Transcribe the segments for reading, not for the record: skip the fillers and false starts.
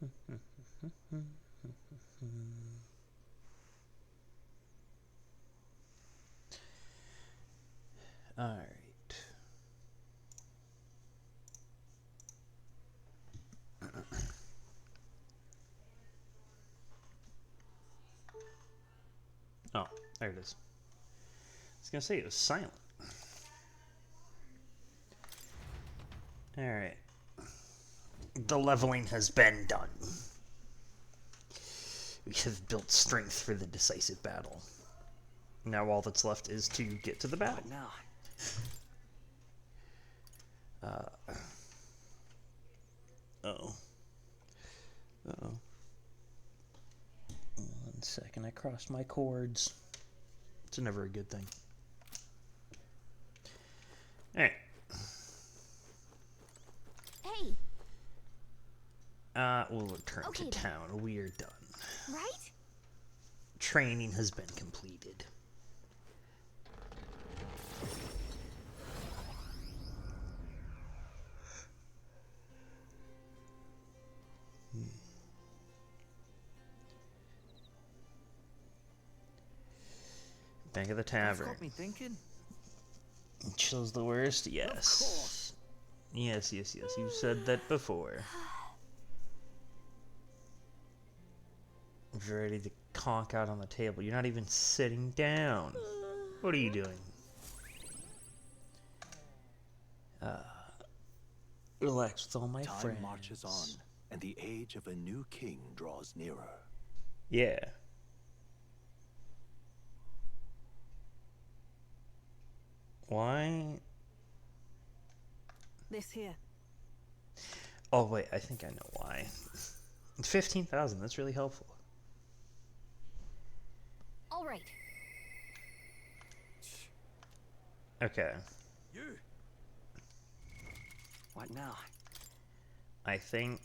All right. Oh, there it is. I was gonna say it was silent. All right. The leveling has been done. We have built strength for the decisive battle. Now all that's left is to get to the battle. What now? Uh-oh. Uh-oh. 1 second, I crossed my chords. It's never a good thing. Alright. Hey. We'll return to town. We're done. Right? Training has been completed. Back of the tavern. Got me thinking. Chill's the worst? Yes. Yes. You said that before. You're ready to conk out on the table. You're not even sitting down. What are you doing? Relax with all my friends. Time marches on, and the age of a new king draws nearer. Yeah. Why? This here. Oh wait, I think I know why. 15,000. That's really helpful. All right. Okay. You. What now? I think.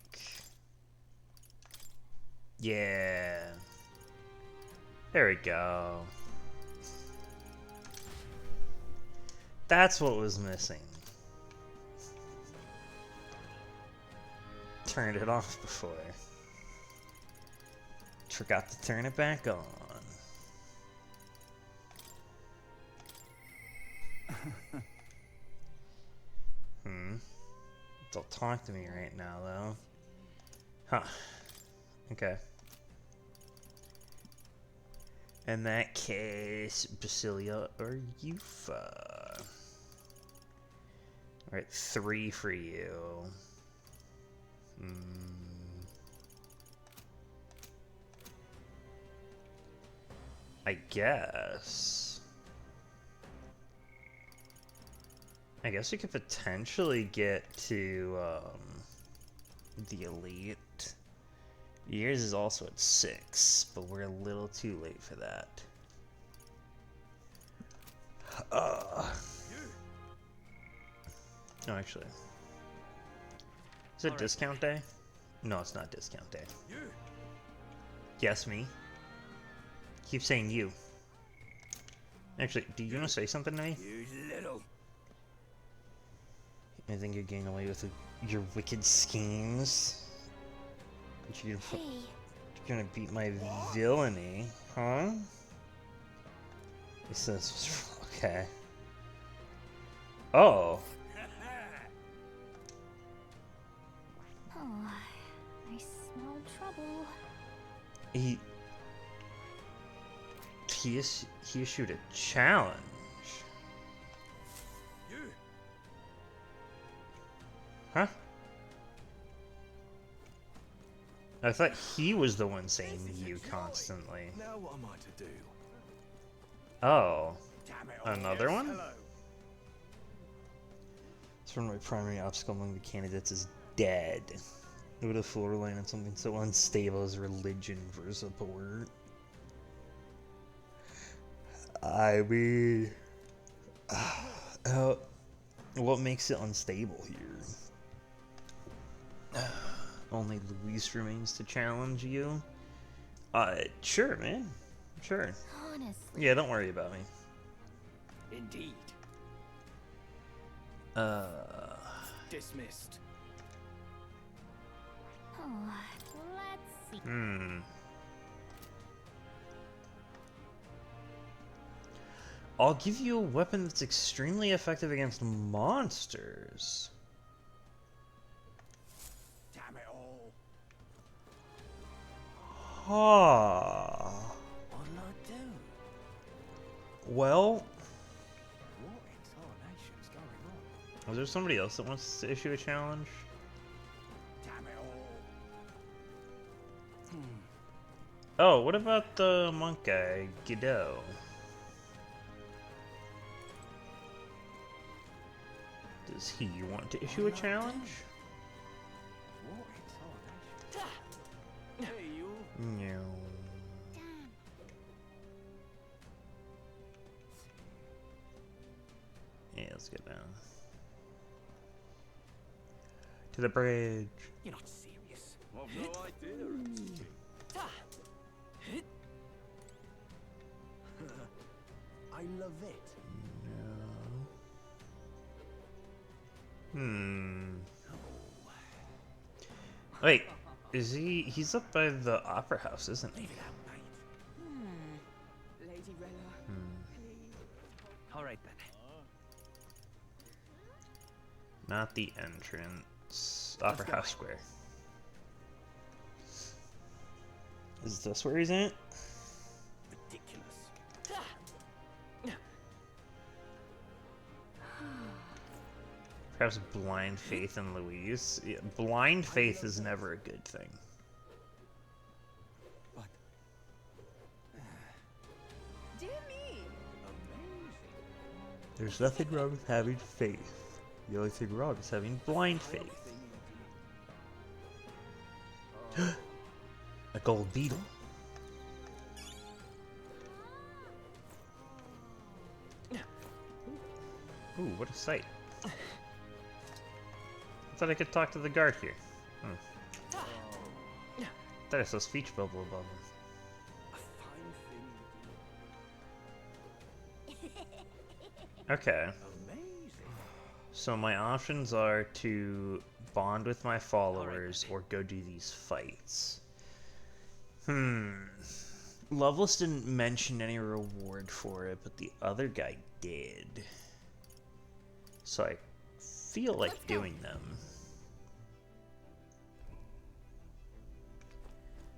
Yeah. There we go. That's what was missing. Turned it off before. Forgot to turn it back on. Don't talk to me right now, though. Huh. Okay. In that case, Basilia or Yufa. Alright, 3 for you. I guess we could potentially get to the elite. Yours is also at 6, but we're a little too late for that. No, actually. Is it discount day? No, it's not discount day. Yes, me. Keep saying you. Actually, do you want to say something to me? You little. I think you're getting away with your wicked schemes. You're gonna beat my villainy, huh? He says, okay. Oh. Oh, I smell trouble. He issued a challenge. Huh? I thought he was the one saying you constantly. Now what am I to do? Oh. Damn it, Another one? Hello. It's one of my primary obstacle among the candidates is dead. Who would have fooled relying on something so unstable as religion for support? I mean... what makes it unstable here? Only Luis remains to challenge you? Sure, man. Sure. Honestly. Yeah, don't worry about me. Indeed. Dismissed. Oh, Hmm. I'll give you a weapon that's extremely effective against monsters. Damn it all. Ha. What'll I do? Well, What in tarnation's going on? is there somebody else that wants to issue a challenge? Damn it all. Oh, what about the monk guy, Godot? Does he want to issue a challenge? What in tarnation? Hey, you. No. Damn. Yeah, let's get down. To the bridge. You're not serious. I've no idea. I love it. No. Hmm. Wait, is he's up by the opera house, isn't he? Leave it out, mate. Lady Rella, please. All right then. Not the entrance. Opera go. House Square. Is this where he's at? Ridiculous. Perhaps blind faith in Louise. Yeah, blind faith is never a good thing. But Dear me. amazing. There's nothing wrong with having faith. The only thing wrong is having blind faith. A gold beetle. Ooh, what a sight. I thought I could talk to the guard here. Thought I saw a speech bubble above him. A fine thing. Okay. Amazing. So my options are to bond with my followers or go do these fights. Loveless didn't mention any reward for it, but the other guy did. So I feel like doing them.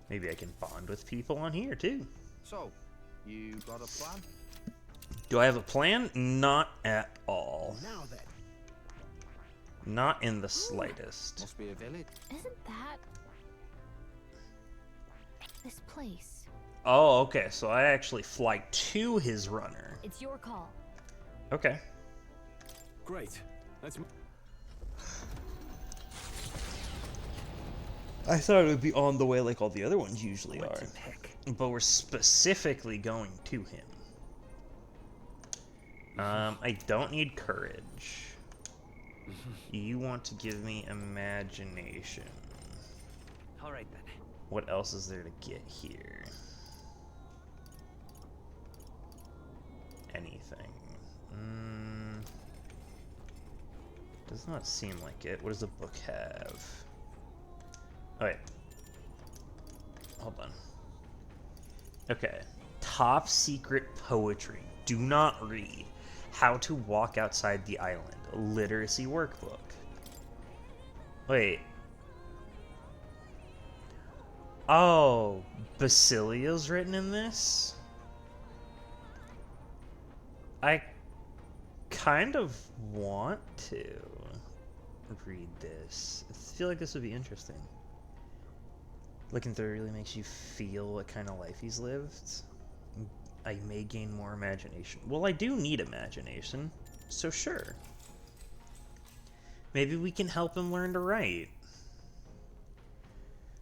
Maybe I can bond with people on here too. So, you got a plan? Do I have a plan? Not at all. Now then. Not in the slightest. Must be a village. Isn't that this place? Oh, okay. So I actually fly to his runner. It's your call. Okay. Great. Let's. I thought it would be on the way like all the other ones usually What are. the heck? But we're specifically going to him. I don't need courage. You want to give me imagination. All right then. What else is there to get here? Anything. Does not seem like it. What does the book have? Oh, wait. Hold on. Okay. Top secret poetry. Do not read. How to walk outside the island. Literacy workbook. Wait. Oh, Basilio's written in this? I kind of want to read this. I feel like this would be interesting. Looking through it really makes you feel what kind of life he's lived. I may gain more imagination. Well, I do need imagination, so sure. Maybe we can help him learn to write.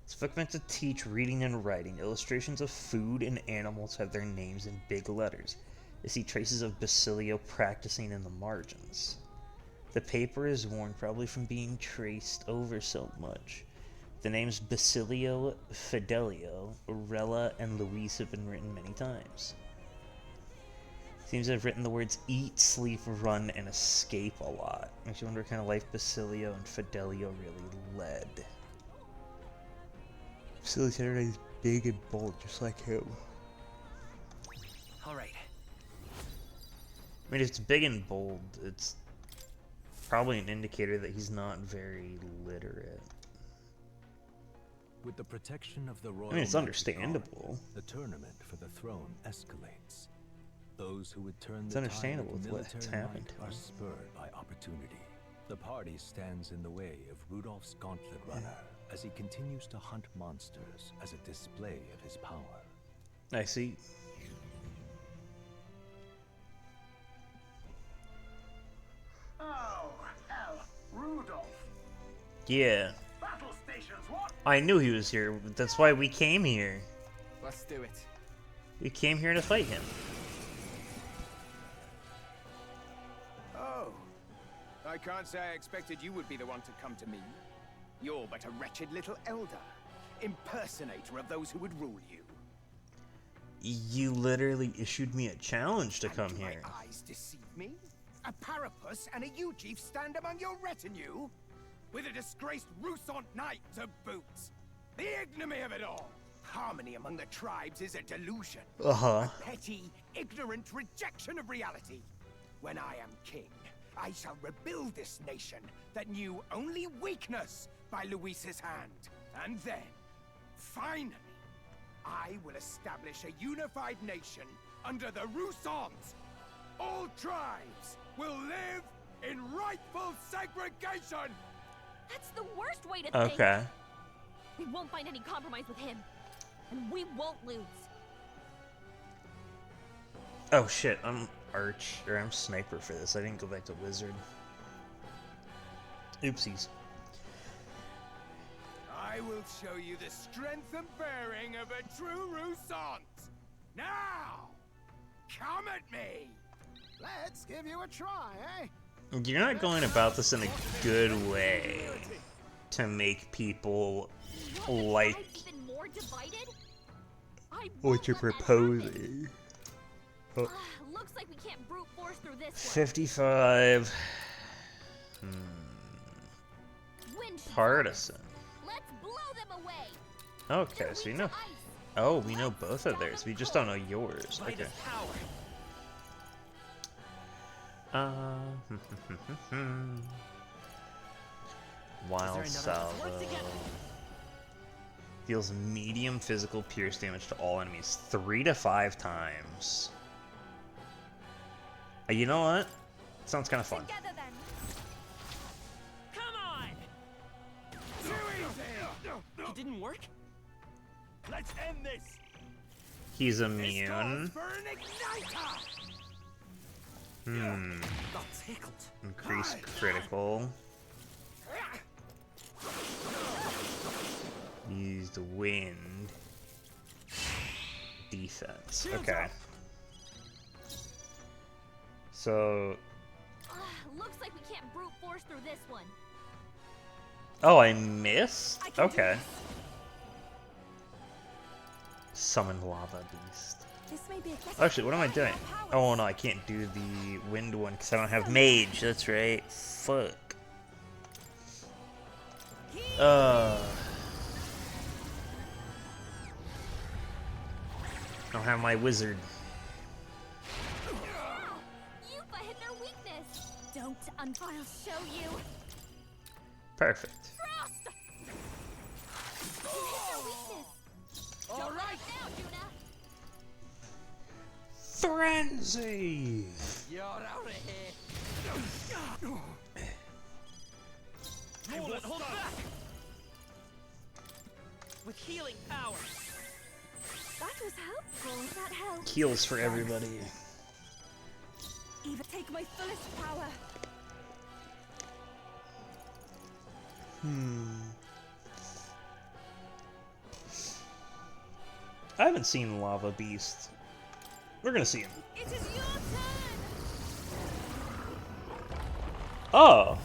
This book meant to teach reading and writing. Illustrations of food and animals have their names in big letters. I see traces of Basilio practicing in the margins. The paper is worn, probably from being traced over so much. The names Basilio, Fidelio, Rella, and Luis have been written many times. Seems to have written the words eat, sleep, run, and escape a lot. Makes you wonder what kind of life Basilio and Fidelio really led. Facilitator is big and bold, just like him. All right. I mean, if it's big and bold, it's probably an indicator that he's not very literate. With the protection of the royal I mean, it's magic understandable. guard, the tournament for the throne escalates. Those who would turn It's the understandable tide of with what's military happened might to are him. spurred by opportunity. The party stands in the way of Rudolph's Gauntlet Runner as he continues to hunt monsters as a display of his power. I see. Oh, hell, Rudolph. Yeah, Battle stations, what? I knew he was here. That's why we came here. Let's do it. We came here to fight him. Oh. I can't say I expected you would be the one to come to me. You're but a wretched little elder, impersonator of those who would rule you. You literally issued me a challenge to And come do here. my eyes deceive me? A parapus and a Uchief stand among your retinue? With a disgraced Rusant knight to boot. The ignominy of it all. Harmony among the tribes is a delusion. Uh-huh. Petty, ignorant rejection of reality. When I am king, I shall rebuild this nation that knew only weakness by Luis's hand. And then, finally, I will establish a unified nation under the Rusant. All tribes will live in rightful segregation. That's the worst way to think. Okay. We won't find any compromise with him. And we won't lose. Oh shit, I'm I'm sniper for this. I didn't go back to wizard. Oopsies. I will show you the strength and bearing of a true Rusant. Now, come at me. Let's give you a try, eh? You're not going about this in a good way to make people like Even more divided? I what won't you're let that happen. proposing. Oh. Looks like we can't brute force through this one. 55. Wind should Partisan. Let's blow them away. Okay, They're so you weak know. to ice. Oh, we know both of theirs. We just don't know yours. By Okay. this power. Wild another- Salvo. Work together. Deals medium physical pierce damage to all enemies 3 to 5 times. You know what? Sounds kind of fun. Together then. Come on! Too easy. It didn't work? Let's end this. He's This immune. calls for an igniter. Got tickled. Increased critical. Use the wind. Defense. Okay. So, Looks like we can't brute force through this one. oh, I missed? I can do Okay. this. Summon Lava Beast. This may be a Actually, what am I doing? Oh no, I can't do the wind one because I don't have mage. That's right. Fuck. I don't have my wizard. You've hit their weakness. Don't I'll show you. Perfect. Frost! You hit their weakness. All right. Now, Juna. Frenzy! You're out of here. I won't hold back! With healing power. That was helpful. That helped. Heals for everybody. Even take my fullest power. I haven't seen Lava Beast. We're gonna see him. It is your turn. Oh!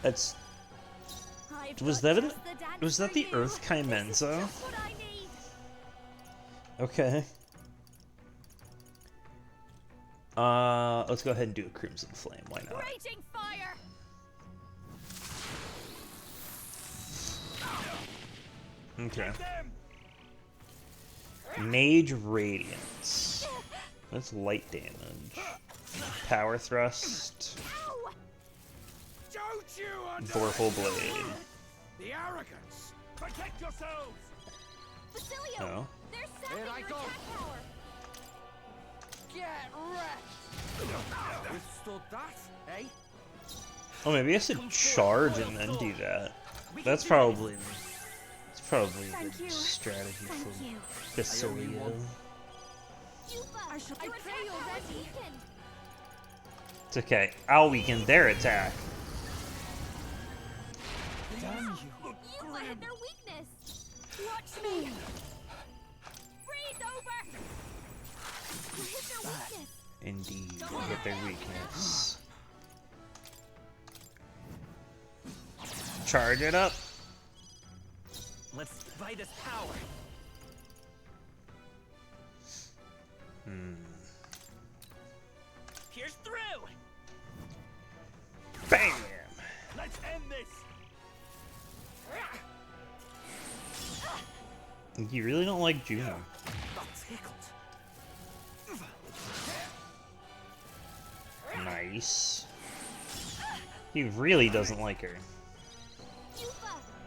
That's... I've Was got that just the dance was that for the you. Earth This is Kaimenzo? just what I need. Okay. Let's go ahead and do a Crimson Flame. Why not? Raging fire. Okay. Mage Radiance. That's light damage. Power Thrust. Ow! Don't you Vorpal Blade. the arrogance? Protect yourselves! Basilio! Oh. They're sapping Here I your go. attack power! Get wrecked! Withstood that, eh? Oh, maybe I should charge and then do that. That's probably Thank the you. strategy Thank for you. Basilio. I pray you're ready. It's okay. I'll weaken their attack. Damn you! Yuba hit their weakness! Watch me! Freeze over! You hit their weakness! Indeed, they hit their weakness. Charge it up. Let's buy this power. Pierce through. Bam! Let's end this. You really don't like Juno. Not tickled. Nice. He really doesn't like her. Yuba,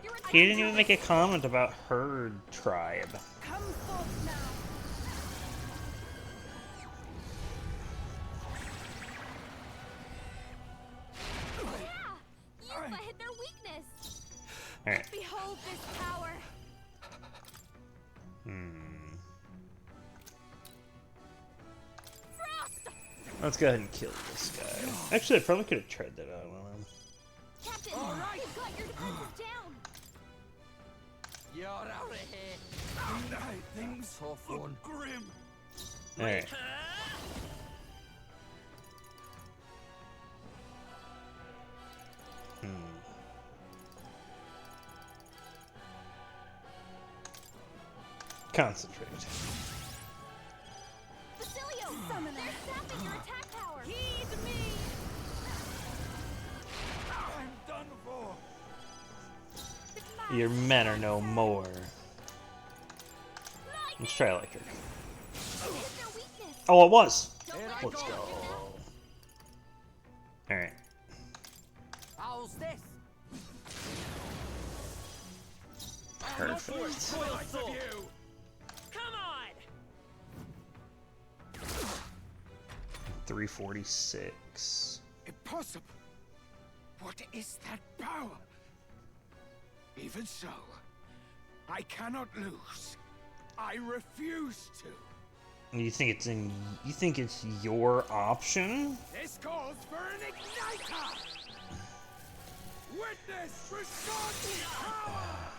you're He didn't even make a comment about her tribe. Come forth now! Yeah! Yuba hit their weakness! Alright. Behold this power! Frost! Let's go ahead and kill this guy. Actually, I probably could have tried that out on him. Captain, you've got your defenses down! You're out of here! Things tough one. Grim! Alright. Concentrate. Basilio! Summoner! They're sapping your attack power! Heed me! I'm done for! Your men are no more. Let's try electric. You hit their weakness! Oh, it was! Don't let Let's go. go. Alright. How's this? Perfect. Royal soul. Come on. 346. Impossible! What is that power? Even so, I cannot lose. I refuse to. You think it's your option? This calls for an igniter! Witness restored power!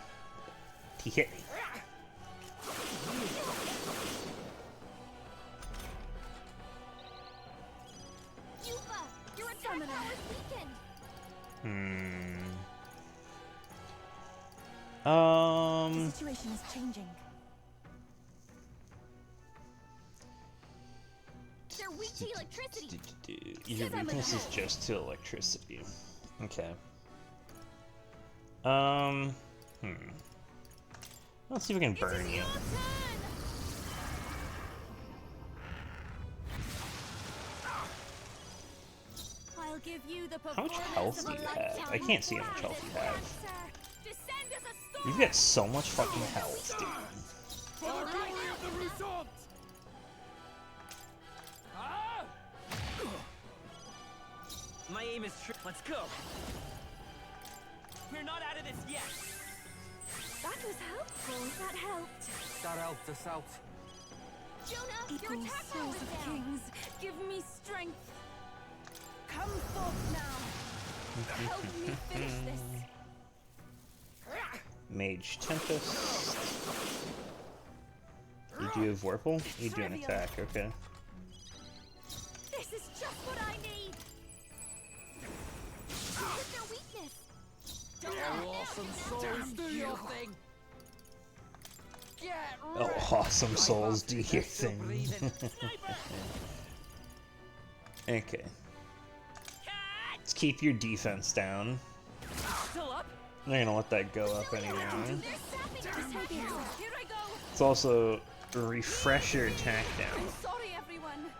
He hit me. Yuba, your attack power is weakened! The situation is changing. They're weak to electricity! Your weakness is just to electricity. Okay. Let's see if we can burn you. I'll give you the How much health do you have? I can't see how much health you have. Descend as a storm! You've got so much fucking health, dude. For the glory of the resort! My aim is true. Let's go. We're not out of this yet. That was helpful. That helped. That helped us out. Jonah, your attack power souls is of down. kings, give me strength. Come forth now. Help me finish this. Mage Tempest. You do a Vorpal? You do an attack, okay. This is just what I need. You hit their weakness. Don't Awesome souls, do your thing! Get Oh, awesome souls, do your thing. Okay. Let's keep your defense down. Still up? They're gonna let that go up anyway. They're sapping us. Here I go. It's also a refresher attack down. I'm sorry, everyone.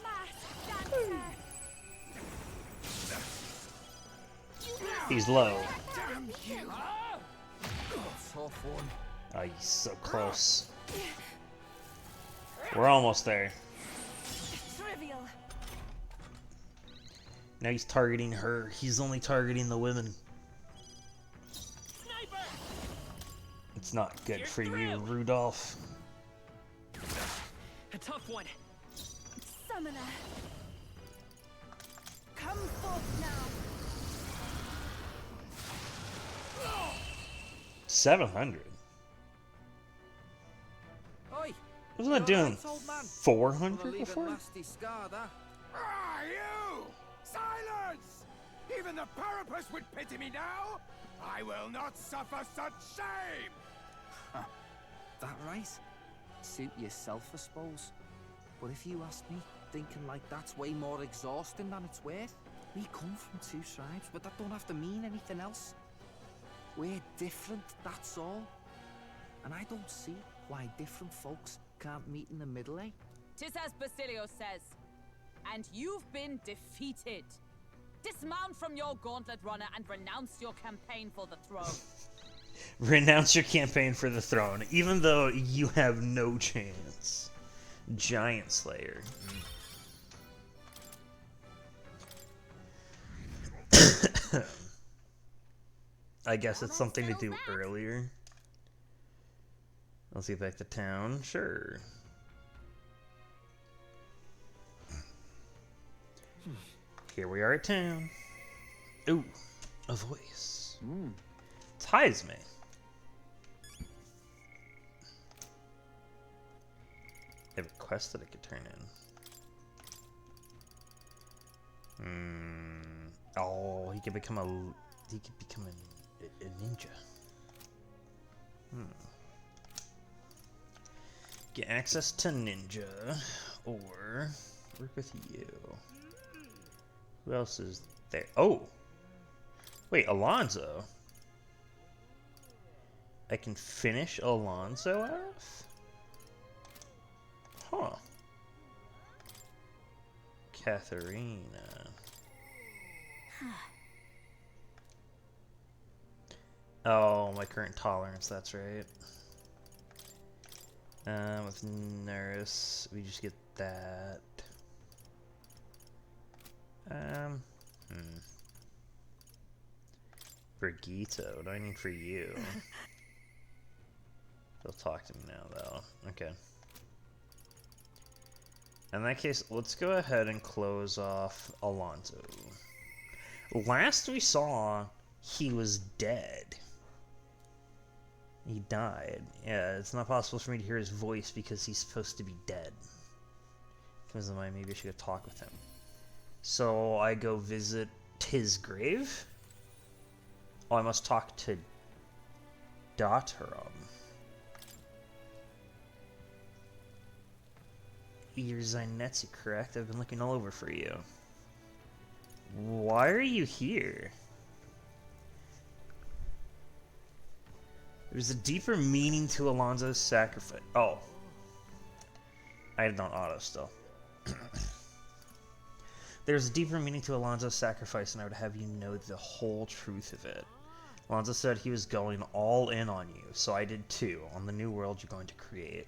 Masked dancer. He's low. Damn you! Tough one. Oh, he's so close. We're almost there. Trivial. Now he's targeting her. He's only targeting the women. Sniper! It's not good for you, Rudolph. A tough one. Summoner. Come forth now. 700. Oi! Wasn't that doing 400 Leave a before? nasty scar, that. Ah, you! Silence! Even the Parapus would pity me now! I will not suffer such shame! That right? Suit yourself, I suppose. But if you ask me, thinking like that's way more exhausting than it's worth. We come from two tribes, but that don't have to mean anything else. We're different, that's all. And I don't see why different folks can't meet in the middle, eh? Tis as Basilio says, and you've been defeated. Dismount from your gauntlet runner and renounce your campaign for the throne. Renounce your campaign for the throne, even though you have no chance. Giant Slayer. I guess it's something to do earlier. Let's get back to town. Sure. Here we are at town. Ooh, a voice. Ties me. I have a quest that I could turn in. Oh, he could become a ninja. Get access to ninja, or work with you. Who else is there? Oh! Wait, Alonzo? I can finish Alonzo off? Huh. Katharina. Oh, my current tolerance, that's right. With Nurse, we just get that. Brigitte, what do I need for you? They'll talk to me now, though. Okay. In that case, let's go ahead and close off Alonzo. Last we saw, he was dead. He died. Yeah, it's not possible for me to hear his voice because he's supposed to be dead. Because of my, maybe I should go talk with him. So I go visit his grave. Oh, I must talk to Dotterum. You're Zainetsu, correct? I've been looking all over for you. Why are you here? There's a deeper meaning to Alonzo's sacrifice. Oh. I did not auto still. There's a deeper meaning to Alonzo's sacrifice, and I would have you know the whole truth of it. Alonzo said he was going all in on you, so I did too, on the new world you're going to create.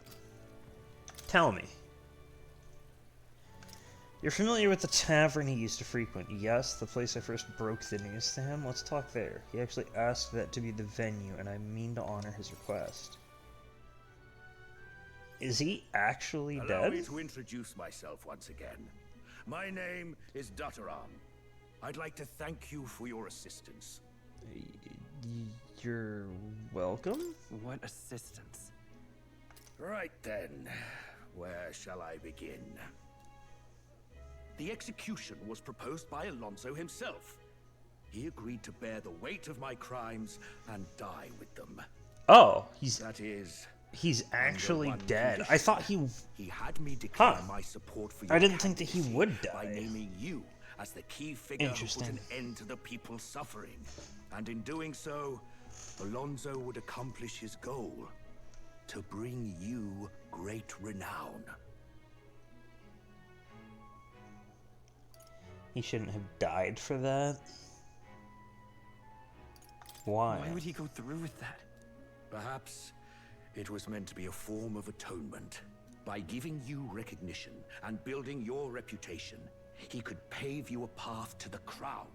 Tell me. You're familiar with the tavern he used to frequent? Yes, the place I first broke the news to him. Let's talk there. He actually asked that to be the venue, and I mean to honor his request. Is he actually dead? Allow me to introduce myself once again. My name is Dotterum. I'd like to thank you for your assistance. You're welcome? What assistance? Right then, where shall I begin? The execution was proposed by Alonzo himself. He agreed to bear the weight of my crimes and die with them. Oh, That is, he's actually under one dead. condition. I thought he had me declare Huh. my support for I your didn't think that he candidacy would by die. naming you as the key figure who put Interesting. an end to the people's suffering. And in doing so, Alonso would accomplish his goal, to bring you great renown. He shouldn't have died for that. Why? Why would he go through with that? Perhaps it was meant to be a form of atonement. By giving you recognition and building your reputation, he could pave you a path to the crown.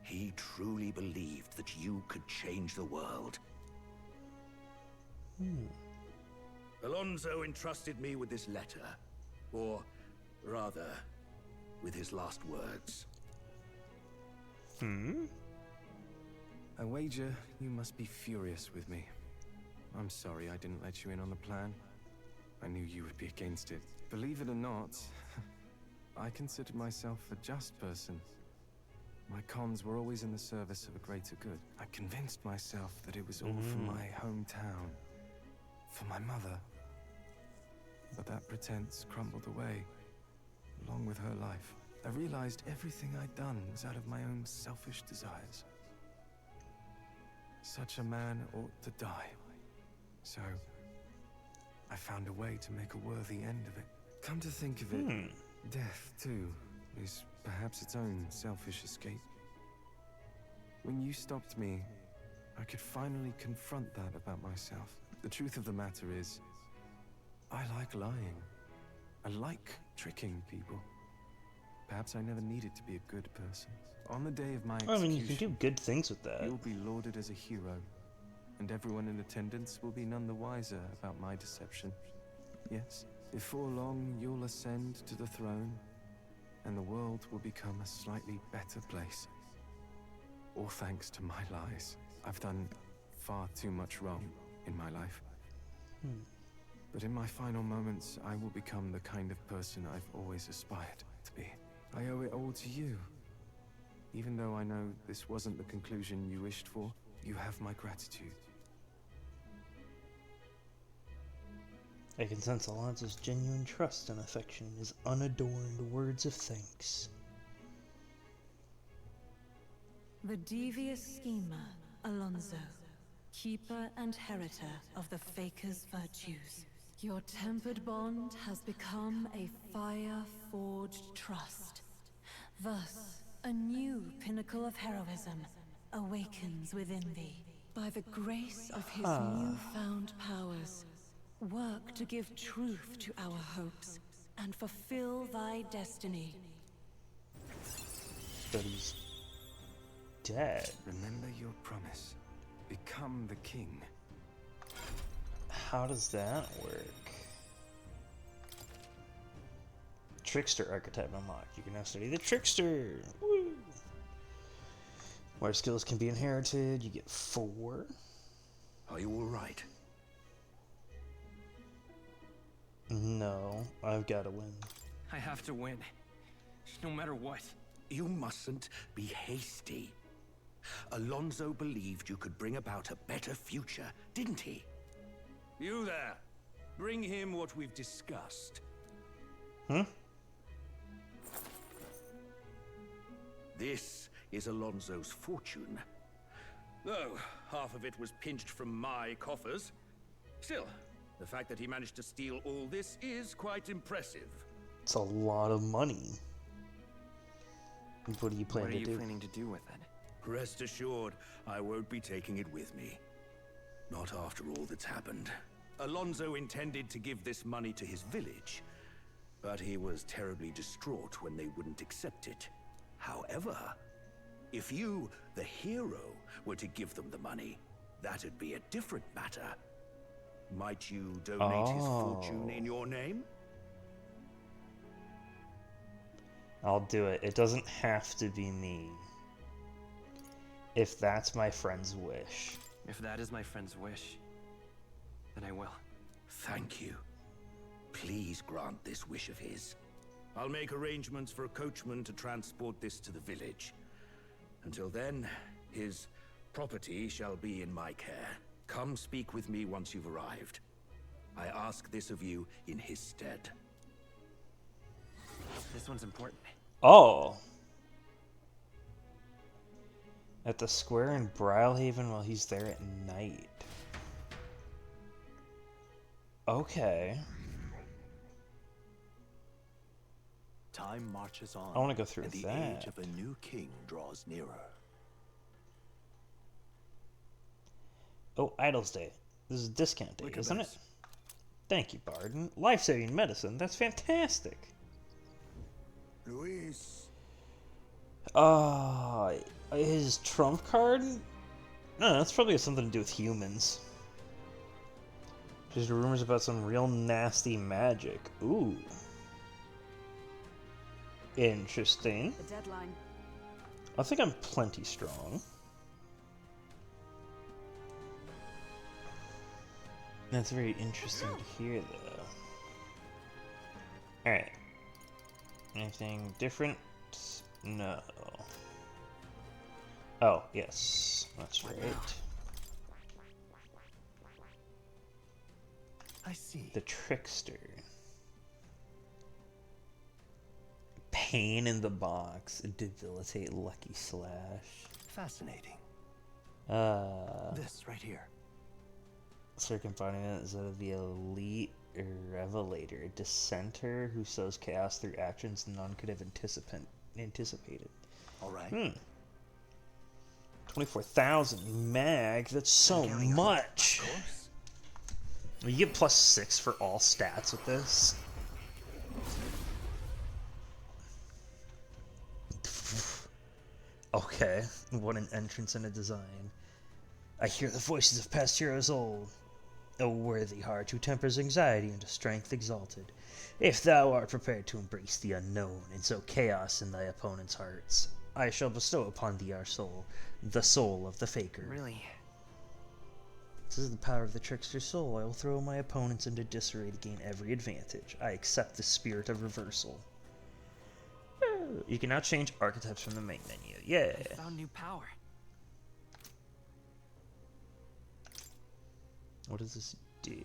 He truly believed that you could change the world. Alonso entrusted me with this letter, or rather, with his last words. I wager you must be furious with me. I'm sorry I didn't let you in on the plan. I knew you would be against it. Believe it or not, I considered myself a just person. My cons were always in the service of a greater good. I convinced myself that it was all for my hometown, for my mother. But that pretense crumbled away, along with her life. I realized everything I'd done was out of my own selfish desires. Such a man ought to die. So, I found a way to make a worthy end of it. Come to think of it, death, too, is perhaps its own selfish escape. When you stopped me, I could finally confront that about myself. The truth of the matter is, I like lying. I like tricking people. Perhaps I never needed to be a good person. On the day of my execution, I mean, you can do good things with that. you'll be lauded as a hero, and everyone in attendance will be none the wiser about my deception. Yes, before long you'll ascend to the throne, and the world will become a slightly better place. All thanks to my lies. I've done far too much wrong in my life. But in my final moments, I will become the kind of person I've always aspired to be. I owe it all to you. Even though I know this wasn't the conclusion you wished for, you have my gratitude. I can sense Alonso's genuine trust and affection in his unadorned words of thanks. The devious schemer, Alonso, keeper and heritor of the Faker's virtues. Your tempered bond has become a fire-forged trust. Thus, a new pinnacle of heroism awakens within thee. By the grace of his newfound powers, work to give truth to our hopes and fulfill thy destiny. But he's dead. Remember your promise. Become the king. How does that work? Trickster archetype unlocked. You can now study the Trickster. Woo! More skills can be inherited. You get 4. Are you all right? No, I've got to win. I have to win. No matter what. You mustn't be hasty. Alonso believed you could bring about a better future, didn't he? You there. Bring him what we've discussed. This is Alonso's fortune. Though half of it was pinched from my coffers. Still, the fact that he managed to steal all this is quite impressive. It's a lot of money. What do you plan What are to you do? planning to do with it? Rest assured, I won't be taking it with me. Not after all that's happened. Alonso intended to give this money to his village, but he was terribly distraught when they wouldn't accept it. However, if you, the hero, were to give them the money, that'd be a different matter. Might you donate his fortune in your name? I'll do it. It doesn't have to be me. If that's my friend's wish. If that is my friend's wish, then I will. Thank you. Please grant this wish of his. I'll make arrangements for a coachman to transport this to the village. Until then, his property shall be in my care. Come speak with me once you've arrived. I ask this of you in his stead. This one's important. Oh. At the square in Brylehaven while he's there at night. Okay. Time marches on. I want to go through and the that. age of a new king draws nearer. Oh, Idle's Day. This is discount day, Look at isn't this. it? Thank you, Barden. Life-saving medicine. That's fantastic. Luis. His trump card? No, that's probably got something to do with humans. There's rumors about some real nasty magic. Ooh. Interesting. The deadline. I think I'm plenty strong. That's very interesting to hear, though. Alright. Anything different? No. Oh, yes. That's right. I see. The Trickster. Pain in the box. Debilitate Lucky Slash. Fascinating. This right here. Circumventing is of the Elite Revelator, a dissenter who sows chaos through actions none could have anticipated. Alright. 24,000 mag, that's so much. You get +6 for all stats with this. Okay, what an entrance and a design. I hear the voices of past heroes old. O worthy heart who tempers anxiety into strength exalted. If thou art prepared to embrace the unknown and sow chaos in thy opponent's hearts, I shall bestow upon thee our soul, the soul of the Faker. Really? This is the power of the Trickster's soul. I will throw my opponents into disarray to gain every advantage. I accept the spirit of reversal. You can now change archetypes from the main menu. Yeah. I found new power. What does this do?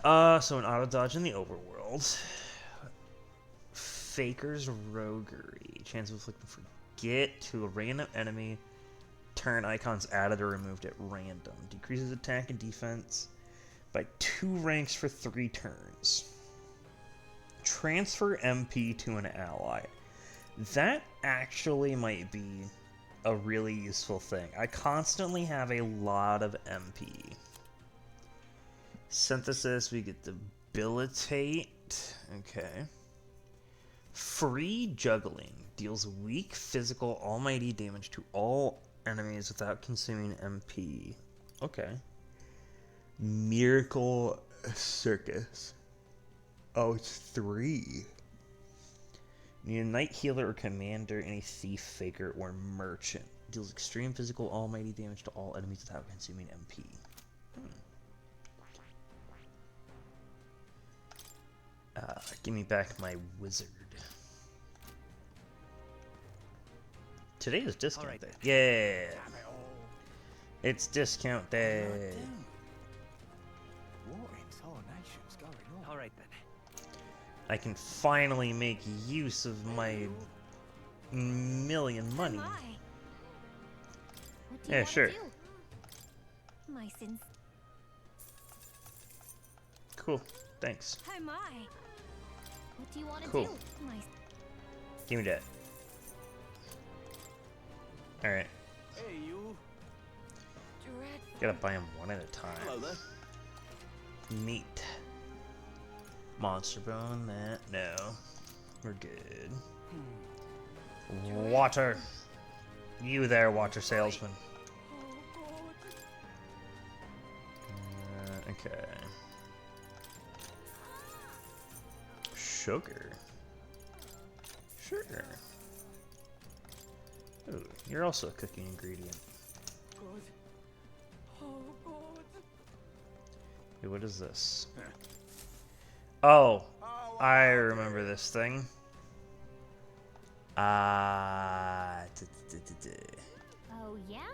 So an auto dodge in the overworld. Faker's roguery. Chance of inflicting forget to a random enemy. Turn icons added or removed at random. Decreases attack and defense by 2 ranks for 3 turns. Transfer MP to an ally. That actually might be a really useful thing. I constantly have a lot of MP. Synthesis, we get debilitate. Okay. Free juggling deals weak physical almighty damage to all enemies without consuming MP. Okay. Miracle Circus. Oh, it's 3. Need a knight healer or commander, any thief, faker, or merchant. Deals extreme physical almighty damage to all enemies without consuming MP. Give me back my wizard. Today is discount day. Yeah! It's discount day. What in tarnation's going on? Alright then. I can finally make use of my million money. What do you Yeah, want sure. to do? My sins. Cool. Thanks. Oh my. What do you want to Cool. do? My. Give me that. Alright. Hey, you. Gotta buy them one at a time. Hello there. Neat. Monster bone, that. No. We're good. Water. You there, water salesman. Okay. Sugar. Sugar. Ooh, you're also a cooking ingredient. Hey, what is this? Oh, I remember this thing. Oh yeah.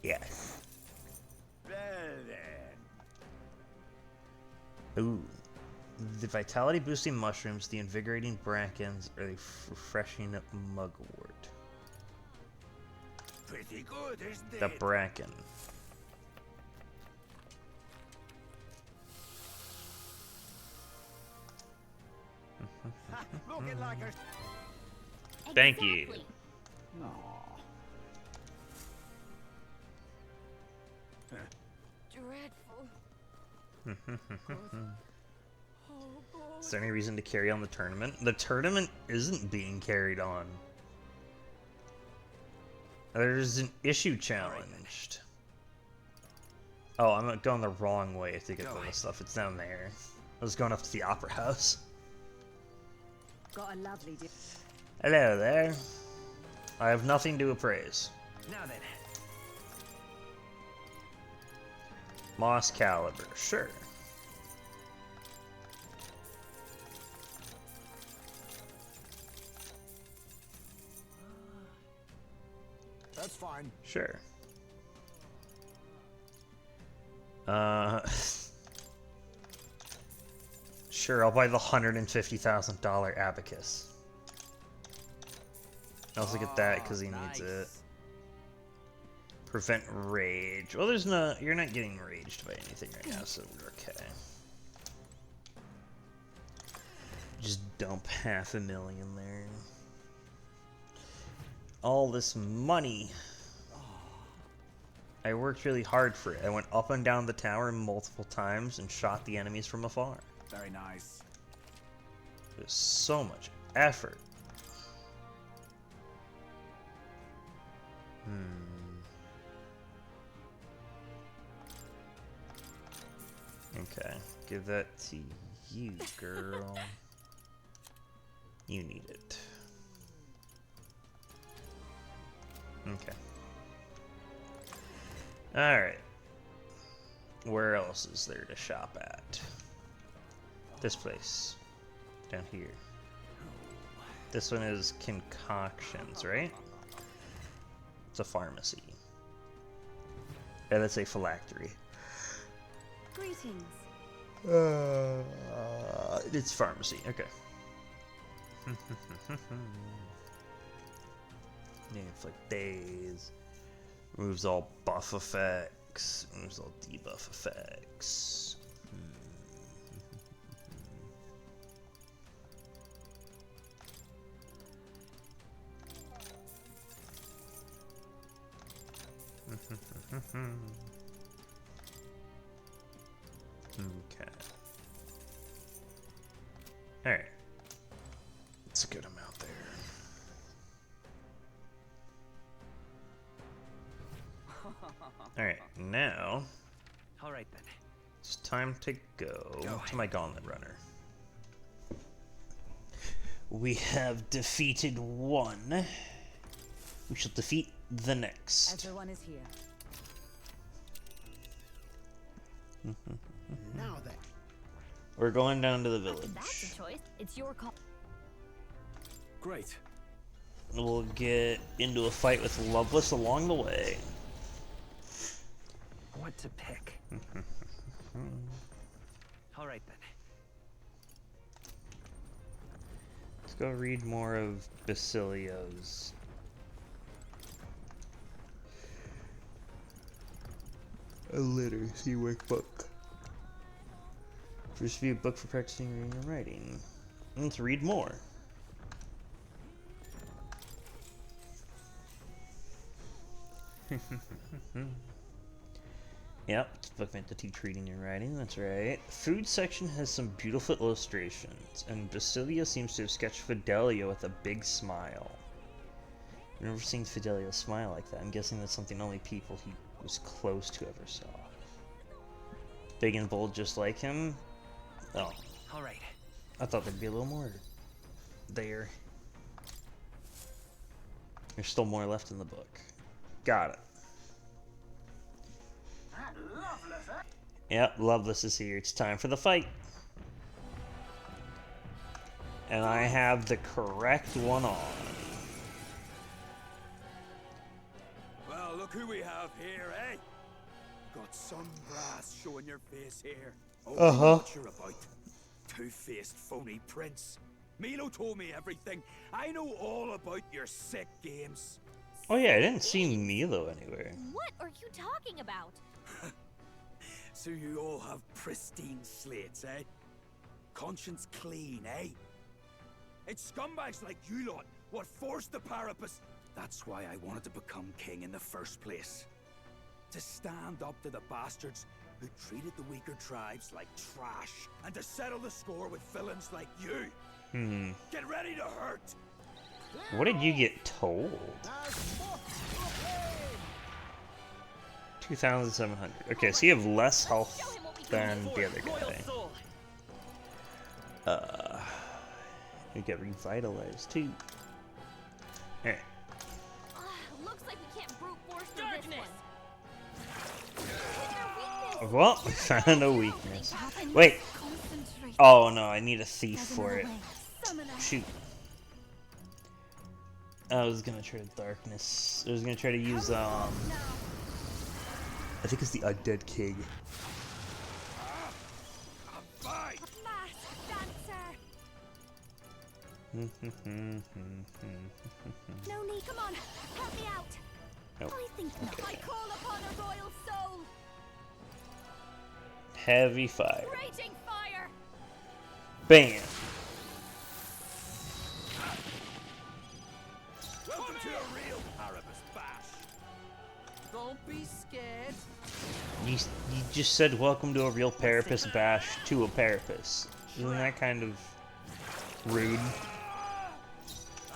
Yes. Ooh, The vitality boosting mushrooms, the invigorating brackens, or the refreshing mugwort. Pretty good, isn't The bracken. Looking like a... Thank you. Exactly. Dreadful. Is there any reason to carry on the tournament? The tournament isn't being carried on. There's an issue challenged. Oh, I'm going the wrong way to get all this stuff. It's down there. I was going up to the Opera House. Got a lovely Hello there. I have nothing to appraise. Now then. Moss Caliber, sure. That's fine. Sure. Sure, I'll buy the $150,000 abacus. I'll also get that because he needs it. Prevent rage. Well, there's no. You're not getting raged by anything right now, so we're okay. Just dump $500,000 there. All this money. I worked really hard for it. I went up and down the tower multiple times and shot the enemies from afar. Very nice. There's so much effort. Okay, give that to you, girl. You need it. Okay. Alright. Where else is there to shop at? This place. Down here. This one is concoctions, right? It's a pharmacy. Yeah, that's a phylactery. Greetings. It's pharmacy, okay. Inflict days. Removes all buff effects. Removes all debuff effects. Okay. Alright. It's a good amount there. Alright, now Alright then. it's time to go to my gauntlet runner. We have defeated one. We shall defeat the next. Everyone is here. Now then. We're going down to the That's village. a choice. It's your call. Great. We'll get into a fight with Loveless along the way. What to pick? Alright then. Let's go read more of Basilio's. A literacy workbook. First view book for practicing reading and writing. Let's read more. Yep, it's a book meant to teach reading and writing, that's right. Food section has some beautiful illustrations, and Basilio seems to have sketched Fidelio with a big smile. I've never seen Fidelio smile like that. I'm guessing that's something only people he was close to ever saw. Big and bold just like him? Oh. Alright. I thought there'd be a little more there. There's still more left in the book. Got it. Loveless, eh? Yep, Loveless is here. It's time for the fight. And I have the correct one on. Well, look who we have here, eh? Got some brass showing your face here. Oh, what you're about. two-faced phony prince. Milo told me everything. I know all about your sick games. Oh yeah, I didn't see Milo anywhere. What are you talking about? So you all have pristine slates, eh? Conscience clean, eh? It's scumbags like you lot what forced the Parapus. That's why I wanted to become king in the first place. To stand up to the bastards who treated the weaker tribes like trash, and to settle the score with villains like you. Get ready to hurt! What did you get told? 2,700. Okay, so you have less health than the other guy. You get revitalized too. Alright. Looks like we can't brute force through this one. Well, found a weakness. Wait. Oh no, I need a thief for it. Shoot. I was gonna try darkness. I was gonna try to use I think it's the Undead King. No need, come on, help me out. Nope. I think not. I call upon a royal soul. Heavy fire. Raging fire. Bam. Welcome to a real Parapus bash. Don't be scared. You just said welcome to a real Parapus bash to a Parapus. Isn't that kind of rude?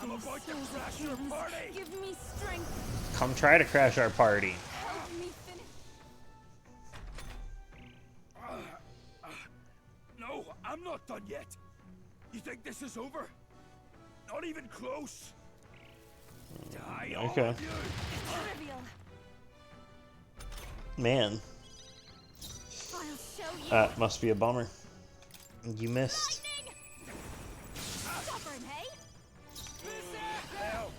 I'm about to crash your party. Give me strength. Come try to crash our party. Help me finish. No, I'm not done yet. You think this is over? Not even close. Die, all Okay. of you. Trivial. Man, I'll show you. that must be a bummer. You missed. Lightning. Stubborn, hey? Hell,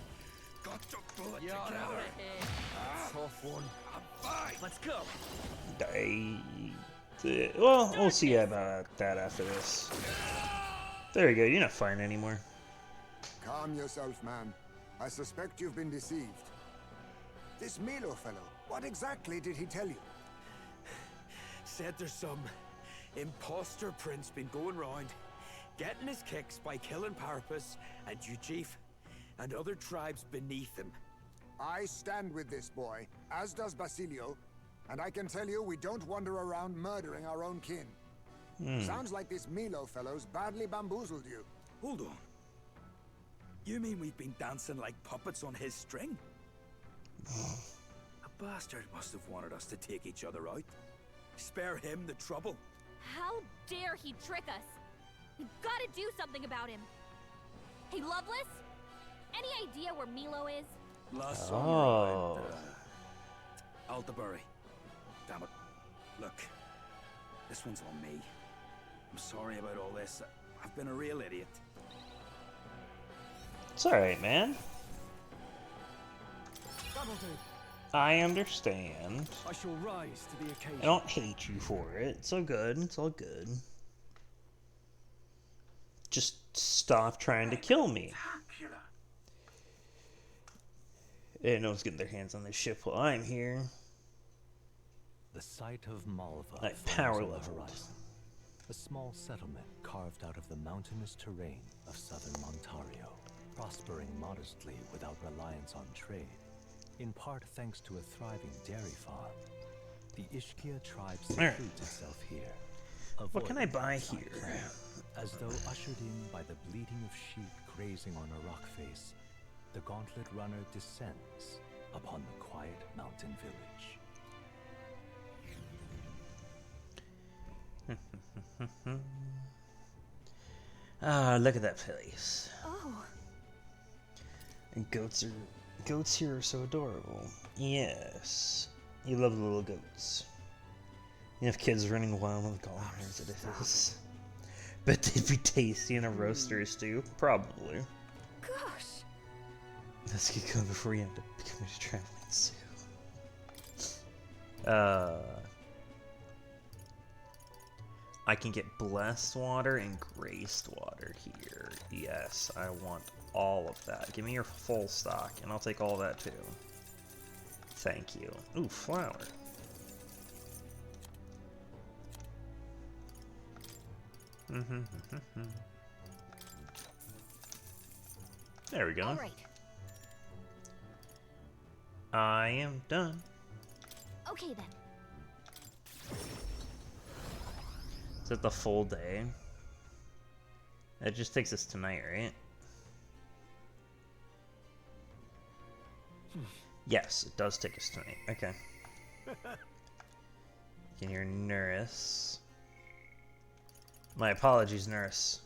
got to pull it together. Tough one. I'm fine. Let's go. Well, we'll see about that after this. There you go. You're not fine anymore. Calm yourself, man. I suspect you've been deceived. This Milo fellow, what exactly did he tell you? Said there's some imposter prince been going round, getting his kicks by killing Parapus and you, Chief, and other tribes beneath him. I stand with this boy, as does Basilio, and I can tell you we don't wander around murdering our own kin. Sounds like this Milo fellow's badly bamboozled you. Hold on. You mean we've been dancing like puppets on his string? A bastard must have wanted us to take each other out. Spare him the trouble. How dare he trick us? We've got to do something about him. Hey, Loveless? Any idea where Milo is? Last Oh. summer Altabury. Damn it. Look, this one's on me. I'm sorry about all this. I've been a real idiot. It's alright, man. That'll do. I understand. I shall rise to the occasion. I don't hate you for it. It's all good. It's all good. Just stop trying to kill me. And no one's getting their hands on this ship while I'm here. The site of Malva I forms power on the leveled. horizon. A small settlement carved out of the mountainous terrain of southern Ontario, prospering modestly without reliance on trade, in part thanks to a thriving dairy farm. The Ishkia tribe secludes itself here. What can I avoiding buy outside here? threat. As though ushered in by the bleating of sheep grazing on a rock face, the Gauntlet Runner descends upon the quiet mountain village. Ah, look at that place. Oh. And goats here are so adorable. Yes. You love the little goats. You have kids running wild with goners it is. Bet they'd be tasty in a roaster stew. Probably. Gosh. Let's get going before you end up becoming a traveling zoo. I can get blessed water and graced water here. Yes, I want all of that. Give me your full stock, and I'll take all that too. Thank you. Ooh, flour. There we go. All right. I am done. Okay then. Is it the full day? It just takes us tonight, right? Yes, it does take us tonight. Okay. Can hear nurse. My apologies, nurse.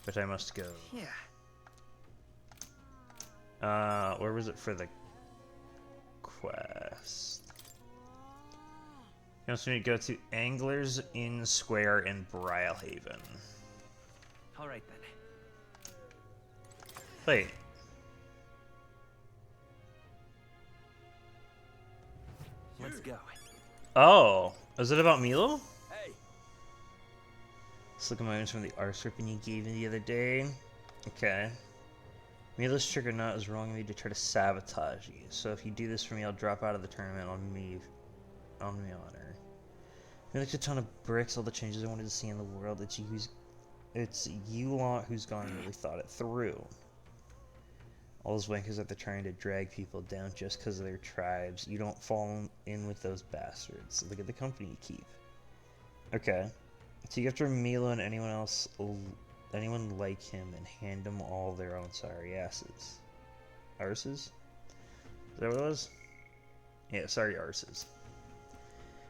But I must go. Yeah. Where was it for the quest? You also need to go to Anglers Inn Square in Brylehaven. Alright then. Wait. Let's go. Oh, is it about Milo? Hey. Let's look at my items from the art ripping you gave me the other day. Okay. Milo's trigger nut is wrong of me to try to sabotage you. So if you do this for me, I'll drop out of the tournament on me honor. You like a ton of bricks, all the changes I wanted to see in the world. It's you lot who's gone and really thought it through. All those wankers that they're trying to drag people down just because of their tribes. You don't fall in with those bastards. Look at the company you keep. Okay. So you have to remove Milo and anyone else, anyone like him, and hand them all their own sorry asses. Arses? Is that what it was? Yeah, sorry arses.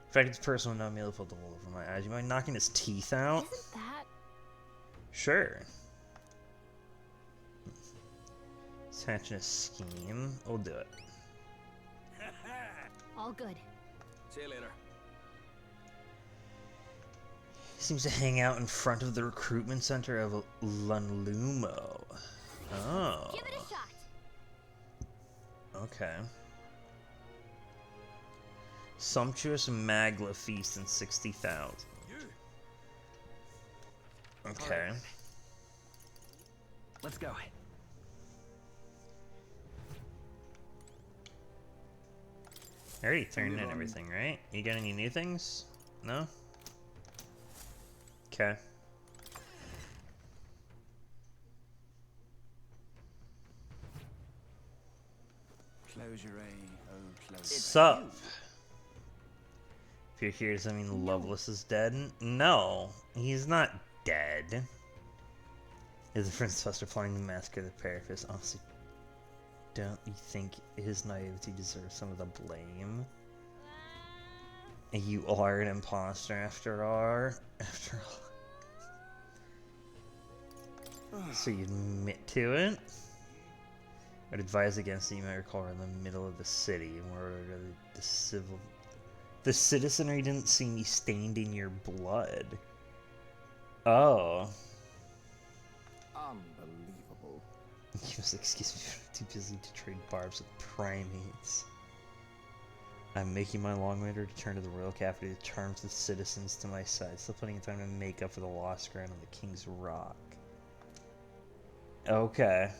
In fact, it's personal now. Milo pulled the wool over my eyes. You mind knocking his teeth out? Isn't that? Sure. Hatching a scheme. We'll do it. All good. See you later. He seems to hang out in front of the recruitment center of Lunlumo. Oh. Give it a shot. Okay. Sumptuous Magla feast in 60,000. Okay. Right. Let's go. I already turned in everything, right? You got any new things? No? Okay. Close your eye, oh close. Sup? If you're here, does that mean Loveless is dead? No, he's not dead. Is the Prince Buster planning the massacre of the Paraphrase? Honestly, don't you think his naivety deserves some of the blame? You are an imposter after all. So you admit to it? I'd advise against it. You might recall we're in the middle of the city, and where the citizenry didn't see me stained in your blood. Oh. Unbelievable. You must excuse me, I'm too busy to trade barbs with primates. I'm making my long way to return to the royal capital to charm the citizens to my side. Still plenty of time to make up for the lost ground on the King's Rock. Okay.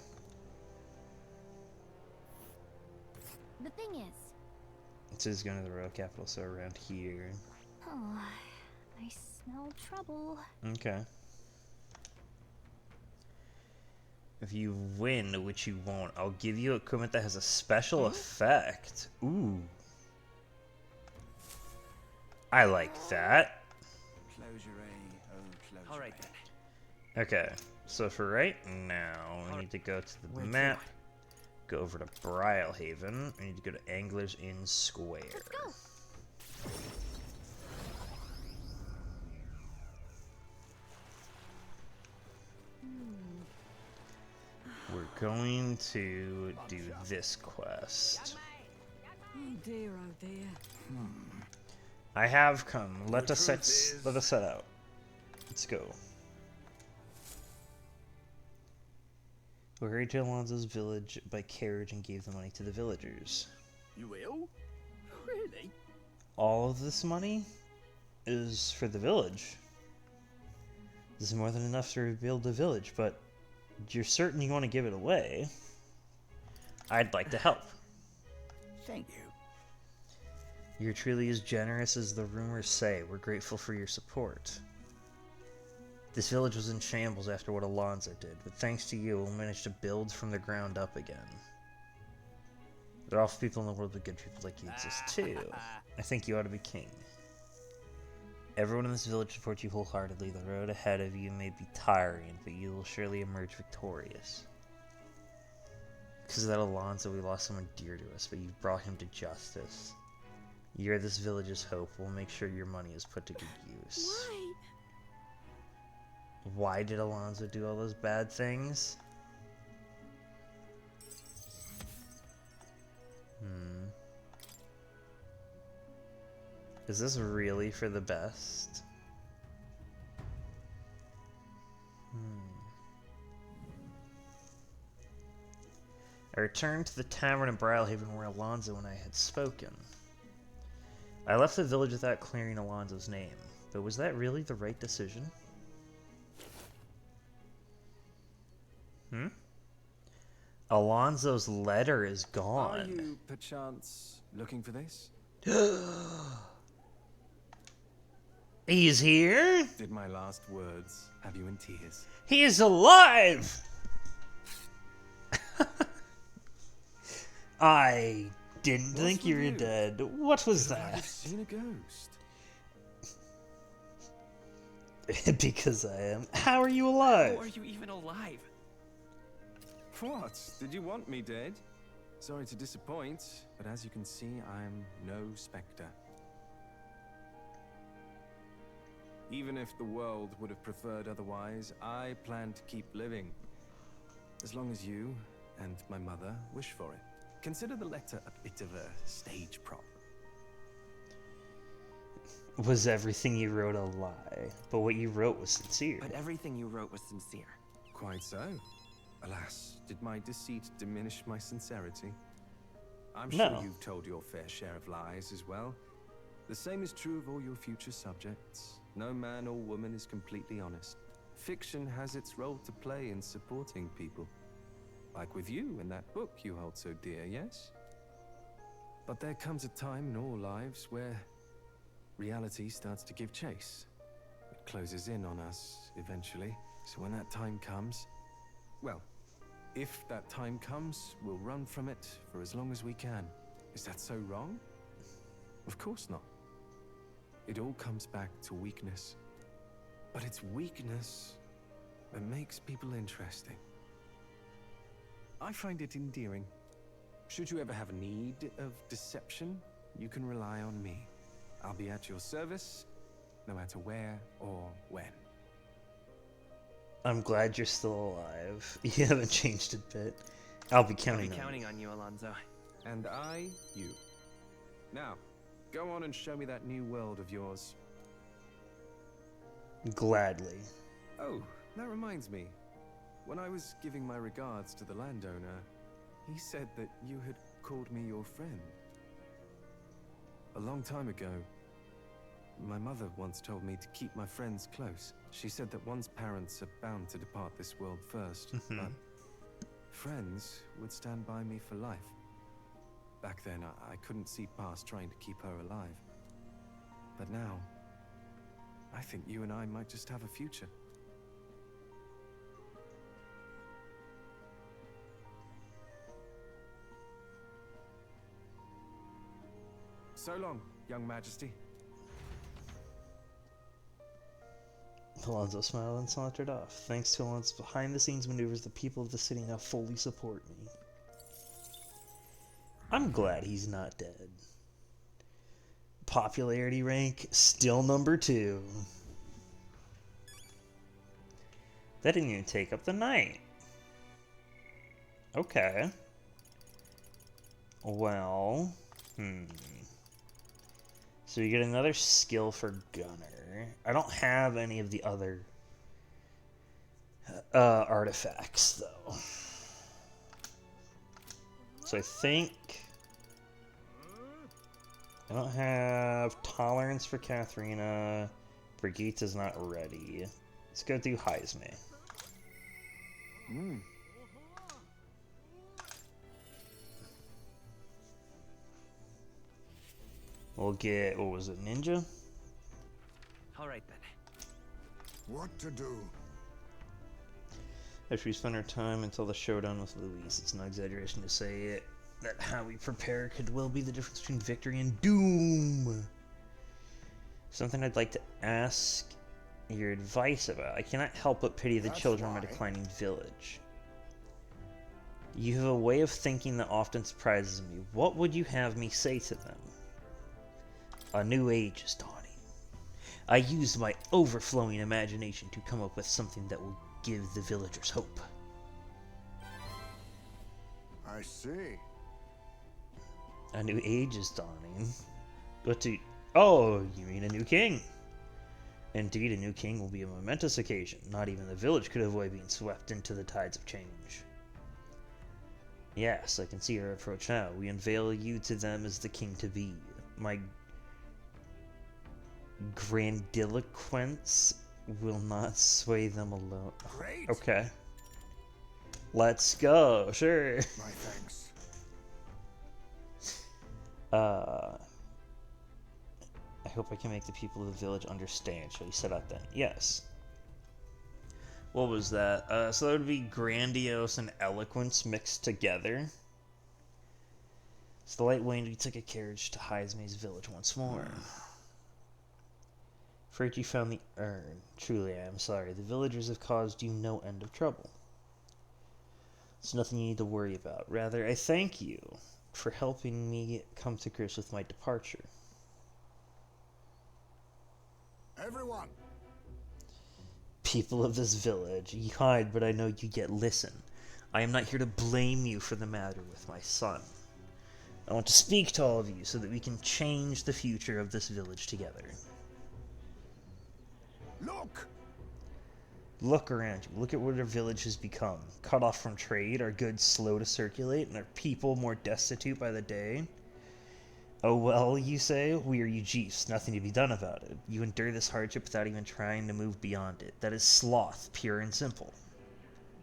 The thing is... It says going to the royal capital, so around here. Oh, I smell trouble. Okay. If you win, which you won't, I'll give you equipment that has a special effect. Ooh. I like that. Close your eye, oh close. Alright then. Okay, so for right now, we need to go to the map, go over to Brylehaven. We need to go to Anglers Inn Square. Let's go. We're going to do this quest. Oh dear, oh dear. I have come. Let us set out. Let's go. We hurried to Alonso's village by carriage and gave the money to the villagers. You will? Really? All of this money? is for the village. This is more than enough to rebuild the village, but you're certain you want to give it away? I'd like to help. Thank you. You're truly as generous as the rumors say. We're grateful for your support. This village was in shambles after what Alonso did, but thanks to you, we'll manage to build from the ground up again. There are awful people in the world, but good people like you exist too. I think you ought to be king. Everyone in this village supports you wholeheartedly. The road ahead of you may be tiring, but you will surely emerge victorious. Because of that Alonso, we lost someone dear to us, but you brought him to justice. You're this village's hope. We'll make sure your money is put to good use. Why? Why did Alonso do all those bad things? Is this really for the best? I returned to the tavern in Brylehaven where Alonso and I had spoken. I left the village without clearing Alonso's name, but was that really the right decision? Alonso's letter is gone. Are you, perchance, looking for this? He's here? Did my last words have you in tears? He is alive! I didn't think you were dead. What was that? I've seen a ghost. Because I am. How are you alive? How are you even alive? What? Did you want me dead? Sorry to disappoint, but as you can see, I'm no spectre. Even if the world would have preferred otherwise, I plan to keep living. As long as you and my mother wish for it. Consider the letter a bit of a stage prop. Was everything you wrote a lie? But what you wrote was sincere. But everything you wrote was sincere. Quite so. Alas, did my deceit diminish my sincerity? I'm sure you've told your fair share of lies as well. The same is true of all your future subjects. No man or woman is completely honest. Fiction has its role to play in supporting people. Like with you in that book you hold so dear, yes? But there comes a time in all lives where reality starts to give chase. It closes in on us eventually. So when that time comes, well, if that time comes, we'll run from it for as long as we can. Is that so wrong? Of course not. It all comes back to weakness. But it's weakness that makes people interesting. I find it endearing. Should you ever have need of deception, you can rely on me. I'll be at your service, no matter where or when. I'm glad you're still alive. You haven't changed a bit. I'll be counting on you, Alonso. And I, you. Now, go on and show me that new world of yours. Gladly. Oh, that reminds me. When I was giving my regards to the landowner, he said that you had called me your friend. A long time ago, my mother once told me to keep my friends close. She said that one's parents are bound to depart this world first, but friends would stand by me for life. Back then, I couldn't see past trying to keep her alive. But now, I think you and I might just have a future. So long, young majesty. Alonso smiled and sauntered off. Thanks to Alonso's behind-the-scenes maneuvers, the people of the city now fully support me. I'm glad he's not dead. Popularity rank, still number 2. That didn't even take up the night. Okay. Well, So you get another skill for Gunner. I don't have any of the other artifacts, though. So I think I don't have tolerance for Katharina. Brigitte is not ready. Let's go do Heisme. We'll get, what was it, Ninja? Alright then. What to do? After we spend our time until the showdown with Louise, it's no exaggeration to say it, that how we prepare could well be the difference between victory and doom. Something I'd like to ask your advice about. I cannot help but pity the children of my declining village. You have a way of thinking that often surprises me. What would you have me say to them? A new age is dawning. I used my overflowing imagination to come up with something that will give the villagers hope. I see. A new age is dawning. What do you... Oh, you mean a new king? Indeed, a new king will be a momentous occasion. Not even the village could avoid being swept into the tides of change. Yes, I can see our approach now. We unveil you to them as the king-to-be. My grandiloquence will not sway them alone. Great. Okay. Let's go, sure. My thanks. I hope I can make the people of the village understand. Shall we set out then? Yes. What was that? So that would be grandiose and eloquence mixed together. So the light waned, we took a carriage to Heisme's village once more. Afraid you found the urn. Truly, I am sorry. The villagers have caused you no end of trouble. It's nothing you need to worry about. Rather, I thank you for helping me come to grips with my departure. Everyone! People of this village, you hide, but I know you yet listen. I am not here to blame you for the matter with my son. I want to speak to all of you so that we can change the future of this village together. Look! Look around you. Look at what our village has become. Cut off from trade, our goods slow to circulate, and our people more destitute by the day. Oh well, you say? We are Ujifs, nothing to be done about it. You endure this hardship without even trying to move beyond it. That is sloth, pure and simple.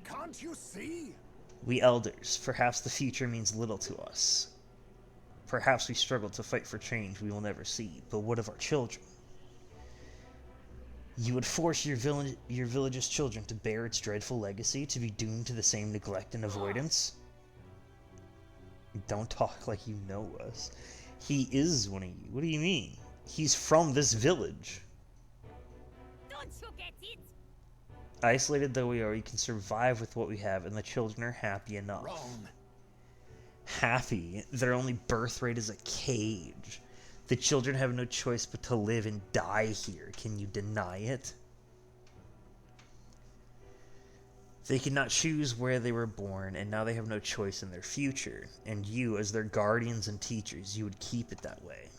Can't you see? We elders, perhaps the future means little to us. Perhaps we struggle to fight for change we will never see, but what of our children? You would force your village's children to bear its dreadful legacy, to be doomed to the same neglect and avoidance? Don't talk like you know us. He is one of you. What do you mean? He's from this village. Don't you get it? Isolated though we are, we can survive with what we have, and the children are happy enough. Wrong. Happy? Their only birthright is a cage. The children have no choice but to live and die here. Can you deny it? They could not choose where they were born, and now they have no choice in their future. And you, as their guardians and teachers, you would keep it that way.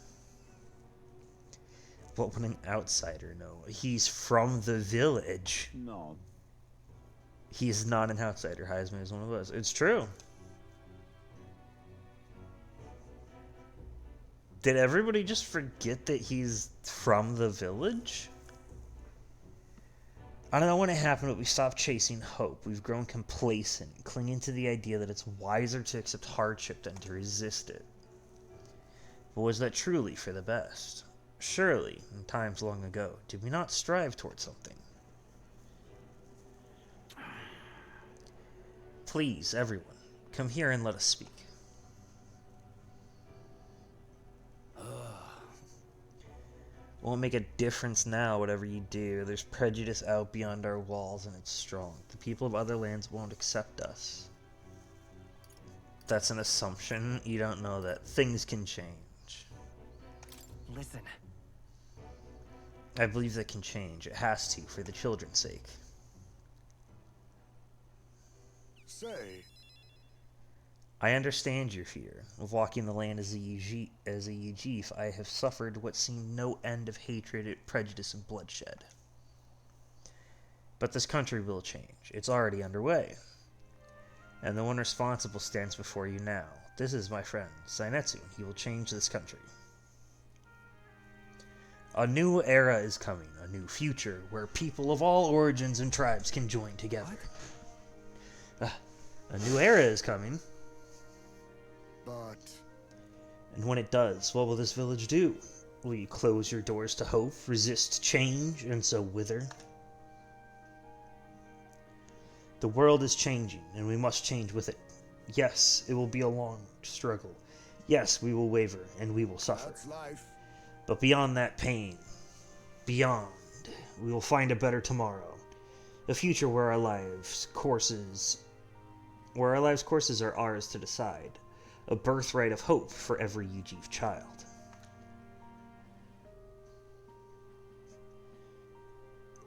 What would an outsider know? He's from the village. No. He is not an outsider. Heisman is one of us. It's true. Did everybody just forget that he's from the village? I don't know when it happened, but we stopped chasing hope. We've grown complacent, clinging to the idea that it's wiser to accept hardship than to resist it. But was that truly for the best? Surely, in times long ago, did we not strive towards something? Please, everyone, come here and let us speak. Won't make a difference now, whatever you do. There's prejudice out beyond our walls, and it's strong. The people of other lands won't accept us. That's an assumption. You don't know that. Things can change. Listen. I believe that can change. It has to, for the children's sake. Say. I understand your fear. Of walking the land as a Ujif, I have suffered what seemed no end of hatred, prejudice, and bloodshed. But this country will change. It's already underway. And the one responsible stands before you now. This is my friend, Sainetsu. He will change this country. A new era is coming, a new future where people of all origins and tribes can join together. A new era is coming. But... And when it does, what will this village do? Will you close your doors to hope, resist change, and so wither? The world is changing, and we must change with it. Yes, it will be a long struggle. Yes, we will waver, and we will suffer. That's life. But beyond that pain, beyond, we will find a better tomorrow. A future where our lives' courses are ours to decide. A birthright of hope for every Yujiv child.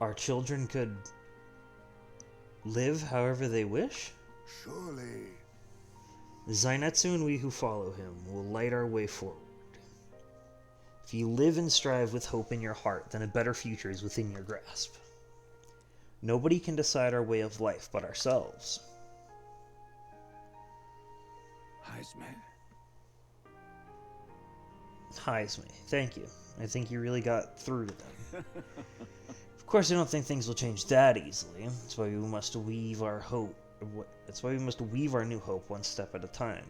Our children could live however they wish? Surely. Zainetsu and we who follow him will light our way forward. If you live and strive with hope in your heart, then a better future is within your grasp. Nobody can decide our way of life but ourselves. Heisme, thank you. I think you really got through to them. Of course, I don't think things will change that easily. That's why we must weave our hope. That's why we must weave our new hope one step at a time.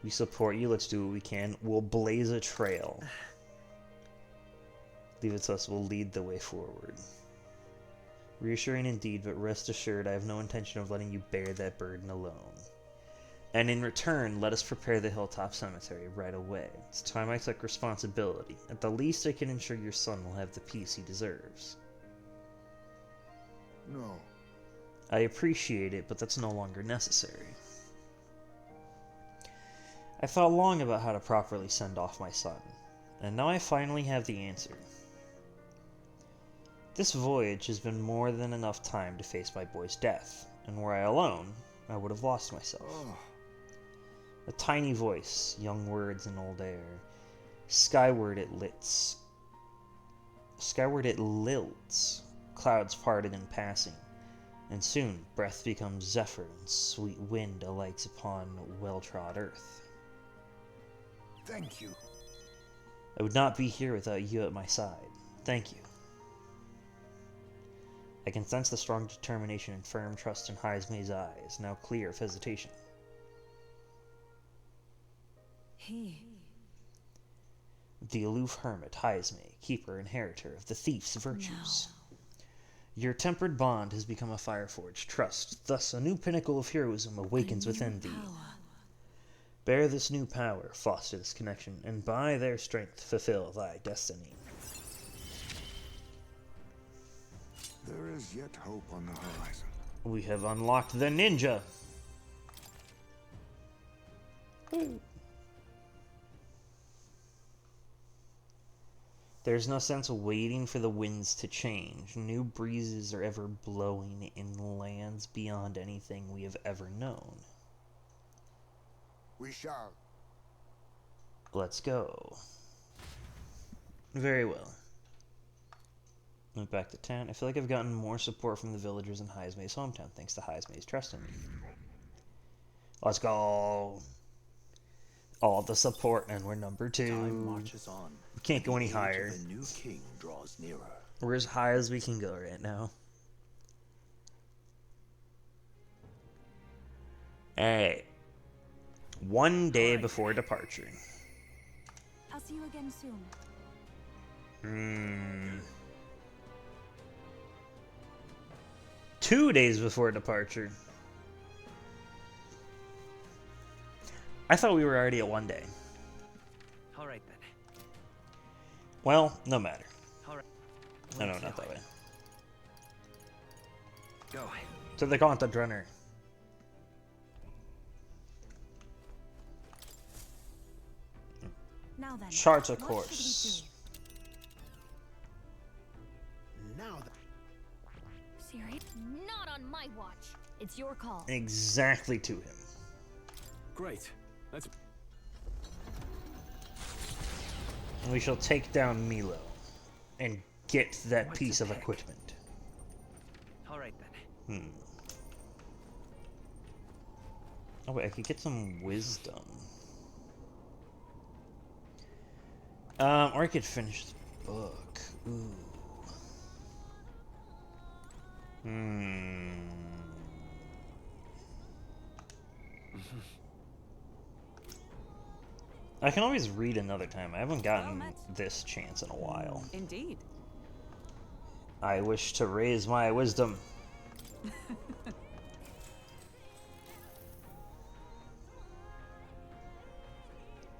We support you. Let's do what we can. We'll blaze a trail. Leave it to us. We'll lead the way forward. Reassuring indeed, but rest assured, I have no intention of letting you bear that burden alone. And in return, let us prepare the Hilltop Cemetery right away. It's time I took responsibility. At the least, I can ensure your son will have the peace he deserves. No. I appreciate it, but that's no longer necessary. I thought long about how to properly send off my son, and now I finally have the answer. This voyage has been more than enough time to face my boy's death, and were I alone, I would have lost myself. Oh. A tiny voice, young words and old air. Skyward it lilts. Clouds parted in passing, and soon breath becomes zephyr and sweet wind alights upon well-trod earth. Thank you. I would not be here without you at my side. Thank you. I can sense the strong determination and firm trust in Heisme's eyes, now clear of hesitation. The aloof hermit, Heisme, keeper and inheritor of the thief's virtues. No. Your tempered bond has become a fire-forged trust, thus a new pinnacle of heroism awakens within thee. Bear this new power, foster this connection, and by their strength fulfill thy destiny. There is yet hope on the horizon. We have unlocked the ninja! There's no sense of waiting for the winds to change. New breezes are ever blowing in lands beyond anything we have ever known. We shall. Let's go. Very well. Went back to town. I feel like I've gotten more support from the villagers in Heisme's hometown, thanks to Heisme's trust in me. Let's go. All the support, and we're number 2. Time marches on. We can't go any higher. The new king draws nearer. We're as high as we can go right now. Alright. One day before departure. I'll see you again soon. 2 days before departure. I thought we were already at 1 day. All right then. Well, no matter. All right. No, not that way. Go. To the Gauntlet Runner. Now then. Charts a course. Now Siri, not on my watch. It's your call. Exactly to him. Great. Let's. And we shall take down Milo and get that piece of equipment. All right then. Oh wait, I could get some wisdom. Or I could finish book. Ooh. I can always read another time. I haven't gotten this chance in a while. Indeed. I wish to raise my wisdom.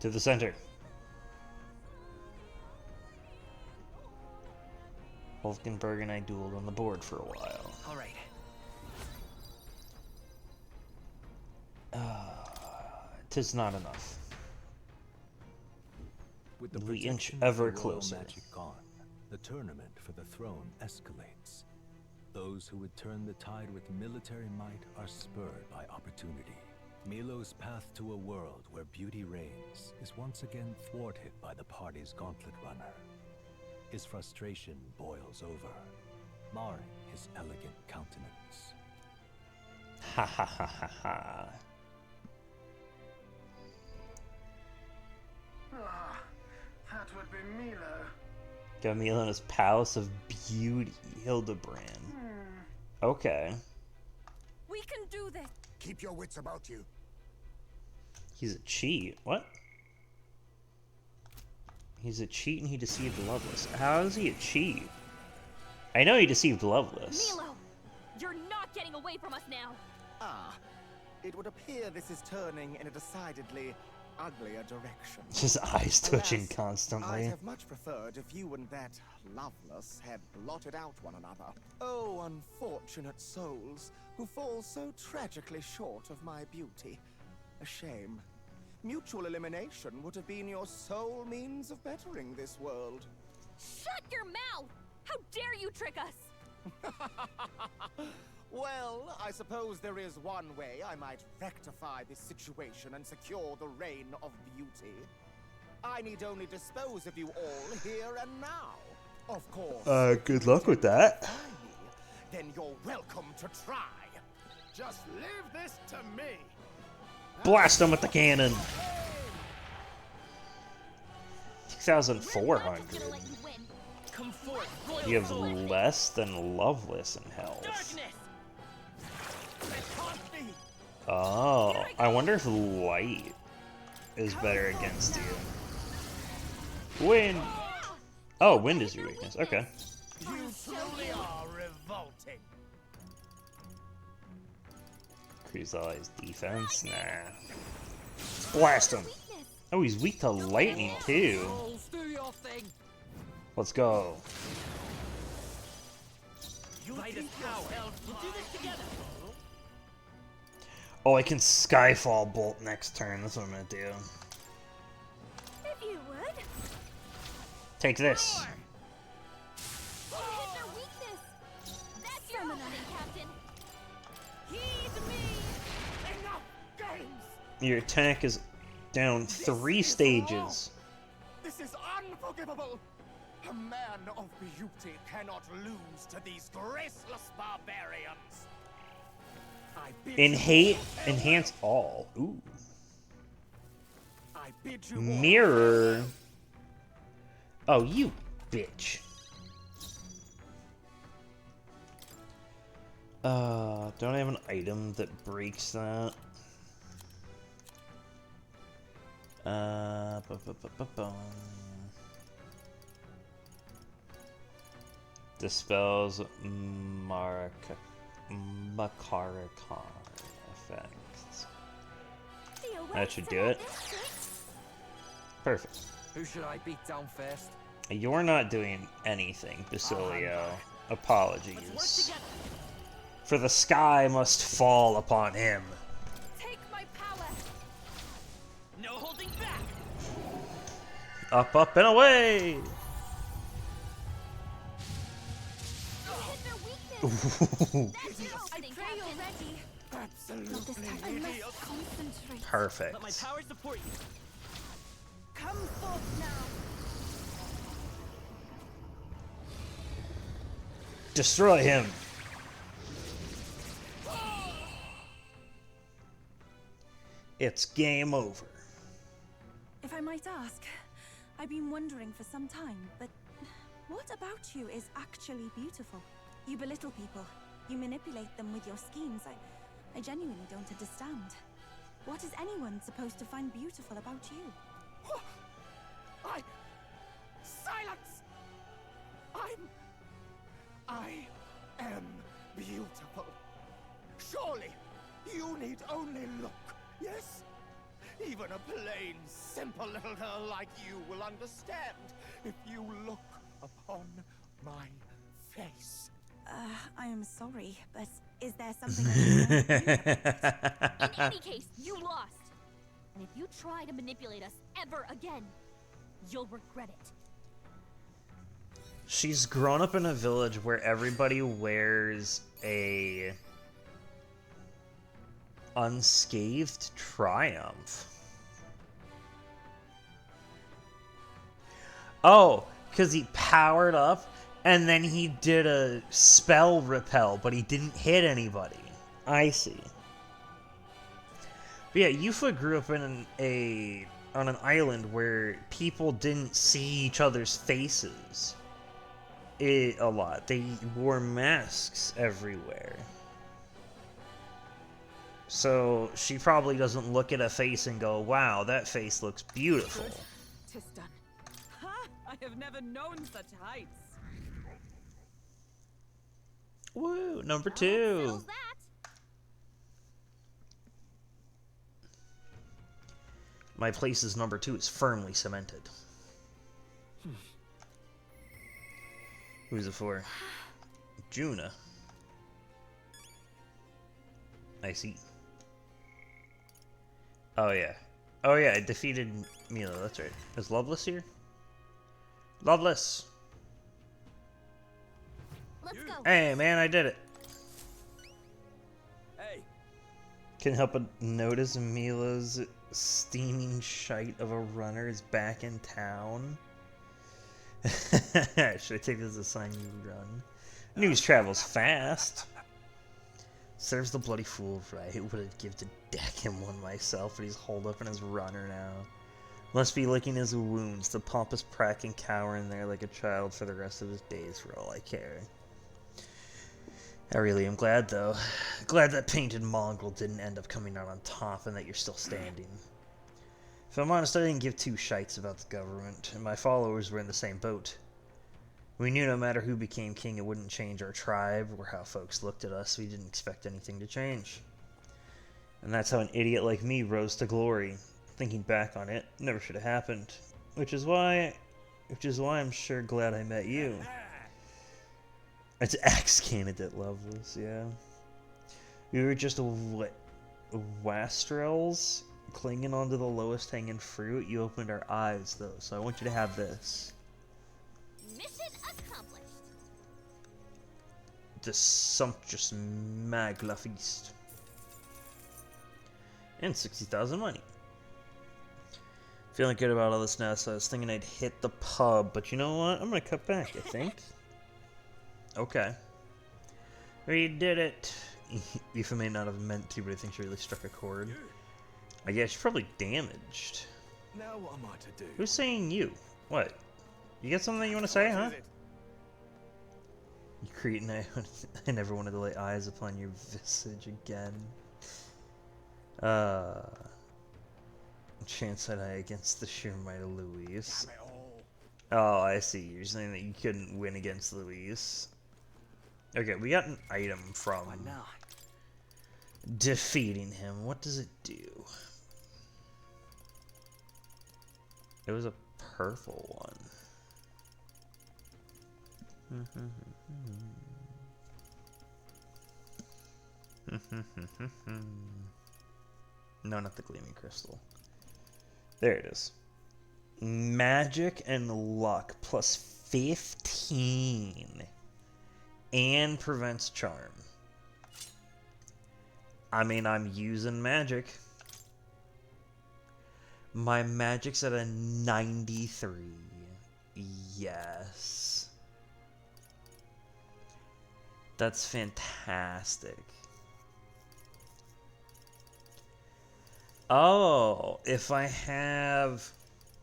To the center. Wolfgenberg and I dueled on the board for a while. All right. Tis not enough. With the We inch protection ever of the royal closer. magic gone, the tournament for the throne escalates. Those who would turn the tide with military might are spurred by opportunity. Milo's path to a world where beauty reigns is once again thwarted by the party's gauntlet runner. His frustration boils over, marring his elegant countenance. Ha ha ha ha ha. That would be Milo. Got Milo in his Palace of Beauty, Hildebrand. Okay. We can do this. Keep your wits about you. He's a cheat. What? He's a cheat and he deceived Loveless. How is he a cheat? I know he deceived Loveless. Milo, you're not getting away from us now. Ah, it would appear this is turning in a decidedly uglier direction. His eyes twitching Alas, constantly. I'd have much preferred if you and that Loveless had blotted out one another. Oh, unfortunate souls who fall so tragically short of my beauty. A shame. Mutual elimination would have been your sole means of bettering this world. Shut your mouth! How dare you trick us! Well, I suppose there is one way I might rectify this situation and secure the reign of beauty. I need only dispose of you all here and now. Of course. Good luck with that. Then you're welcome to try. Just leave this to me. Blast him with the cannon. 2,400. Come forth, You have less than Loveless in health. Oh, I wonder if light is better against you. Wind. Oh, wind is your weakness. Okay. You truly are revolting. Increase allies defense. Nah. Blast him. Oh, he's weak to lightning too. Let's go. Oh, I can Skyfall Bolt next turn. That's what I'm gonna do. If you would. Take this. You hit their weakness. That's your thing, Captain. Heed me. Enough games. Your attack is down 3 stages. This is unforgivable. A man of beauty cannot lose to these graceless barbarians. I bid you Enhance all. Ooh. I bid you Mirror. Oh, you bitch. Don't I have an item that breaks that? Dispels Makarakan effects. That should do it. Perfect. Who should I beat down first? You're not doing anything, Basilio. Apologies. For the sky must fall upon him. Take my power. No holding back. Up, up, and away! You hit their weakness. That's your thing, Captain. Absolutely idiot. Concentrate. Perfect. Let my power support you. Come forth now. Destroy him. It's game over. If I might ask, I've been wondering for some time, but What about you is actually beautiful? You belittle people. You manipulate them with your schemes. I genuinely don't understand. What is anyone supposed to find beautiful about you? Silence! I am beautiful. Surely, you need only look, yes? Even a plain, simple little girl like you will understand if you look upon my face. I am sorry, but is there something I can do? In any case, you lost. And if you try to manipulate us ever again, you'll regret it. She's grown up in a village where everybody wears a unscathed triumph. Oh, because he powered up and then he did a spell repel, but he didn't hit anybody. I see. But yeah, Yufa grew up in on an island where people didn't see each other's faces a lot. They wore masks everywhere. So she probably doesn't look at a face and go, wow, that face looks beautiful. Tis done. Ha! I have never known such heights. Woo, number 2. My place as number 2 is firmly cemented. Who's it for? Juna. I see. Oh yeah. Oh yeah, I defeated Milo, that's right. Is Loveless here? Loveless! Let's go. Hey man, I did it. Hey. Can't help but notice Milo's steaming shite of a runner is back in town. Should I take this as a sign you run? News travels fast. Serves the bloody fool right. Would have given to deck him one myself, but he's holed up in his runner now. Must be licking his wounds, the pompous prack and cower in there like a child for the rest of his days for all I care. I really am glad, though. Glad that painted mongrel didn't end up coming out on top and that you're still standing. If I'm honest, I didn't give 2 shites about the government, and my followers were in the same boat. We knew no matter who became king, it wouldn't change our tribe or how folks looked at us. We didn't expect anything to change. And that's how an idiot like me rose to glory. Thinking back on it, never should have happened. Which is why I'm sure glad I met you. It's ex-candidate Loveless, yeah. We were just wastrels clinging onto the lowest hanging fruit. You opened our eyes, though, so I want you to have this. Mission accomplished. The sumptuous Magla feast. And 60,000 money. Feeling good about all this now, so I was thinking I'd hit the pub, but you know what? I'm gonna cut back, I think. Okay. We did it. Aoife may not have meant to, but I think she really struck a chord. I guess she's probably damaged. Now what am I to do? Who's saying you? What? You got something you want to say, huh? You create and I never wanted to lay eyes upon your visage again. Chance had I against the sheer might of Louise. Oh, I see. You're saying that you couldn't win against Louise. Okay, we got an item from defeating him. What does it do? It was a purple one. No, not the gleaming crystal. There it is. Magic and luck plus 15. And prevents charm. I mean, I'm using magic. My magic's at a 93. Yes. That's fantastic. Oh, if I have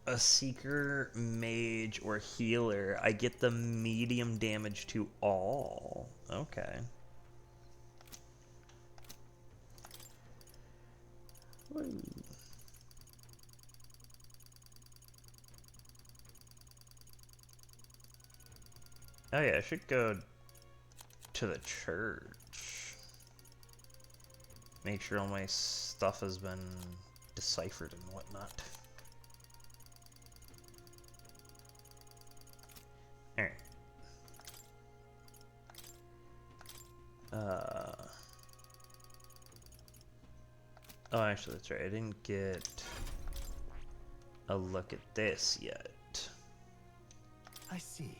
a seeker, mage, or healer, I get the medium damage to all. Okay. Woo. Oh yeah, I should go to the church. Make sure all my stuff has been deciphered and whatnot. Alright. Oh, actually, that's right. I didn't get a look at this yet. I see.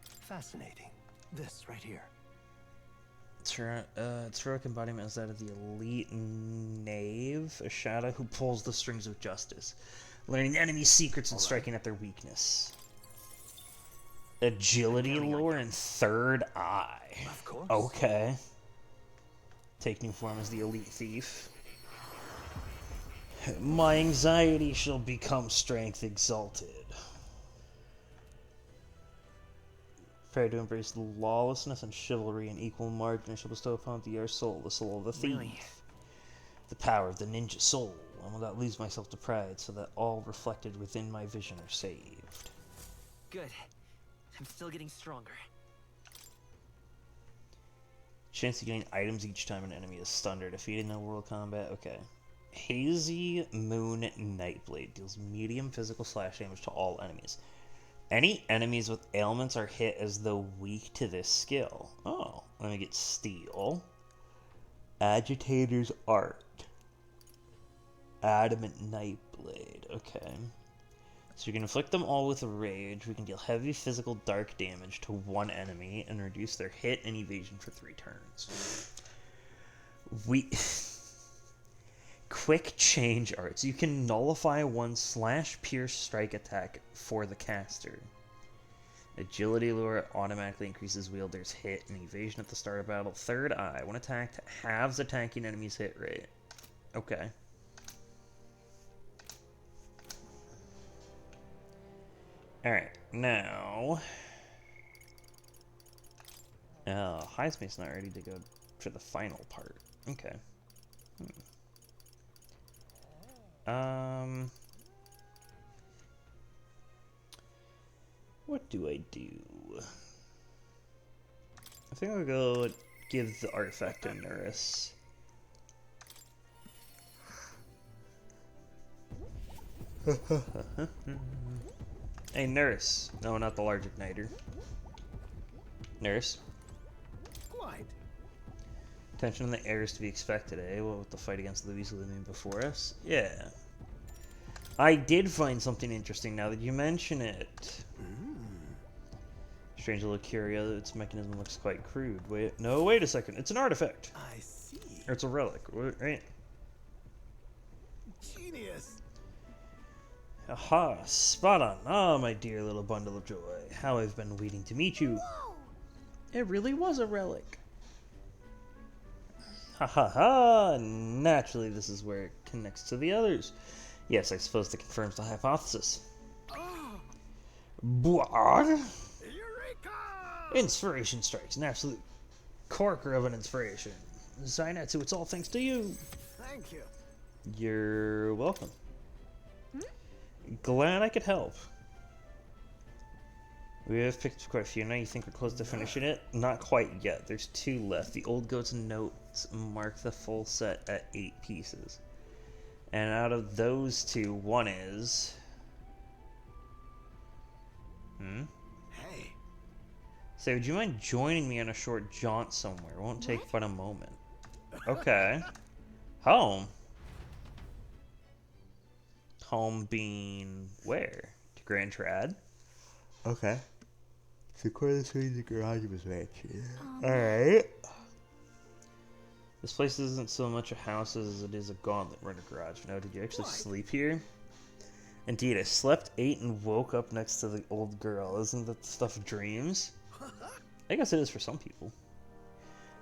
Fascinating. This right here. Its heroic embodiment is that of the elite knave, a shadow who pulls the strings of justice, learning enemy secrets and striking at their weakness. Agility lore and third eye. Of course. Okay. Take new form as the elite thief. My anxiety shall become strength exalted. Prepare to embrace lawlessness and chivalry in equal margin shall bestow upon the soul, the soul of the thief. Really? The power of the ninja soul. I will not lose myself to pride, so that all reflected within my vision are saved. Good. I'm still getting stronger. Chance to gain items each time an enemy is stunned or defeated in a world combat. Okay. Hazy Moon Nightblade deals medium physical slash damage to all enemies. Any enemies with ailments are hit as though weak to this skill. Oh, let me get Steel. Agitator's Art. Adamant Nightblade. Okay. So you can inflict them all with rage. We can deal heavy physical dark damage to one enemy and reduce their hit and evasion for 3 turns. Quick change arts. You can nullify one /pierce strike attack for the caster. Agility lure automatically increases wielder's hit and evasion at the start of battle. Third eye. When attacked, halves attacking enemy's hit rate. Okay. Alright, now... Heisman's not ready to go to the final part. Okay. What do I do? I think I'll go give the artifact to Nurse. Hey, Nurse. No, not the large igniter. Nurse. Quite. Tension in the air is to be expected, eh? What with the fight against Louise looming before us? Yeah. I did find something interesting now that you mention it. Strange little curio. Its mechanism looks quite crude. Wait a second. It's an artifact. I see. Or it's a relic, right? Genius. Aha, spot on. Ah, my dear little bundle of joy. How I've been waiting to meet you. Whoa. It really was a relic. Ha ha ha! Naturally, this is where it connects to the others. Yes, I suppose that confirms the hypothesis. What? Eureka! Inspiration strikes. An absolute corker of an inspiration. Zainatsu, it's all thanks to you. Thank you. You're welcome. Glad I could help. We have picked quite a few now. You think we're close to finishing it? Not quite yet. There's 2 left. The Old Goat's notes mark the full set at 8 pieces. And out of those 2, one is... Hey. So, would you mind joining me on a short jaunt somewhere? It won't take but a moment. Okay. Home? Home being where? To Grand Trad? Okay. So, according to the garage was mentioned. Alright. This place isn't so much a house as it is a gauntlet runner garage. No, did you actually sleep here? Indeed, I slept, ate, and woke up next to the old girl. Isn't that the stuff of dreams? I guess it is for some people.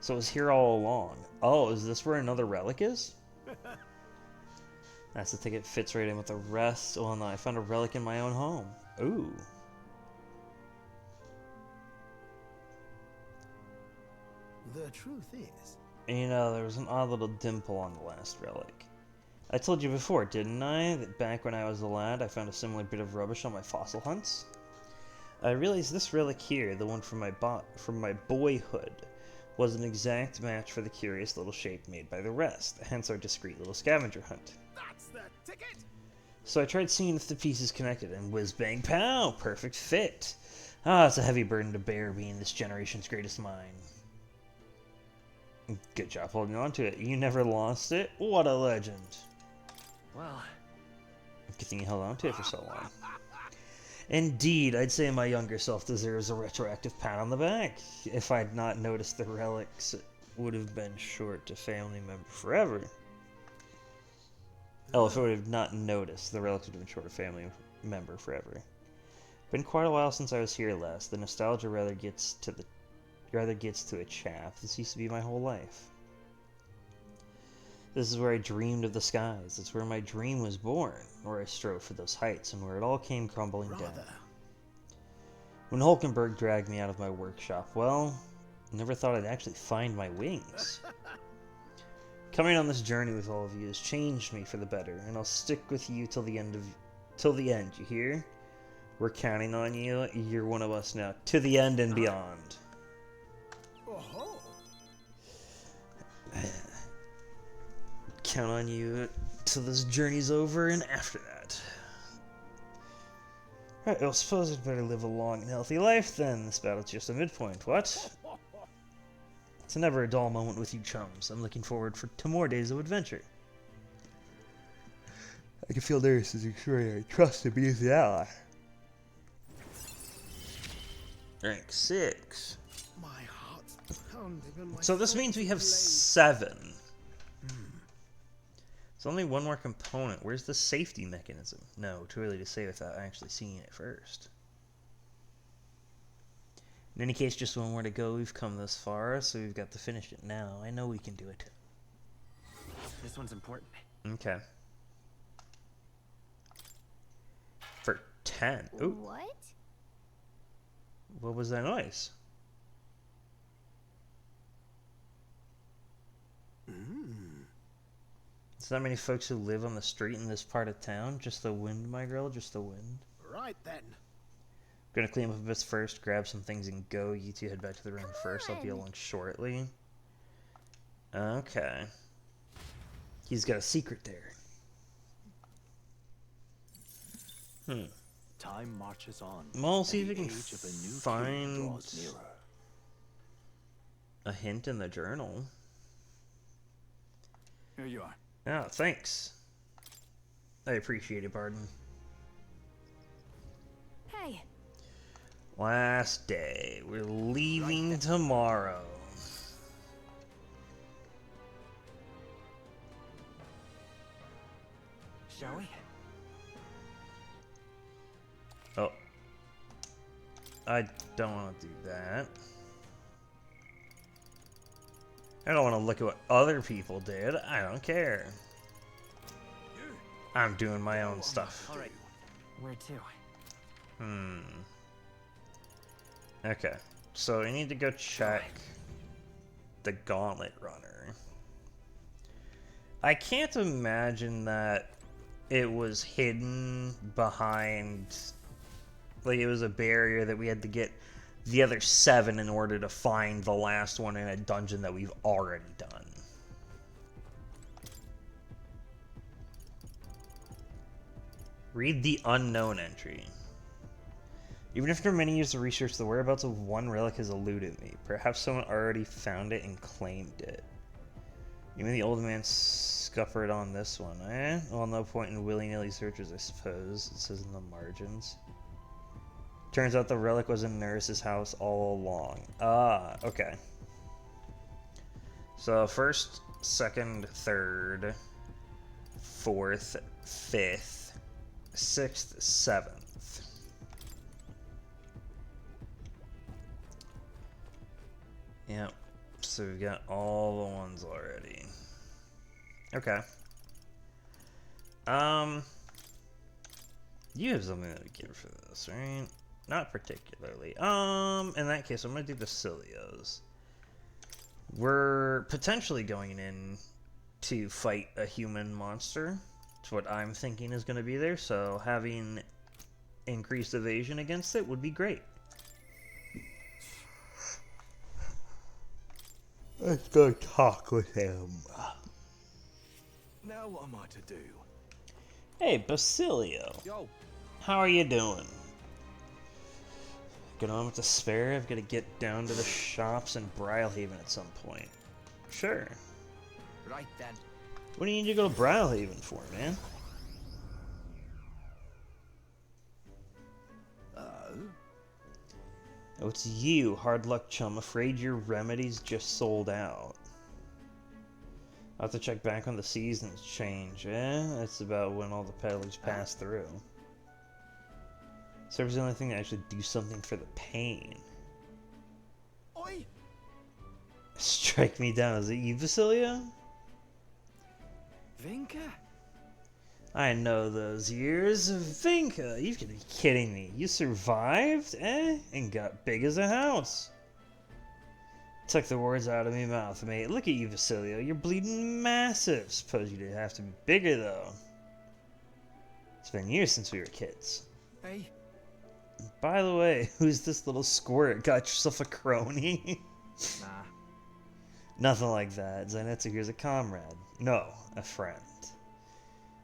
So it was here all along. Oh, is this where another relic is? That's the ticket. Fits right in with the rest. Well, no, I found a relic in my own home. Ooh. The truth is... You know, there was an odd little dimple on the last relic. I told you before, didn't I, that back when I was a lad, I found a similar bit of rubbish on my fossil hunts? I realized this relic here, the one from my boyhood, was an exact match for the curious little shape made by the rest, hence our discreet little scavenger hunt. That's the ticket! So I tried seeing if the pieces connected, and whiz bang pow, perfect fit. Ah, it's a heavy burden to bear being this generation's greatest mine. Good job holding on to it. You never lost it? What a legend. Well, Good thing you held on to it for so long. Indeed, I'd say my younger self deserves a retroactive pat on the back. If I'd not noticed the relics, it would have been short to family member forever. Oh, if I would have not noticed, the relics would have been short to family member forever. Been quite a while since I was here last. The nostalgia rather gets to a chap. This used to be my whole life. This is where I dreamed of the skies. It's where my dream was born, where I strove for those heights, and where it all came crumbling down. When Hulkenberg dragged me out of my workshop, well, I never thought I'd actually find my wings. Coming on this journey with all of you has changed me for the better, and I'll stick with you till the end, you hear? We're counting on you. You're one of us now. To the end and beyond. Oh-ho. Count on you till this journey's over and after that. Right, well, suppose I'd better live a long and healthy life then. This battle's just a midpoint, what? It's never a dull moment with you chums. I'm looking forward to more days of adventure. I can feel Darius is extremely trusted me as the ally. Rank 6. My heart's pounding and my So this means we have 7. It's only one more component. Where's the safety mechanism? No, too early to say without actually seeing it first. In any case, just one more to go. We've come this far, so we've got to finish it now. I know we can do it. this one's important. Okay. For 10. Ooh. What? What was that noise? Is that many folks who live on the street in this part of town? Just the wind, my girl, just the wind. Right then. Gonna clean up a bit first, grab some things and go. You two head back to the room first. I'll be along shortly. Okay. He's got a secret there. Time marches on. Well, see if we and can the age of a new king find draws nearer. a hint in the journal. Here you are. Oh, thanks. I appreciate it, Barden. Hey, Last day. We're leaving tomorrow. Shall we? Oh. I don't want to do that. I don't want to look at what other people did. I don't care. I'm doing my own stuff. All right. Where to? Okay. So I need to go check the Gauntlet Runner. I can't imagine that it was hidden behind... Like, it was a barrier that we had to get the other 7 in order to find the last one in a dungeon that we've already done. Read the unknown entry. Even after many years of research, the whereabouts of one relic has eluded me. Perhaps someone already found it and claimed it. Even the old man scuppered on this one, eh? Well, no point in willy-nilly searches, I suppose. It says in the margins. Turns out the relic was in Nurse's house all along. Ah, okay. So, first, second, third, fourth, fifth, sixth, seventh. Yep. So we've got all the ones already. Okay. You have something to give for this, right? Not particularly. In that case, I'm gonna do Basilios. We're potentially going in to fight a human monster. It's what I'm thinking is gonna be there, so having increased evasion against it would be great. Let's go talk with him. Now what am I to do? Hey, Basilio. Yo. How are you doing? Got a moment to spare? I've got to get down to the shops in Brylehaven at some point. Sure. Right then. What do you need to go to Brylehaven for, man? Oh, it's you, hard luck chum. Afraid your remedies just sold out. I'll have to check back on the seasons change, eh? That's about when all the peddlers pass through. Serves the only thing to actually do something for the pain. Oi! Strike me down. Is it you, Basilio? Vinka? I know those years. Vinka, you've got to be kidding me. You survived, eh? And got big as a house. Took the words out of my mouth, mate. Look at you, Basilio. You're bleeding massive. Suppose you'd have to be bigger, though. It's been years since we were kids. Hey. By the way, who's this little squirt? Got yourself a crony? Nah. Nothing like that. Zainetsu here's a comrade. No, a friend.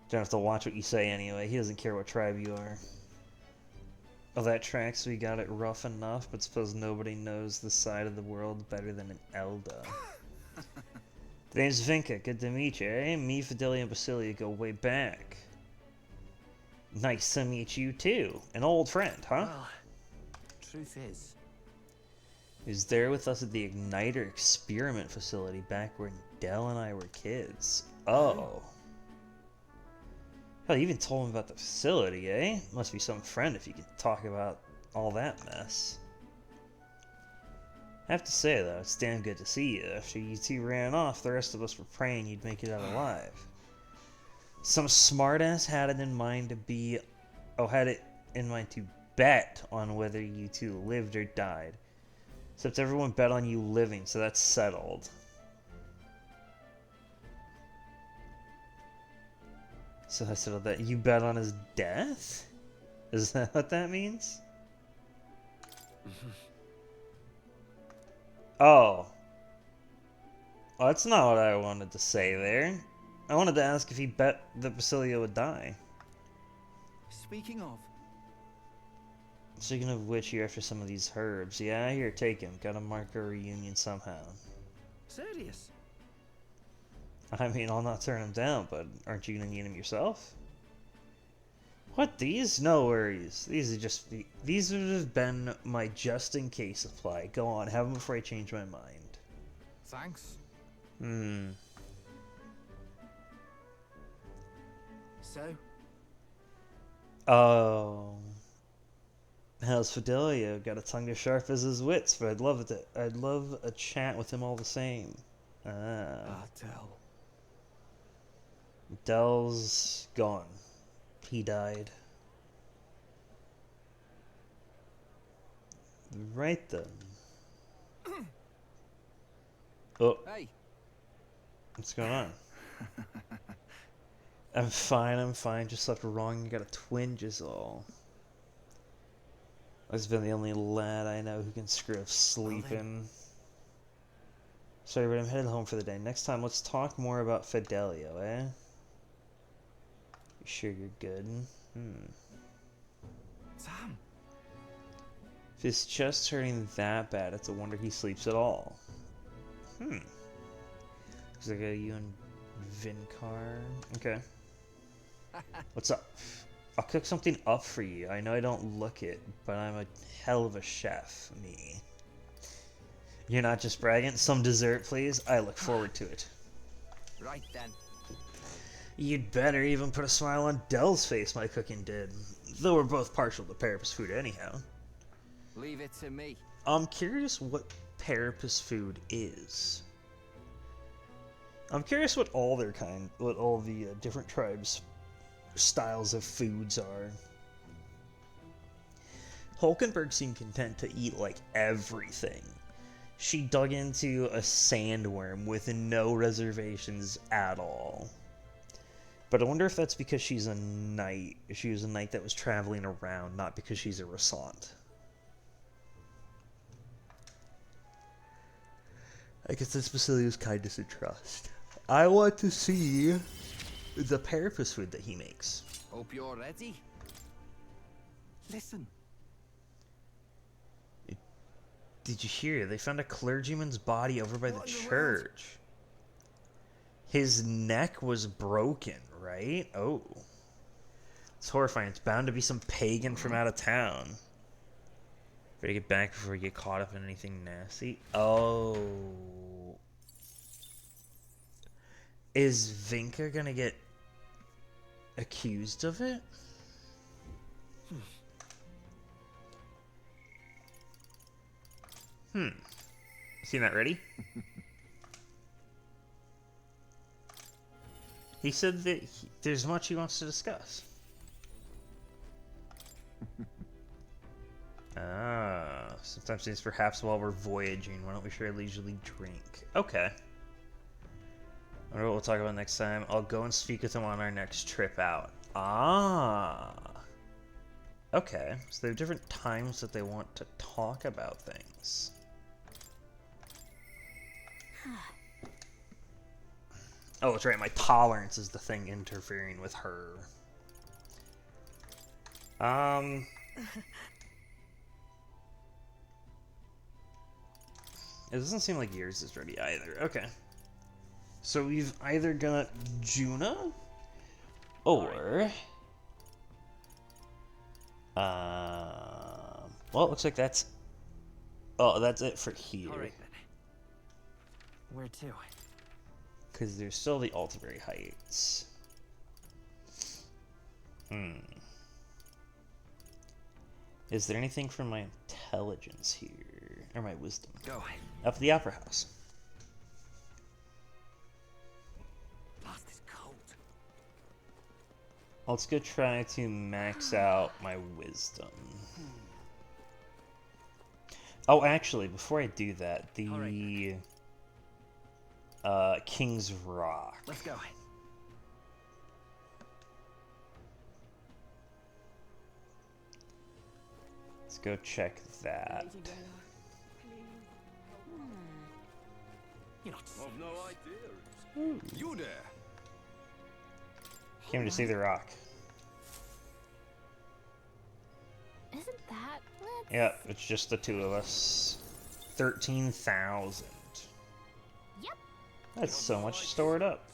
Don't have to watch what you say anyway. He doesn't care what tribe you are. Oh, that tracks. We got it rough enough, but suppose nobody knows this side of the world better than an Elda. The name's Vinka. Good to meet you, eh? Me, Fidelia, and Basilia go way back. Nice to meet you, too. An old friend, huh? Well, truth is... He was there with us at the Igniter experiment facility back when Del and I were kids. Oh. Hell, you even told him about the facility, eh? Must be some friend if you can talk about all that mess. I have to say, though, it's damn good to see you. After you two ran off, the rest of us were praying you'd make it out alive. Some smartass had it in mind to be... Oh, had it in mind to bet on whether you two lived or died. Except everyone bet on you living, so that's settled. So I settled that. You bet on his death? Is that what that means? Oh. Well, that's not what I wanted to say there. I wanted to ask if he bet that Basilio would die. Speaking of... Speaking of which, you're after some of these herbs. Yeah, here, take him. Gotta mark our reunion somehow. Serious? I mean, I'll not turn him down, but aren't you gonna need him yourself? What, these? No worries. These would have been my just-in-case supply. Go on, have them before I change my mind. Thanks. So? Oh. How's Fidelio? Got a tongue as sharp as his wits, but I'd love a chat with him all the same. Del. Del's gone. He died. Right then. Oh. Hey. What's going on? I'm fine. Just slept wrong. You got a twinge is all. I've been the only lad I know who can screw up sleeping. Sorry, but I'm headed home for the day. Next time, let's talk more about Fidelio, eh? You sure you're good? Sam. If his chest's hurting that bad, it's a wonder he sleeps at all. Looks like you and Vinkar. Okay. What's up? I'll cook something up for you. I know I don't look it, but I'm a hell of a chef, me. You're not just bragging? Some dessert, please? I look forward to it. Right then. You'd better even put a smile on Del's face my cooking did. Though we're both partial to Parapus food anyhow. Leave it to me. I'm curious what Parapus food is. I'm curious what all the different tribes styles of foods are. Hulkenberg seemed content to eat like everything. She dug into a sandworm with no reservations at all. But I wonder if that's because she's a knight. She was a knight that was traveling around, not because she's a Resant. I guess that's Basilius' kindness and trust. I want to see the parapus food that he makes. Hope you're ready. Listen. Did you hear? They found a clergyman's body over by the church. His neck was broken, right? Oh. It's horrifying. It's bound to be some pagan from out of town. Better get back before we get caught up in anything nasty. Oh. Is Vinka gonna get accused of it? Seen that ready? He said that there's much he wants to discuss. Sometimes it's perhaps while we're voyaging. Why don't we share a leisurely drink? Okay. I wonder what we'll talk about next time. I'll go and speak with him on our next trip out. Okay. So there are different times that they want to talk about things. Oh, that's right. My tolerance is the thing interfering with her. It doesn't seem like yours is ready either. Okay. So we've either got Juna or well, it looks like that's it for here. All right, then. Where to? Because there's still the Altiberry Heights. Is there anything from my intelligence here? Or my wisdom? Go. Up at the Opera House. Blast is cold. Let's go try to max out my wisdom. Oh, actually, before I do that, the King's Rock. Let's go. Let's go check that. You're not I've no idea. You there? Came to see the rock. Isn't that? Yep, it's just the two of us. 13,000. Yep. That's so much stored up.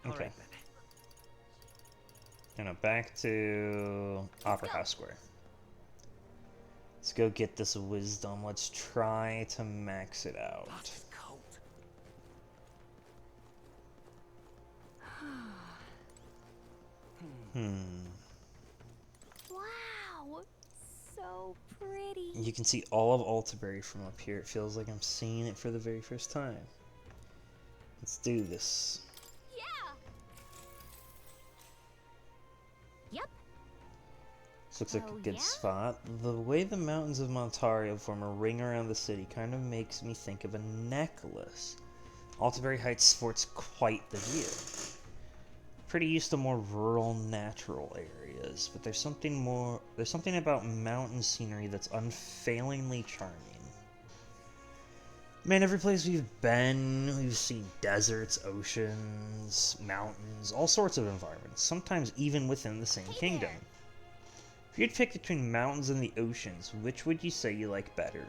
Okay. Right, Back to Opera House Square. Let's go get this wisdom. Let's try to max it out. Wow, so pretty. You can see all of Altiberry from up here. It feels like I'm seeing it for the very first time. Let's do this. Yeah. Yep. This looks like a good spot. The way the mountains of Montario form a ring around the city kind of makes me think of a necklace. Altiberry Heights sports quite the view. Pretty used to more rural, natural areas, but there's something about mountain scenery that's unfailingly charming. Man, every place we've been, we've seen deserts, oceans, mountains, all sorts of environments, sometimes even within the same kingdom. If you'd pick between mountains and the oceans, which would you say you like better?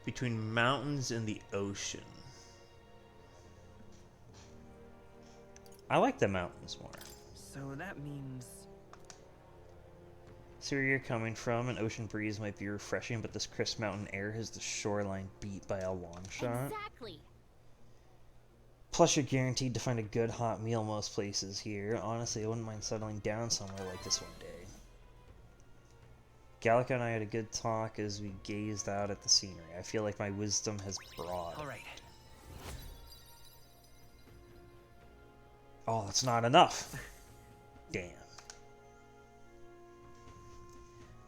Between mountains and the ocean. I like the mountains more. So that means... See where you're coming from. An ocean breeze might be refreshing, but this crisp mountain air has the shoreline beat by a long shot. Exactly. Plus, you're guaranteed to find a good hot meal most places here. Honestly, I wouldn't mind settling down somewhere like this one day. Gallica and I had a good talk as we gazed out at the scenery. I feel like my wisdom has broadened. All right. Oh, that's not enough. Damn. I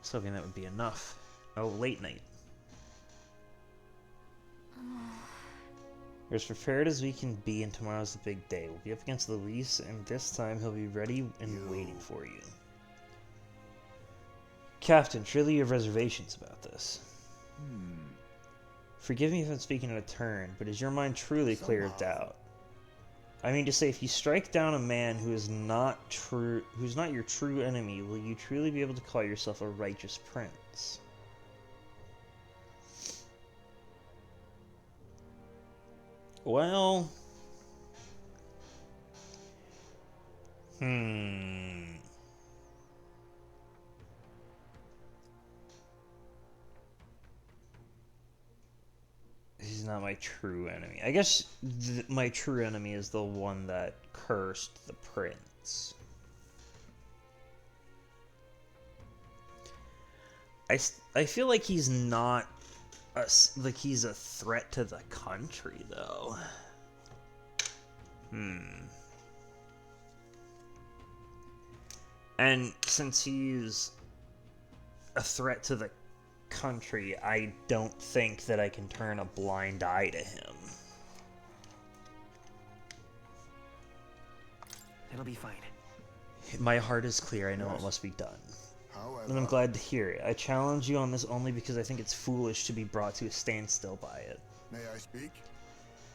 was hoping that would be enough. Oh, late night. We're as prepared as we can be, and tomorrow's the big day. We'll be up against Luis, and this time he'll be ready and waiting for you. Captain, surely you have reservations about this. Forgive me if I'm speaking out of turn, but is your mind truly clear of doubt? I mean to say, if you strike down a man who is not your true enemy, will you truly be able to call yourself a righteous prince? Well... He's not my true enemy. I guess my true enemy is the one that cursed the prince. I feel like he's not he's a threat to the country, though. And since he's a threat to the country, I don't think that I can turn a blind eye to him. It'll be fine. My heart is clear. I know it must be done. And I'm glad to hear it. I challenge you on this only because I think it's foolish to be brought to a standstill by it. May I speak?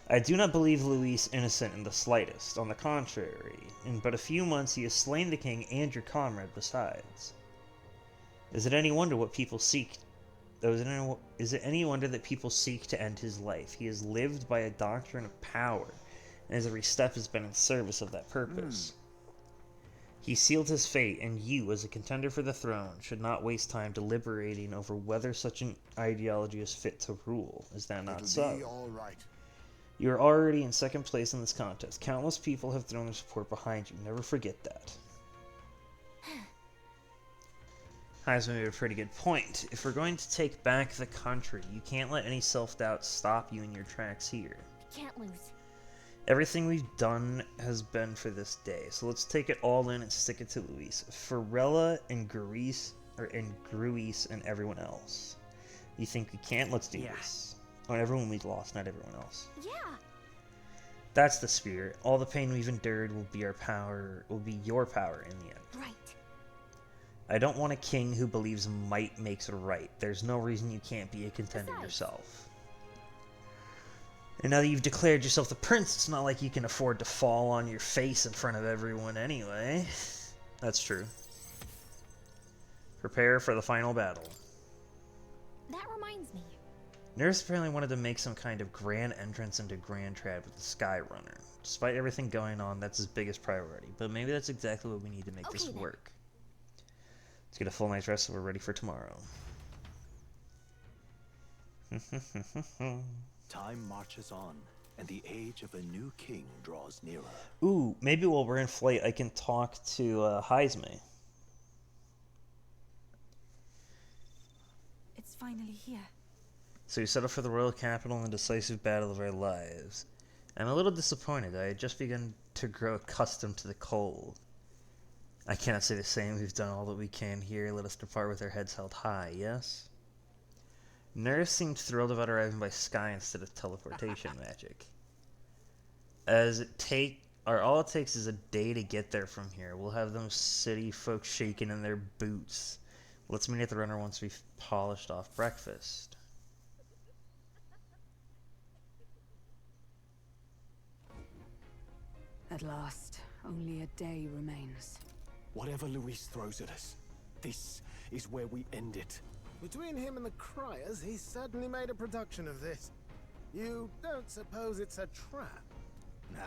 I do not believe Luis innocent in the slightest. On the contrary, in but a few months he has slain the king and your comrade besides. Is it any wonder what people seek? Is it any wonder that people seek to end his life? He has lived by a doctrine of power, and his every step has been in service of that purpose. He sealed his fate, and you, as a contender for the throne, should not waste time deliberating over whether such an ideology is fit to rule. Is that not so? It'll be all right. You are already in second place in this contest. Countless people have thrown their support behind you. Never forget that. Heisman made a pretty good point. If we're going to take back the country, you can't let any self-doubt stop you in your tracks here. We can't lose. Everything we've done has been for this day, so let's take it all in and stick it to Luis, Ferrella, and Gruis and everyone else. You think we can't? Let's do this. Oh, everyone we've lost, not everyone else. Yeah. That's the spirit. All the pain we've endured will be your power in the end. Right. I don't want a king who believes might makes it right. There's no reason you can't be a contender yourself. And now that you've declared yourself the prince, it's not like you can afford to fall on your face in front of everyone anyway. That's true. Prepare for the final battle. That reminds me. Nurse apparently wanted to make some kind of grand entrance into Grand Trad with the Sky Runner. Despite everything going on, that's his biggest priority. But maybe that's exactly what we need to make this work. Let's get a full night's rest so we're ready for tomorrow. Time marches on, and the age of a new king draws nearer. Ooh, maybe while we're in flight, I can talk to Heisme. It's finally here. So we set up for the royal capital in the decisive battle of our lives. I'm a little disappointed. I had just begun to grow accustomed to the cold. I cannot say the same. We've done all that we can here. Let us depart with our heads held high, yes? Nurse seemed thrilled about arriving by sky instead of teleportation magic. All it takes is a day to get there from here. We'll have them city folks shaking in their boots. Let's meet at the runner once we've polished off breakfast. At last, only a day remains. Whatever Luis throws at us, this is where we end it. Between him and the Criers, he's certainly made a production of this. You don't suppose it's a trap? Nah,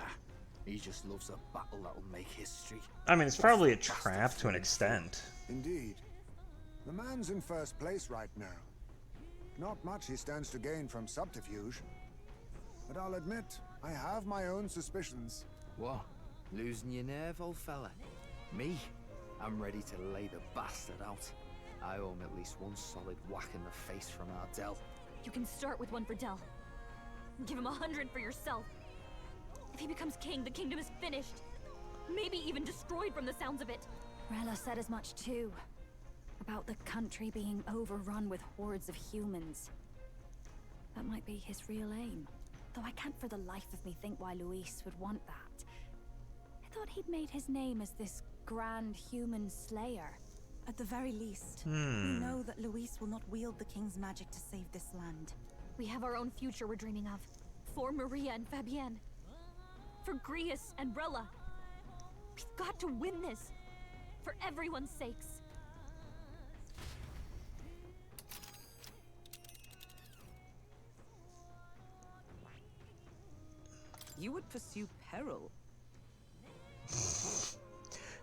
he just loves a battle that'll make history. I mean, it's probably a trap to an extent. Indeed. The man's in first place right now. Not much he stands to gain from subterfuge. But I'll admit, I have my own suspicions. What? Losing your nerve, old fella? Me? I'm ready to lay the bastard out. I owe him at least one solid whack in the face from Ardell. You can start with one for Dell. Give him 100 for yourself. If he becomes king, the kingdom is finished. Maybe even destroyed from the sounds of it. Rella said as much too. About the country being overrun with hordes of humans. That might be his real aim. Though I can't for the life of me think why Luis would want that. I thought he'd made his name as this grand human slayer. At the very least, we know that Luis will not wield the king's magic to save this land. We have our own future we're dreaming of. For Maria and Fabienne. For Grius and Rella. We've got to win this. For everyone's sakes. You would pursue peril.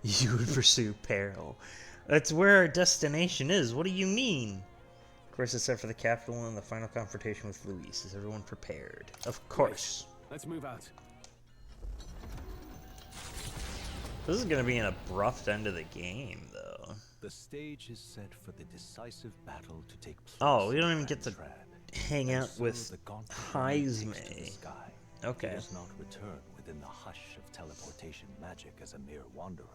You would pursue peril. That's where our destination is. What do you mean? Of course, except for the capital and the final confrontation with Luis. Is everyone prepared? Of course. Right. Let's move out. This is going to be an abrupt end of the game, though. The stage is set for the decisive battle to take place. Oh, we don't even get to hang out so with the gauntlet Heisme. takes to the sky. Okay. He does not return within the hush of teleportation magic as a mere wanderer,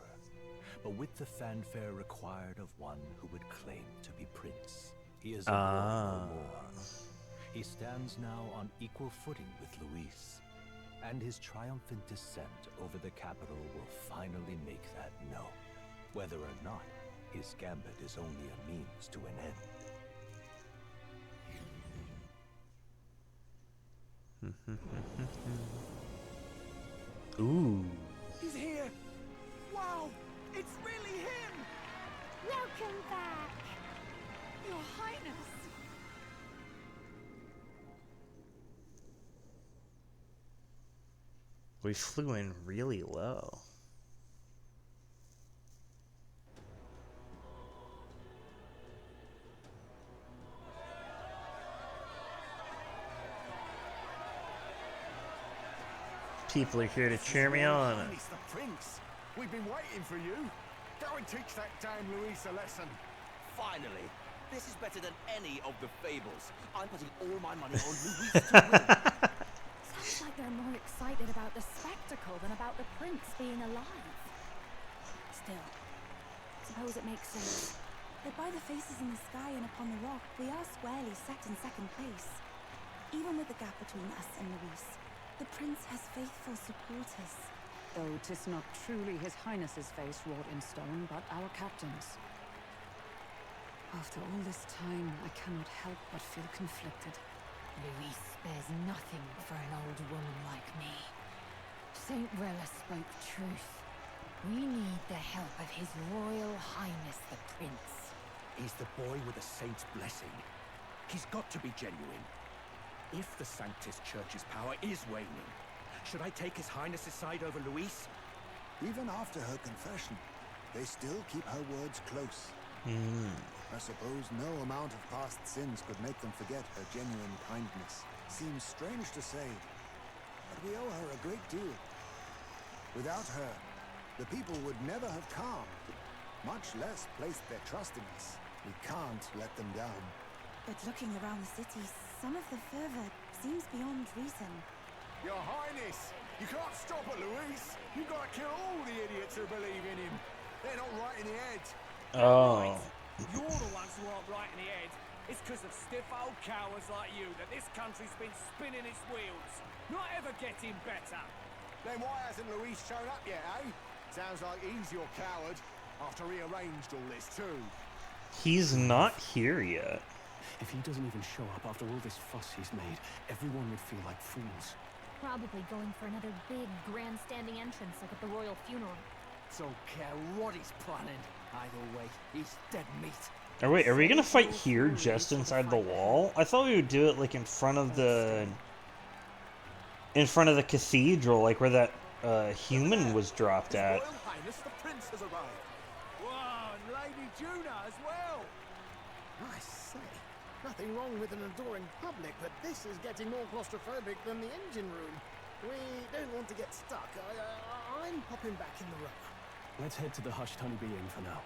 but with the fanfare required of one who would claim to be prince. He is a no more. He stands now on equal footing with Luis, and his triumphant descent over the capital will finally make that known, whether or not his gambit is only a means to an end. Ooh. He's here! Wow! It's really him! Welcome back! Your Highness! We flew in really low. People are here to cheer me on. It's the prince. We've been waiting for you. Go and teach that damn Luis a lesson. Finally. This is better than any of the fables. I'm putting all my money on Luis to win. Sounds like they're more excited about the spectacle than about the prince being alive. Still, suppose it makes sense. But by the faces in the sky and upon the rock, we are squarely set in second place. Even with the gap between us and Luis, the prince has faithful supporters. Though 'tis not truly his highness's face wrought in stone, but our captain's. After all this time, I cannot help but feel conflicted. Luis spares nothing for an old woman like me. Saint Rella spoke truth. We need the help of His Royal Highness the Prince. He's the boy with a saint's blessing. He's got to be genuine. If the Sanctus Church's power is waning, should I take His Highness's side over Luis? Even after her confession, they still keep her words close. I suppose no amount of past sins could make them forget her genuine kindness. Seems strange to say, but we owe her a great deal. Without her, the people would never have calmed, much less placed their trust in us. We can't let them down. But looking around the city, some of the fervor seems beyond reason. Your Highness, you can't stop at Luis. You've got to kill all the idiots who believe in him. They're not right in the head. Oh. You're the ones who aren't right in the head. It's because of stiff old cowards like you that this country's been spinning its wheels. Not ever getting better. Then why hasn't Luis shown up yet, eh? Sounds like he's your coward, after he arranged all this too. He's not here yet. If he doesn't even show up after all this fuss he's made, everyone would feel like fools. Probably going for another big, grandstanding entrance like at the royal funeral. Don't care what he's planning. Either way, he's dead meat. Oh, wait, are we gonna fight here just inside the wall? I thought we would do it like in front of the cathedral, like where that human was dropped at. Royal Highness the Prince has arrived. Wow, and Lady Juna as well. I say, nothing wrong with an adoring public, but this is getting more claustrophobic than the engine room. We don't want to get stuck. I'm popping back in the room. Let's head to the hushed honeybee inn for now.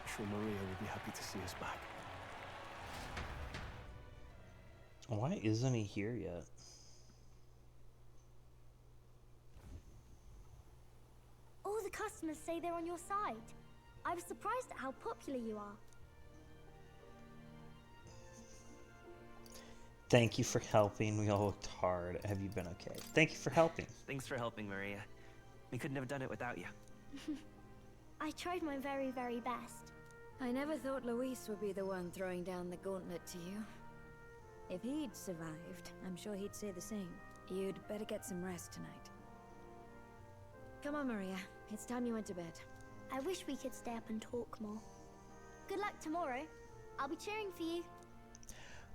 I'm sure Maria will be happy to see us back. Why isn't he here yet? the customers say they're on your side. I was surprised at how popular you are. Thank you for helping. We all worked hard. Have you been okay? Thank you for helping. Thanks for helping, Maria. We couldn't have done it without you. I tried my very, very best. I never thought Luis would be the one throwing down the gauntlet to you. If he'd survived, I'm sure he'd say the same. You'd better get some rest tonight. Come on, Maria. It's time you went to bed. I wish we could stay up and talk more. Good luck tomorrow. I'll be cheering for you.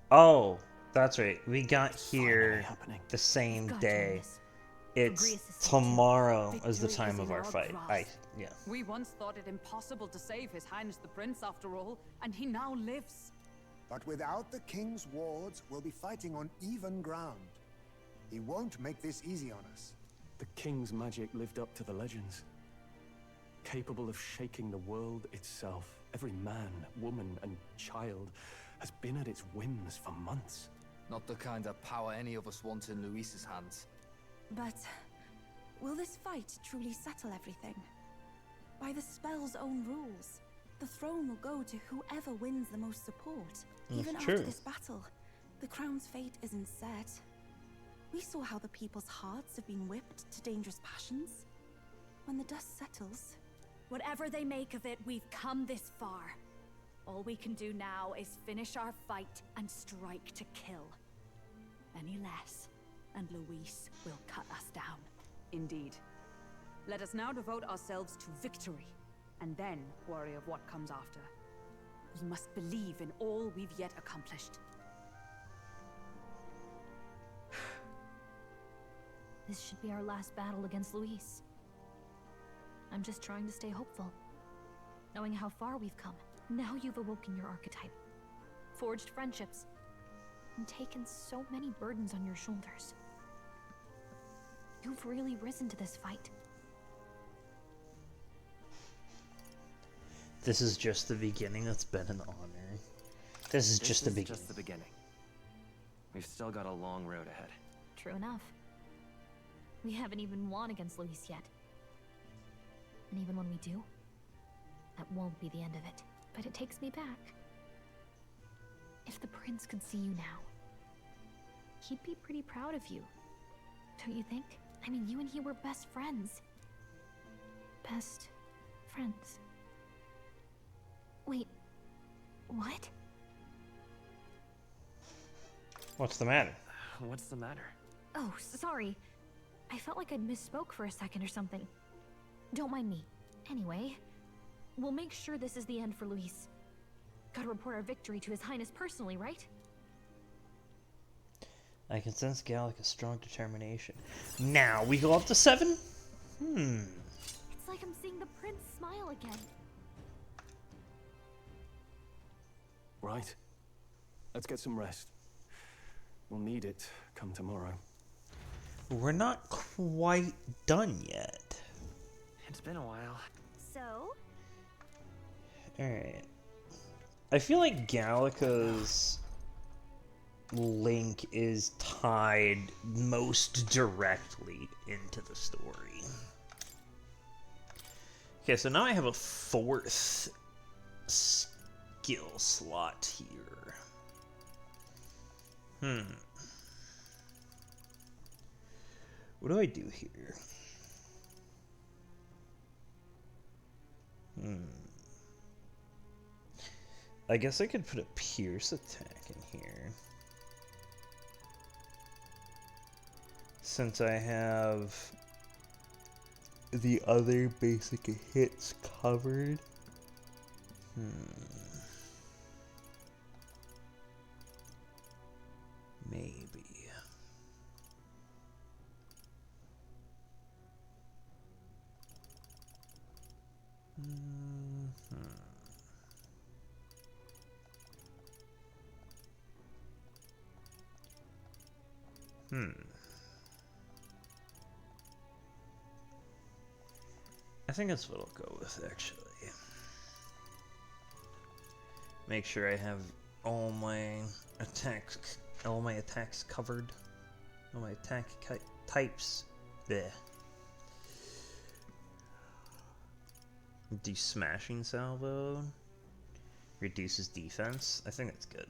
Oh, that's right. We got here the same day. It's tomorrow is the time of our fight. Yeah. We once thought it impossible to save His Highness the Prince after all, and he now lives. But without the king's wards, we'll be fighting on even ground. He won't make this easy on us. The king's magic lived up to the legends. Capable of shaking the world itself. Every man, woman, and child has been at its whims for months. Not the kind of power any of us want in Luis's hands. But will this fight truly settle everything? By the spell's own rules, the throne will go to whoever wins the most support. Even after this battle, the crown's fate isn't set. We saw how the people's hearts have been whipped to dangerous passions. When the dust settles... Whatever they make of it, we've come this far. All we can do now is finish our fight and strike to kill. Any less, and Luis will cut us down. Indeed. Let us now devote ourselves to victory, and then worry of what comes after. We must believe in all we've yet accomplished. This should be our last battle against Luis. I'm just trying to stay hopeful. Knowing how far we've come. Now you've awoken your archetype. Forged friendships. And taken so many burdens on your shoulders. You've really risen to this fight. This is just the beginning. It's been an honor. This is just the beginning. Just the beginning. We've still got a long road ahead. True enough. We haven't even won against Luis yet. And even when we do, that won't be the end of it. But it takes me back. If the prince could see you now, he'd be pretty proud of you. Don't you think? I mean, you and he were best friends. Best friends. Wait, what? What's the matter? What's the matter? Oh, sorry. I felt like I'd misspoke for a second or something. Don't mind me. Anyway, we'll make sure this is the end for Luis. Gotta report our victory to His Highness personally, right? I can sense Gallica's strong determination. Now we go up to 7? It's like I'm seeing the prince smile again. Right. Let's get some rest. We'll need it come tomorrow. We're not quite done yet. It's been a while. So? Alright. I feel like Gallica's link is tied most directly into the story. Okay, so now I have a 4th skill slot here. What do I do here? I guess I could put a pierce attack in here. Since I have the other basic hits covered. Maybe. I think that's what I'll go with, actually. Make sure I have all my attacks covered. All my attack types. Bleh. Do smashing salvo. Reduces defense. I think that's good.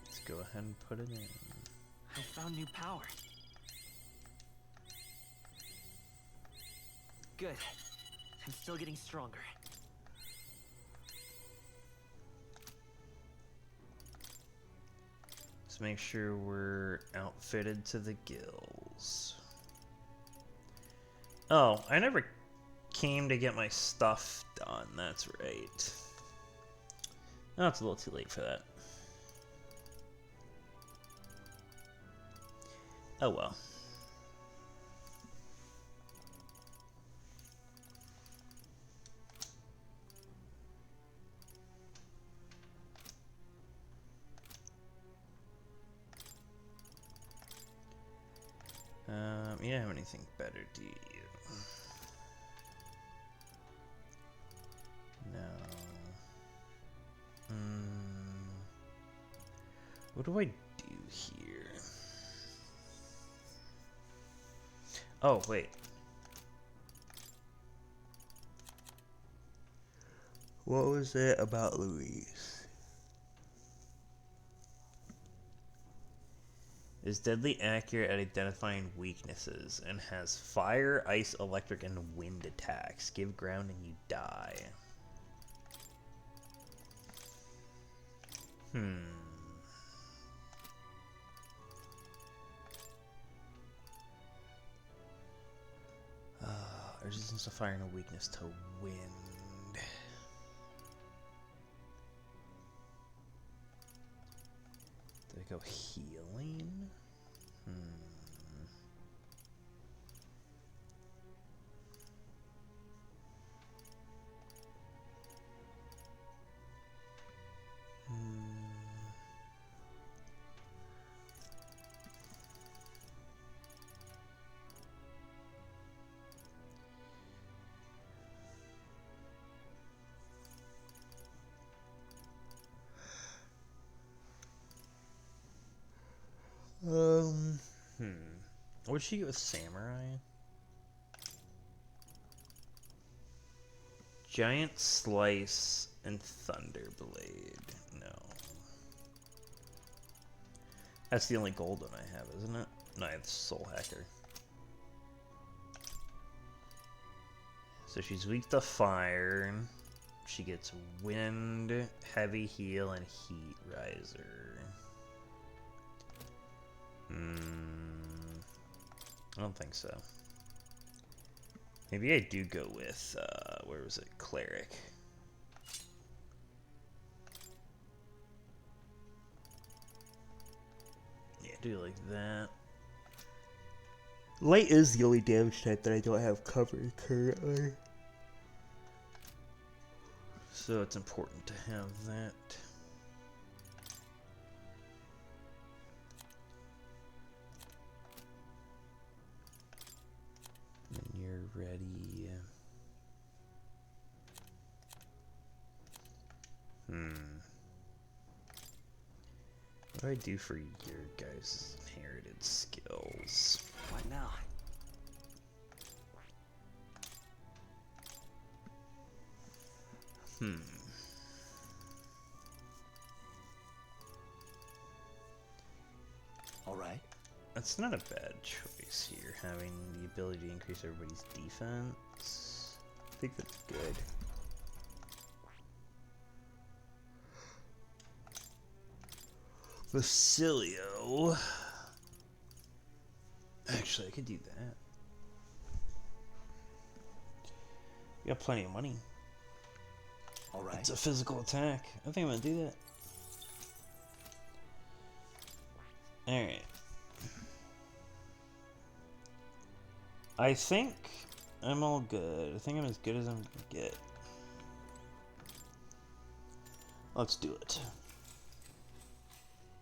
Let's go ahead and put it in. I found new power. Good. I'm still getting stronger. Let's make sure we're outfitted to the gills. Oh, I never came to get my stuff done. That's right. Oh, it's a little too late for that. Oh well. You don't have anything better, do you? No. What do I do here? Oh, wait. What was it about Louise? Is deadly accurate at identifying weaknesses and has fire, ice, electric, and wind attacks. Give ground and you die. Resistance to fire and a weakness to wind. Did I go healing? What'd she get with Samurai? Giant Slice and Thunderblade. No. That's the only gold one I have, isn't it? No, I have Soul Hacker. So she's weak to fire. She gets wind, heavy heal, and heat riser. I don't think so. Maybe I do go with, where was it? Cleric. Yeah, do like that. Light is the only damage type that I don't have covered currently. So it's important to have that. When you're ready. What do I do for your guys' inherited skills? What now? All right. That's not a bad choice here, having the ability to increase everybody's defense. I think that's good. Facilio. Actually, I could do that. You got plenty of money. All right. It's a physical attack. I think I'm gonna do that. Alright. I think I'm all good. I think I'm as good as I'm gonna get. Let's do it.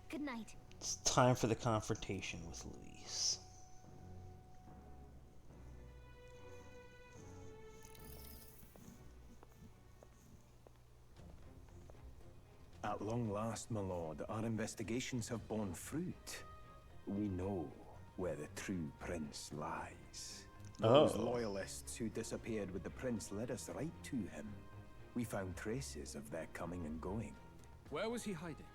Good night. It's time for the confrontation with Luis. At long last, my lord, our investigations have borne fruit. We know where the true prince lies. Those loyalists who disappeared with the prince led us right to him. We found traces of their coming and going. Where was he hiding?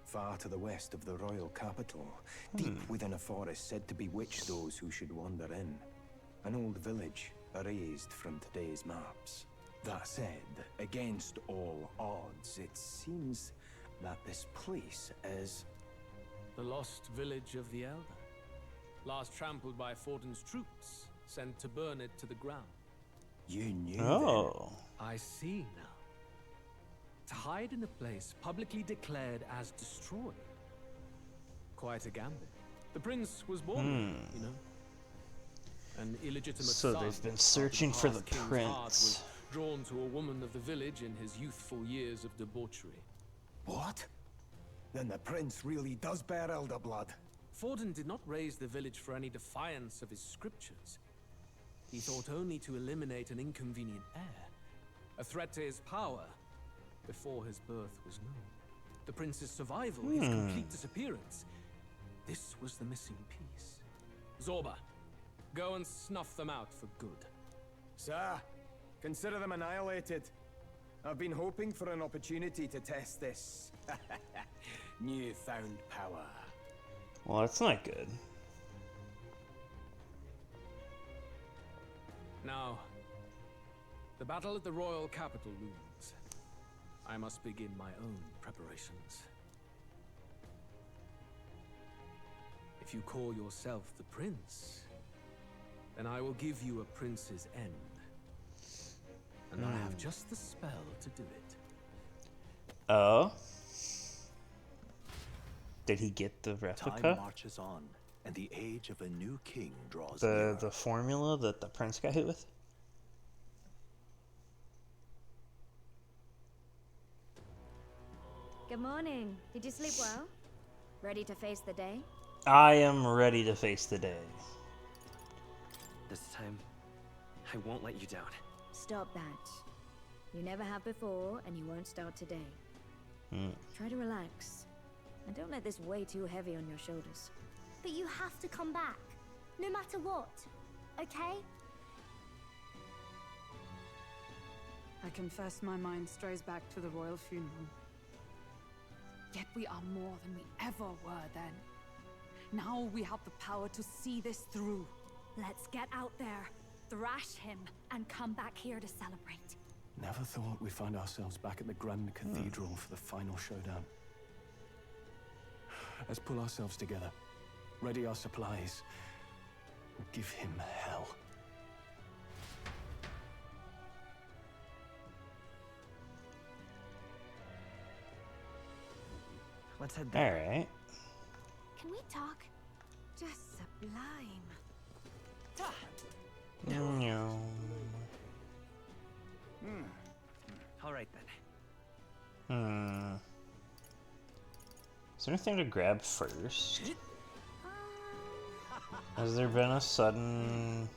Far to the west of the royal capital, deep within a forest said to bewitch those who should wander in. An old village, erased from today's maps. That said, against all odds, it seems that this place is... The lost village of the Elder. Last trampled by Fortin's troops, sent to burn it to the ground. You knew Oh. I see now. To hide in a place publicly declared as destroyed. Quite a gambit. The prince was born there, you know. An illegitimate So son, they've been searching for the king's heart prince. was drawn to a woman of the village in his youthful years of debauchery. What? Then the prince really does bear elder blood. Fortin did not raise the village for any defiance of his scriptures. He thought only to eliminate an inconvenient heir, a threat to his power, before his birth was known. The prince's survival, his complete disappearance, this was the missing piece. Zorba, go and snuff them out for good. Sir, consider them annihilated. I've been hoping for an opportunity to test this newfound power. Well, that's not good. Now, the battle at the royal capital looms. I must begin my own preparations. If you call yourself the prince, then I will give you a prince's end. And I have just the spell to do it. Oh? Did he get the replica? Time marches on, and the age of a new king draws near. The formula that the prince got hit with? Good morning. Did you sleep well? Ready to face the day? I am ready to face the day. This time, I won't let you down. Stop that. You never have before, and you won't start today. Try to relax. And don't let this weigh too heavy on your shoulders. But you have to come back, no matter what, okay? I confess my mind strays back to the royal funeral. Yet we are more than we ever were then. Now we have the power to see this through. Let's get out there, thrash him, and come back here to celebrate. Never thought we'd find ourselves back at the Grand Cathedral for the final showdown. Let's pull ourselves together, ready our supplies, and give him hell. Let's head there. Alright. Can we talk? Just sublime. No. All right then. Is there anything to grab first? Has there been a sudden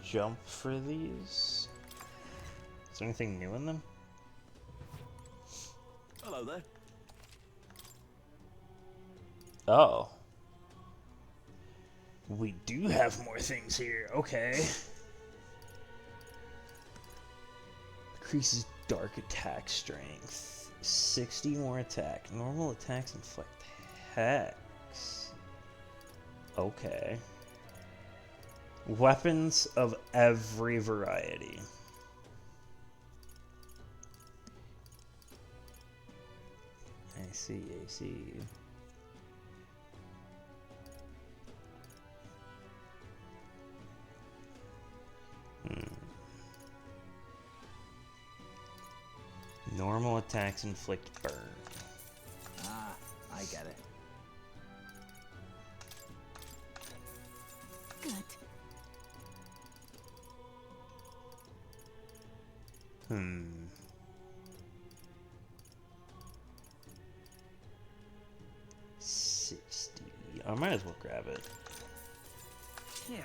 jump for these? Is there anything new in them? Hello there. Oh. We do have more things here. Okay. Increases dark attack strength. 60 more attack. Normal attacks inflict hex. Okay. Weapons of every variety. I see, I see. Normal attacks inflict burn. Ah, I get it. Good. I might as well grab it. Yeah.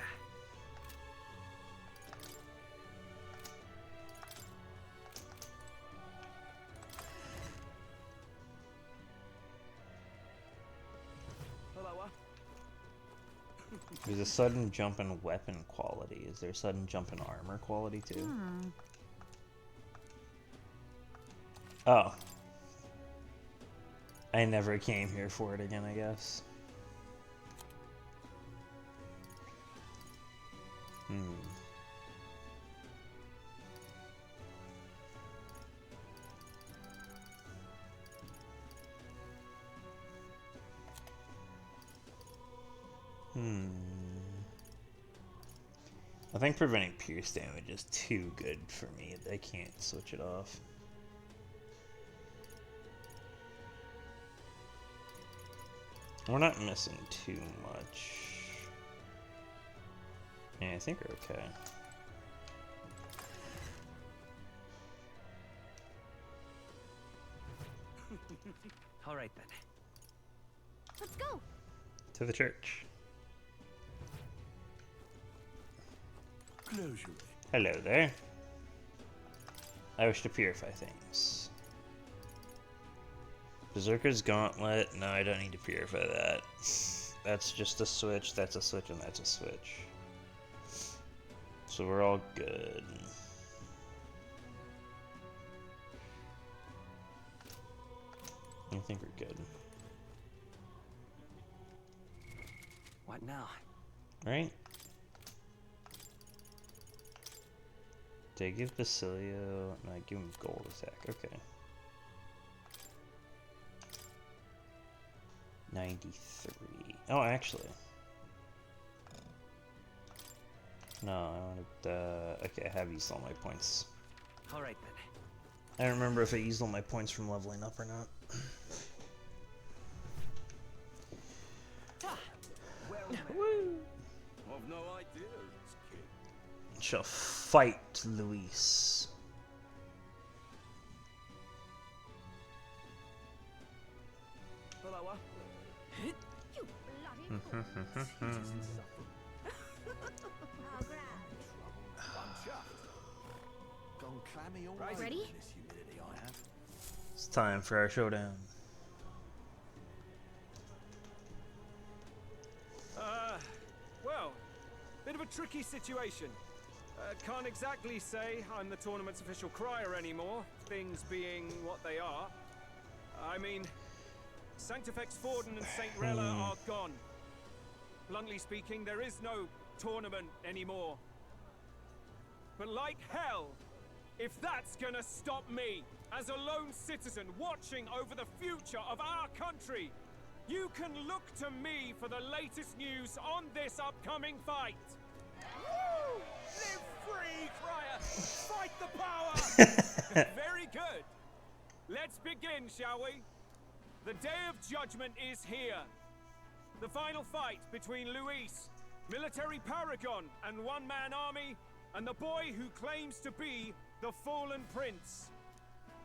There's a sudden jump in weapon quality. Is there a sudden jump in armor quality too? Oh. I never came here for it again, I guess. I think preventing pierce damage is too good for me. I can't switch it off. We're not missing too much. Yeah, I think we're okay. All right then. Let's go. To the church. Hello there. I wish to purify things. Berserker's Gauntlet. No, I don't need to purify that. That's just a switch, that's a switch, and that's a switch. So we're all good. I think we're good. What now? Right? Did I give Basilio? No, I give him gold attack. Okay. 93. Oh, actually. No, I wanted, okay, I have used all my points. Alright then. I don't remember if I used all my points from leveling up or not. Woo! I've no idea, kid. Shall fight Luis. Ready? It's time for our showdown. Well, bit of a tricky situation. Can't exactly say I'm the tournament's official crier anymore, things being what they are. I mean, Sanctifex Forden and St. Rella are gone. Bluntly speaking, there is no tournament anymore. But like hell, if that's gonna stop me, as a lone citizen watching over the future of our country, you can look to me for the latest news on this upcoming fight. Woo! Live free, crier! Fight the power! Very good. Let's begin, shall we? The Day of Judgment is here. The final fight between Luis, military paragon and one-man army, and the boy who claims to be the fallen prince.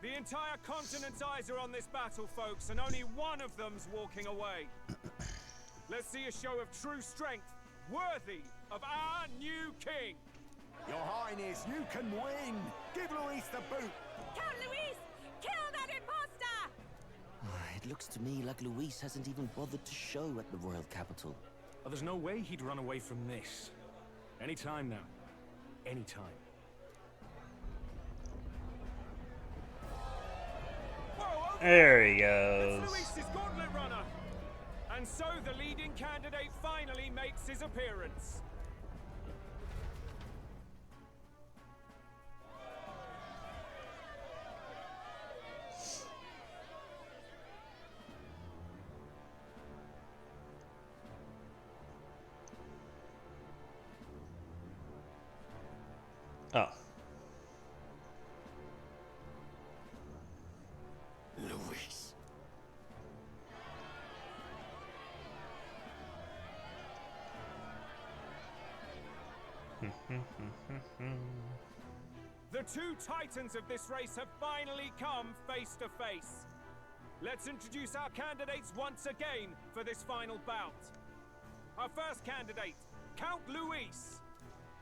The entire continent's eyes are on this battle, folks, and only one of them's walking away. Let's see a show of true strength, worthy of our new king. Your Highness, you can win. Give Luis the boot. Count Luis! Kill that imposter! It looks to me like Luis hasn't even bothered to show at the royal capital. Oh, there's no way he'd run away from this. Anytime now. Anytime. There he goes. It's Luis's gauntlet runner. And so the leading candidate finally makes his appearance. Oh. Luis. The two titans of this race have finally come face to face. Let's introduce our candidates once again for this final bout. Our first candidate, Count Luis.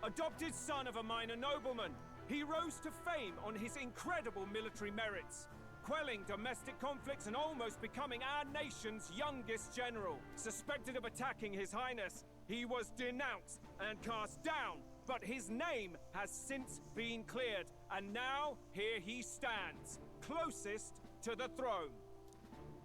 Adopted son of a minor nobleman, he rose to fame on his incredible military merits, quelling domestic conflicts and almost becoming our nation's youngest general. Suspected of attacking His Highness, he was denounced and cast down, but his name has since been cleared, and now here he stands, closest to the throne.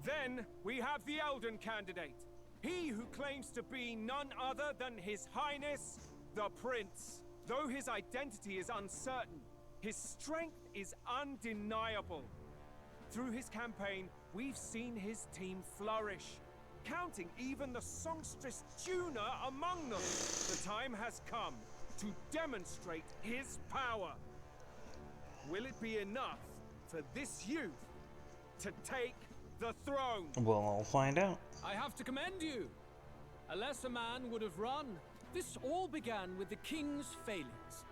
Then we have the Elden candidate, he who claims to be none other than His Highness, the Prince. Though his identity is uncertain, his strength is undeniable. Through his campaign, we've seen his team flourish, counting even the songstress Juna among them. The time has come to demonstrate his power. Will it be enough for this youth to take the throne? Well, I'll find out. I have to commend you. A lesser man would have run. This all began with the king's failings.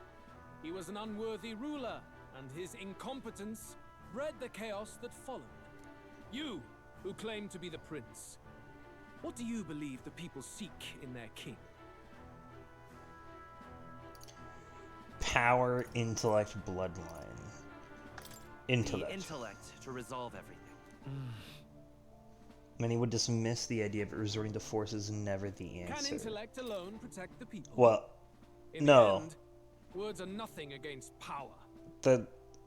He was an unworthy ruler, and his incompetence bred the chaos that followed. You, who claim to be the prince, what do you believe the people seek in their king? Power, intellect, bloodline. Intellect. The intellect to resolve everything. Many would dismiss the idea of resorting to force as never the answer. Can intellect alone protect the people? Well, in no. The end, words are nothing against power.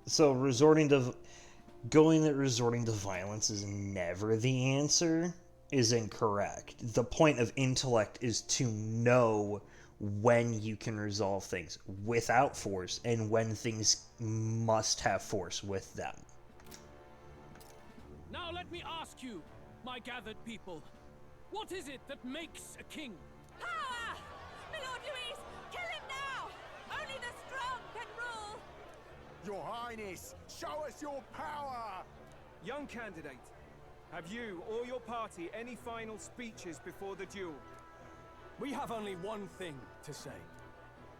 So resorting to violence is never the answer is incorrect. The point of intellect is to know when you can resolve things without force and when things must have force with them. Now let me ask you, my gathered people, what is it that makes a king? Power! My Lord Luis, kill him now! Only the strong can rule! Your Highness, show us your power! Young candidate, have you or your party any final speeches before the duel? We have only one thing to say.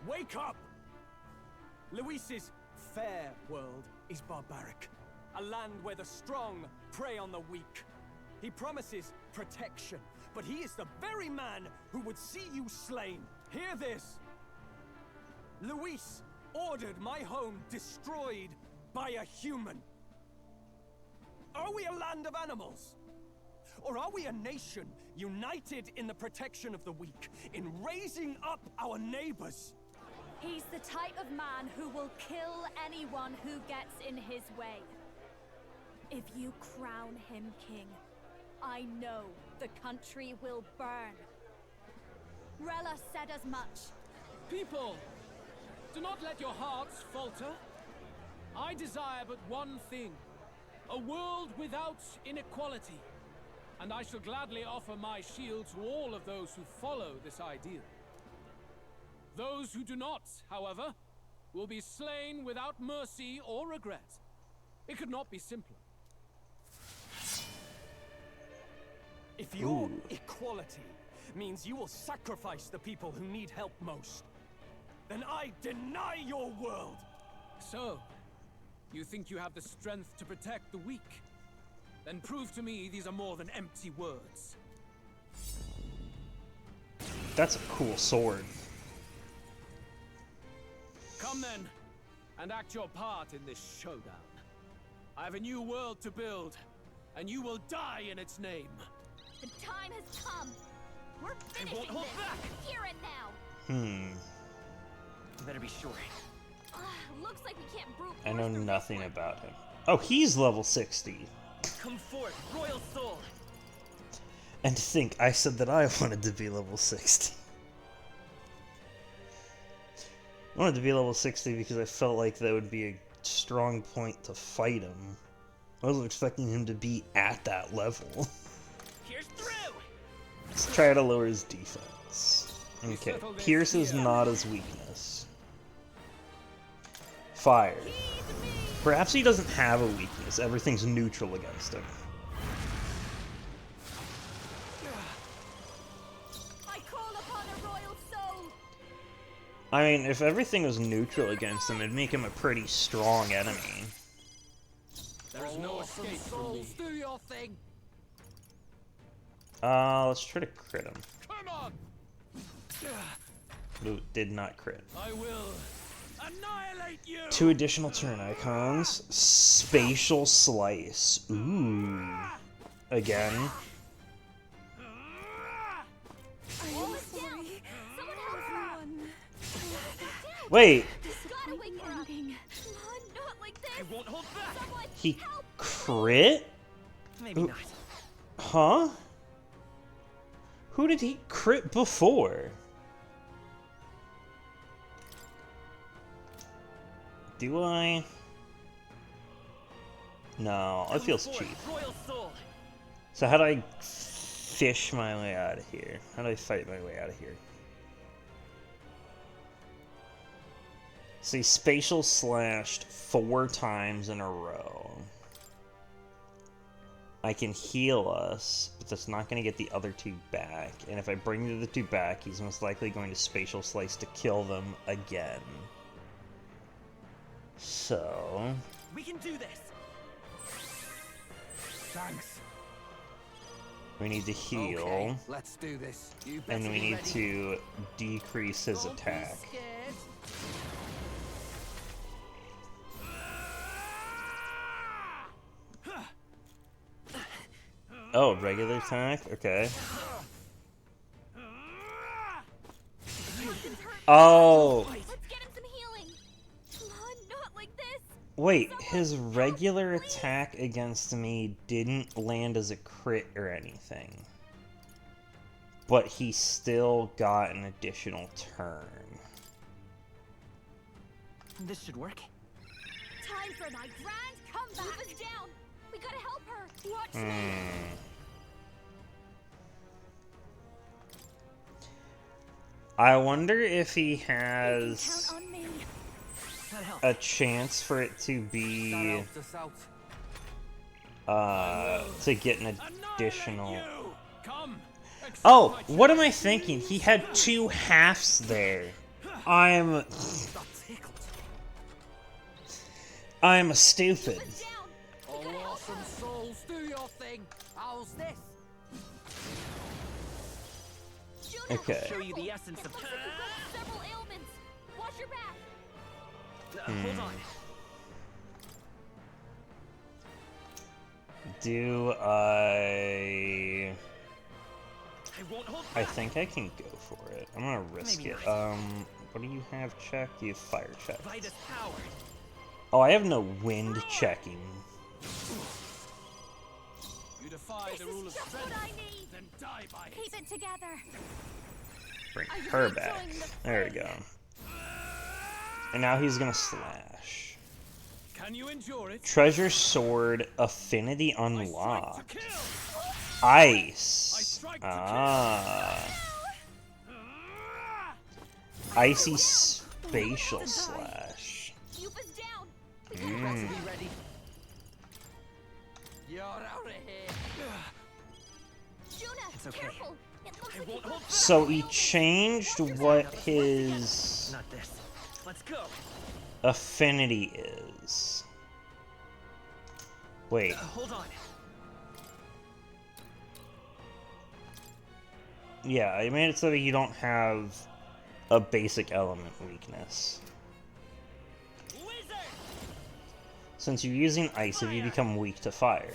Wake up! Luis's fair world is barbaric. A land where the strong prey on the weak. He promises protection, but he is the very man who would see you slain. Hear this. Luis ordered my home destroyed by a human. Are we a land of animals? Or are we a nation united in the protection of the weak, in raising up our neighbors? He's the type of man who will kill anyone who gets in his way. If you crown him king, I know the country will burn. Rella said as much. People, do not let your hearts falter. I desire but one thing, a world without inequality. And I shall gladly offer my shield to all of those who follow this ideal. Those who do not, however, will be slain without mercy or regret. It could not be simpler. If your equality means you will sacrifice the people who need help most, then I deny your world! So, you think you have the strength to protect the weak? Then prove to me these are more than empty words. That's a cool sword. Come then, and act your part in this showdown. I have a new world to build, and you will die in its name. The time has come. We're finishing won't hold this. back. Here and now. You better be sure. Looks like we can't brute I know nothing about him. Oh, he's level 60. Come forth, royal soul. And to think, I said that I wanted to be level 60. I wanted to be level 60 because I felt like that would be a strong point to fight him. I wasn't expecting him to be at that level. Here's through. Let's try to lower his defense. Okay, Pierce is not his weakness. Fire. Perhaps he doesn't have a weakness. Everything's neutral against him. I call upon a royal soul. I mean, if everything was neutral against him, it'd make him a pretty strong enemy. There's no escape from me. Do your thing. Let's try to crit him. Come on! Ooh, did not crit. I will annihilate you. 2 additional turn icons. Spatial Slice. Ooh. Again. Wait. He crit? Maybe not. Huh? Who did he crit before? Do I? No, it feels cheap. So how do I fish my way out of here? How do I fight my way out of here? See, spatial slashed 4 times in a row. I can heal us, but that's not going to get the other 2 back. And if I bring the other 2 back, he's most likely going to spatial slice to kill them again. So... We can do this. Thanks. We need to heal. Okay, let's do this. You better And we be need ready. to decrease his attack. Oh, regular attack? Okay. Oh! Wait, his regular attack against me didn't land as a crit or anything. But he still got an additional turn. This should work. Time for my grand comeback. Move us down. We gotta help her. Watch me. I wonder if he has a chance for it to be to get an additional. Oh, what am I thinking? He had 2 halves there. I'm stupid. Oh, awesome souls, do your thing. How's this? Okay. Show you the essence of. Several ailments. Watch your back. Hold on. Do I won't hold I think I can go for it. I'm gonna risk Maybe it. not. What do you have checked? You have fire check. Vitus power. Oh, I have no wind checking. You defy the rule of strength, then die by it. Keep it together. Bring her back. There we go. And now he's gonna slash. Can you endure it? Treasure Sword Affinity unlocked. Ice. Ah. Icy Spatial Slash. Mm. You're out of here. It's okay. I won't hold. So he changed what his Not this. Let's go. affinity is. Wait. Hold on. Yeah, I made it so that you don't have a basic element weakness. Since you're using ice, if you become weak to fire.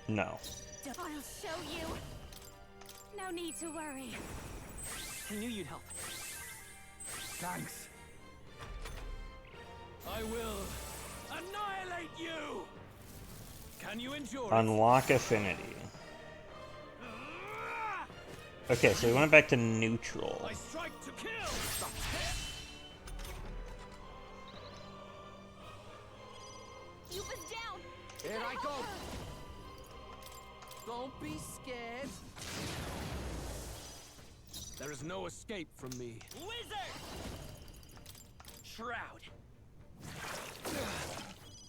No. I'll show you. No need to worry. I knew you'd help. Thanks. I will annihilate you. Can you endure it? Unlock affinity. Okay, so we went back to neutral. I strike to kill. Here I go. Don't be scared. There is no escape from me. Wizard. Shroud.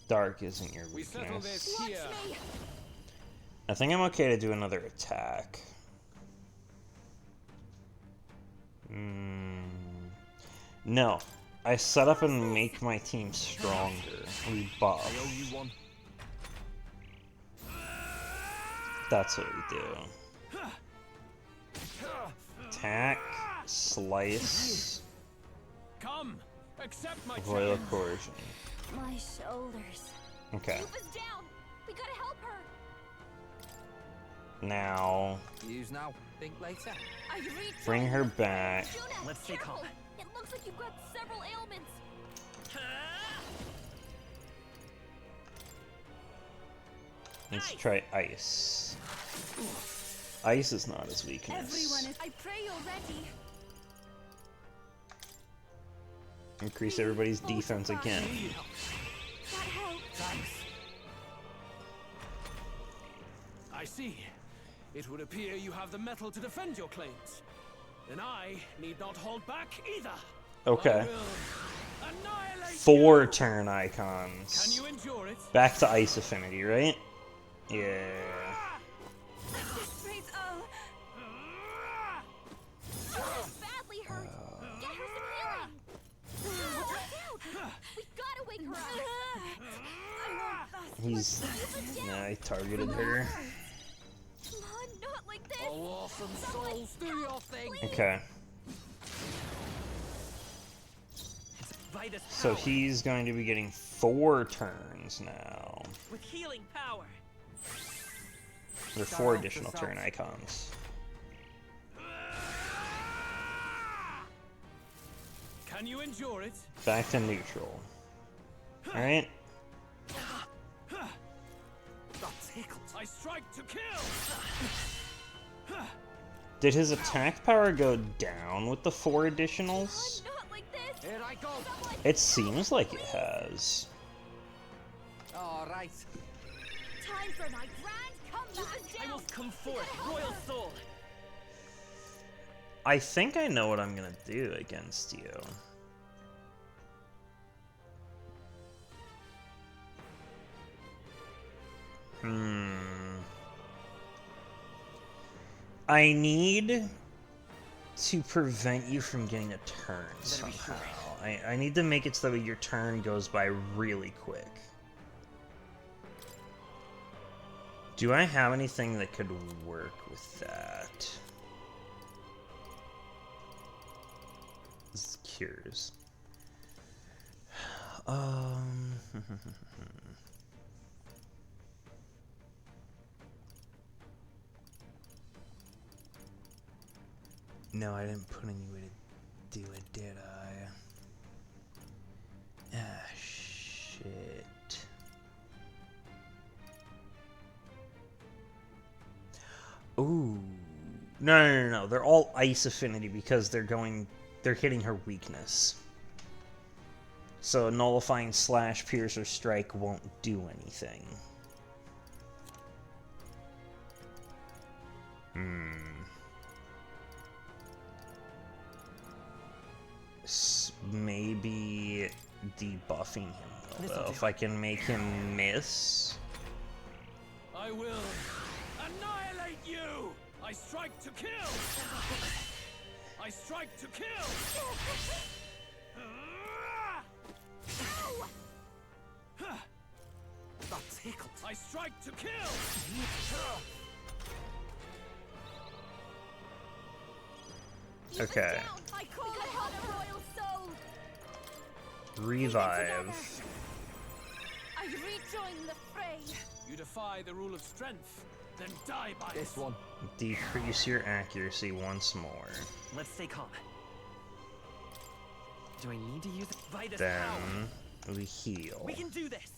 Dark isn't your We settle weakness. this here. I think I'm okay to do another attack. No. I set up and make my team stronger. We buff. I owe you one. That's what we do. Attack. Slice. Come, accept my Royal challenge. coercion. My shoulders. Okay. Lupa's down. We gotta help her. Now, Use now, think later. bring her back. Juna, Let's stay careful. calm. It looks like you've got several ailments. Let's try ice. Ice is not his weakness. Everyone is. I pray you're ready. Increase everybody's defense again. That helps. Thanks. I see. It would appear you have the metal to defend your claims. Then I need not hold back either. Okay. I will annihilate 4 turn icons. Can you endure it? Back to ice affinity, right? Yeah. Wait, Badly hurt. Get her some healing. Watch out. We gotta wake her up. He's. Nah, he targeted her. Come on, not like this. Oh, awesome souls, do your thing. Okay. So he's going to be getting 4 turns now. With healing power. There are 4 additional turn icons. Can you endure it? Back to neutral. Alright. I strike to kill. Did his attack power go down with the 4 additionals? Not like this. Here I go. It seems like it has. All right. Time for my grand comeback. I will come forth, Royal Soul. I think I know what I'm gonna do against you. I need to prevent you from getting a turn somehow. I need to make it so that your turn goes by really quick. Do I have anything that could work with that? This is cures. No, I didn't put any way to do it, did I? Ah, shit. Ooh. No. They're all ice affinity because they're hitting her weakness. So nullifying slash, pierce, or strike won't do anything. Maybe debuffing him though, if I can make him miss. I will annihilate you. I strike to kill. I strike to kill. That tickled. I strike to kill. Okay. I call upon a royal soul. Revive. I rejoin the fray. You defy the rule of strength, then die by this one. Decrease your accuracy once more. Let's stay calm. Do I need to use Vitus Then power? we heal. We can do this.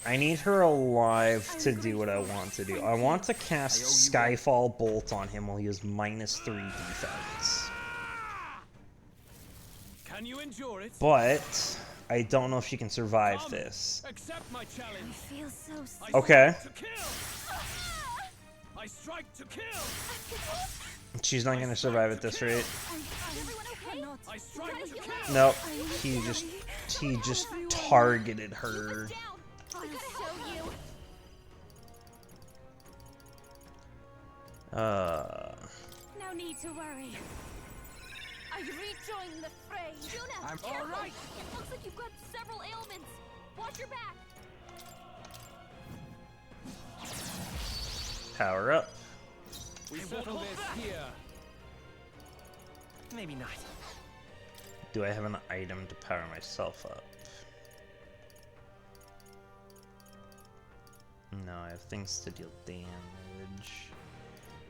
I need her alive to do what I want to do. I want to cast Skyfall Bolt on him while he has -3 defense. Can you endure it? But I don't know if she can survive Come, this. Accept my challenge. I feel so sick. Okay. I strike to kill. She's not gonna survive at this rate. I strike to kill. Nope. He just targeted her. I'll show you. No need to worry. I rejoin the fray. Juna, I'm careful. all right. It looks like you've got several ailments. Watch your back. Power up. We settle this here. Maybe not. Do I have an item to power myself up? No, I have things to deal damage.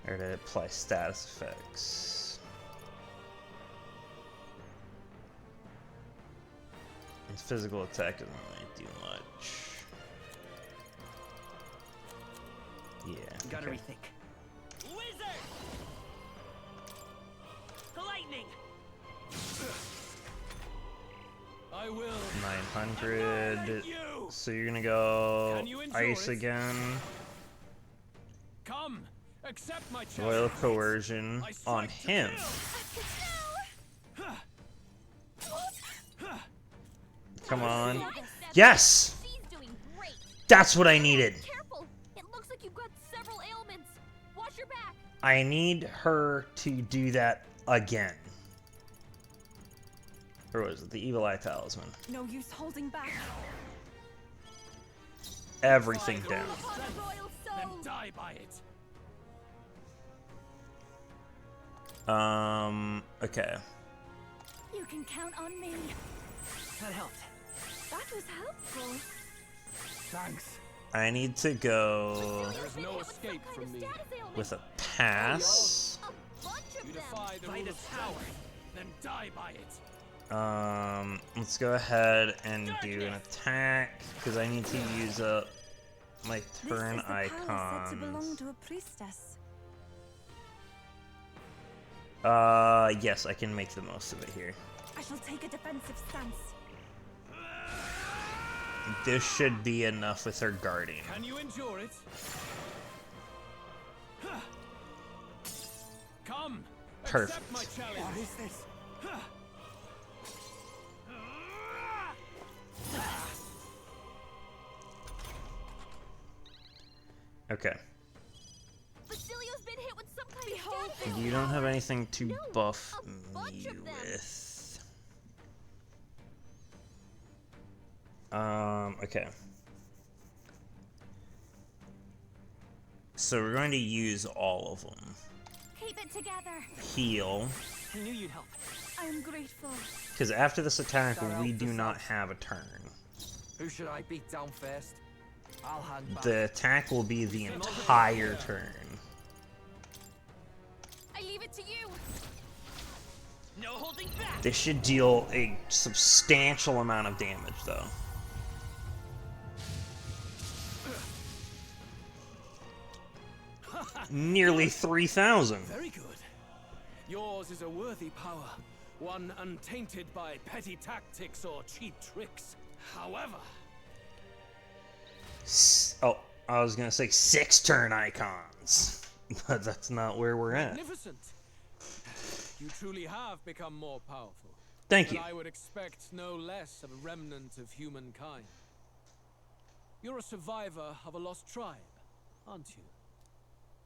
Or to apply status effects. His physical attack doesn't really do much. Yeah. Gotta rethink. Wizard! Lightning! I will. 900. So you're gonna go ice again. Come, accept my challenge. Royal coercion on him. Come on. Yes! That's what I needed. Careful! It looks like you've got several ailments. Watch your back. I need her to do that again. Or was it the Evil Eye Talisman? No use holding back. Everything down. Then die by it. Okay. You can count on me. That helped. That was helpful. Thanks. I need to go There's no escape from me. with a pass. You defy the rule of power, then die by it. Let's go ahead and do an attack because I need to use up my turn This is the palace said to belong icons. to a priestess. Yes, I can make the most of it here. I shall take a defensive stance. This should be enough with her guarding. Can you endure it? Come, Perfect. accept my challenge. What is this? Okay. Basilio's been hit with some kind of status. You don't have anything to buff me with. Okay. So we're going to use all of them. Keep it together. Heal. I knew you'd help. I'm grateful. Because after this attack, we do not have a turn. Who should I beat down first? I'll hang back. The attack will be the entire turn. I leave it to you. No holding back. This should deal a substantial amount of damage, though. Nearly 3,000. Very good. Yours is a worthy power, one untainted by petty tactics or cheap tricks. However, Oh, I was gonna say 6 turn icons, but that's not where we're at. magnificent. You truly have become more powerful. Thank and you. I would expect no less of a remnant of humankind. You're a survivor of a lost tribe, aren't you?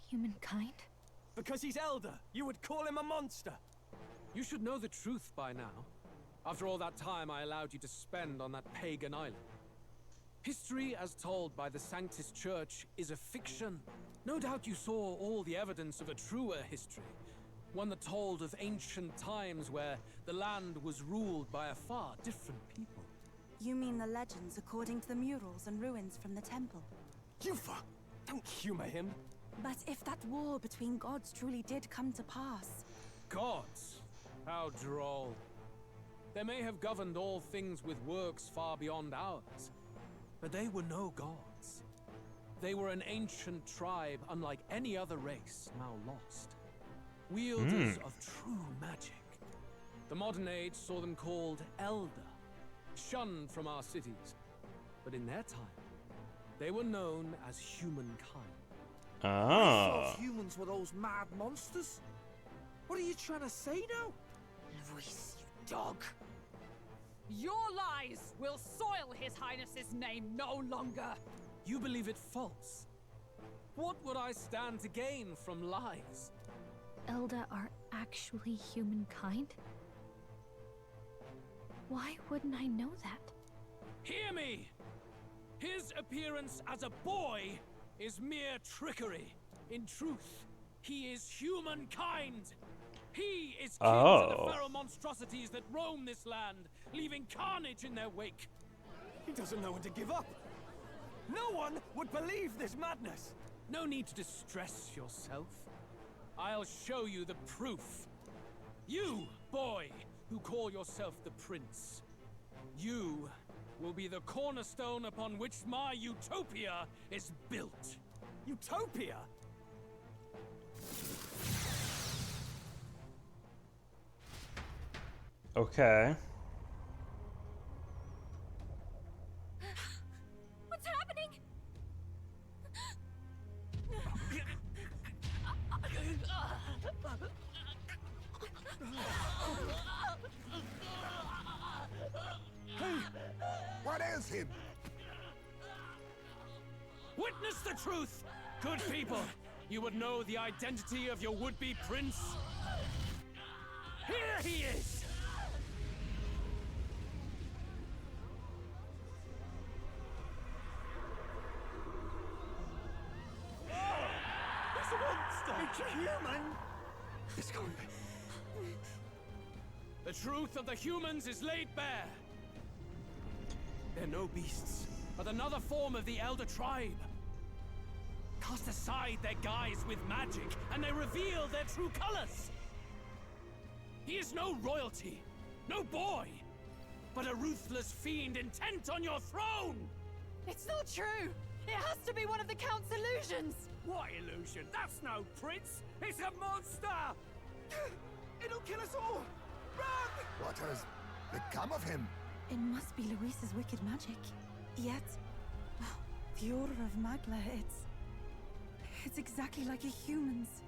Humankind? Because he's elder, you would call him a monster. You should know the truth by now. After all that time I allowed you to spend on that pagan island. History as told by the Sanctus Church is a fiction. No doubt you saw all the evidence of a truer history. One that told of ancient times where the land was ruled by a far different people. You mean the legends according to the murals and ruins from the temple? Yufa, don't humor him. But if that war between gods truly did come to pass... Gods? How droll. They may have governed all things with works far beyond ours, but they were no gods. They were an ancient tribe unlike any other race, now lost. Wielders of true magic. The modern age saw them called Elder, shunned from our cities. But in their time, they were known as humankind. I Ah. thought humans were those mad monsters. What are you trying to say now? Luis, you dog. Your lies will soil His Highness's name no longer. You believe it false. What would I stand to gain from lies? Elda are actually humankind? Why wouldn't I know that? Hear me! His appearance as a boy is mere trickery. In truth, he is humankind. He is kin to the feral monstrosities that roam this land, leaving carnage in their wake. He doesn't know when to give up. No one would believe this madness. No need to distress yourself. I'll show you the proof. You, boy, who call yourself the prince. You will be the cornerstone upon which my utopia is built. Utopia? Okay. What's happening? Hey, what ails him? Witness the truth, good people. You would know the identity of your would-be prince. Here he is. It's a monster! It's a human! It's gone. The truth of the humans is laid bare. They're no beasts, but another form of the Elder Tribe. Cast aside their guise with magic, and they reveal their true colors. He is no royalty, no boy, but a ruthless fiend intent on your throne! It's not true! It has to be one of the Count's illusions! What illusion? That's no prince! It's a monster! It'll kill us all! Run! What has become of him? It must be Luis's wicked magic. Yet, the Order of Magla, it's exactly like a human's.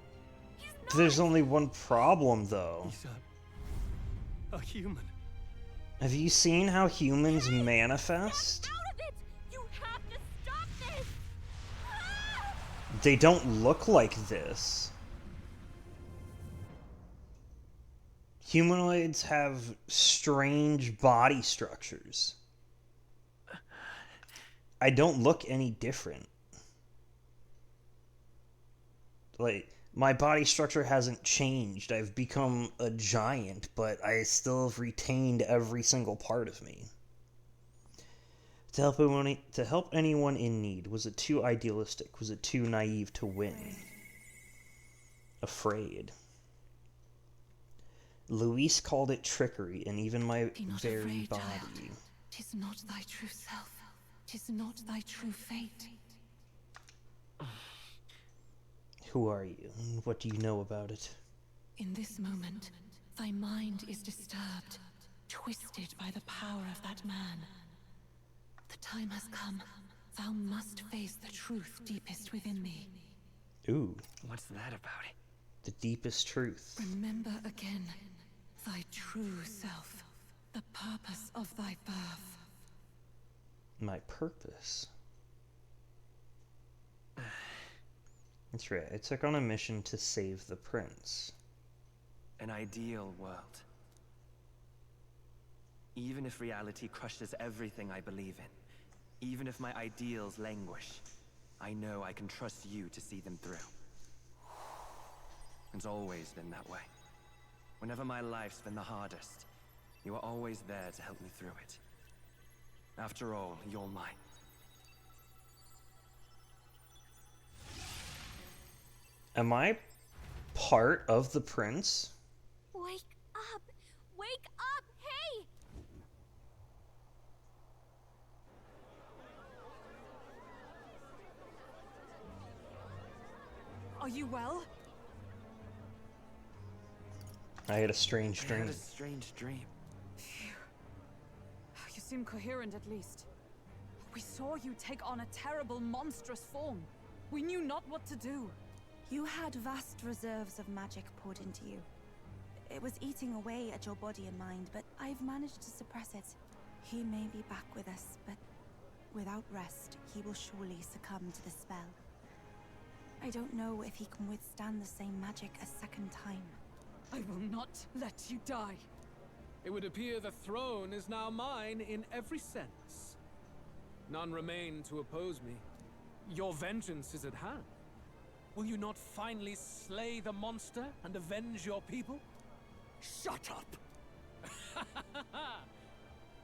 There's only one problem, though. He's a human. Have you seen how humans manifest? Out of it! You have to stop this! They don't look like this. Humanoids have strange body structures. I don't look any different. Like, my body structure hasn't changed. I've become a giant, but I still have retained every single part of me. To help anyone in need, was it too idealistic? Was it too naive to win? Afraid. Luis called it trickery, and even my very body. 'Tis not thy true self. 'Tis not thy true fate. Who are you, and what do you know about it? In this moment, thy mind is disturbed, twisted by the power of that man. The time has come. Thou must face the truth deepest within thee. Ooh. What's that about? The deepest truth. Remember again thy true self, the purpose of thy birth. My purpose? That's right, I took on a mission to save the prince. An ideal world. Even if reality crushes everything I believe in, even if my ideals languish, I know I can trust you to see them through. It's always been that way. Whenever my life's been the hardest, you are always there to help me through it. After all, you're mine. Am I part of the prince? Wake up! Wake up! Hey! Are you well? I had a strange dream. I had a strange dream. You seem coherent at least. We saw you take on a terrible, monstrous form. We knew not what to do. You had vast reserves of magic poured into you. It was eating away at your body and mind, but I've managed to suppress it. He may be back with us, but without rest, he will surely succumb to the spell. I don't know if he can withstand the same magic a second time. I will not let you die. It would appear the throne is now mine in every sense. None remain to oppose me. Your vengeance is at hand. Will you not finally slay the monster and avenge your people? Shut up!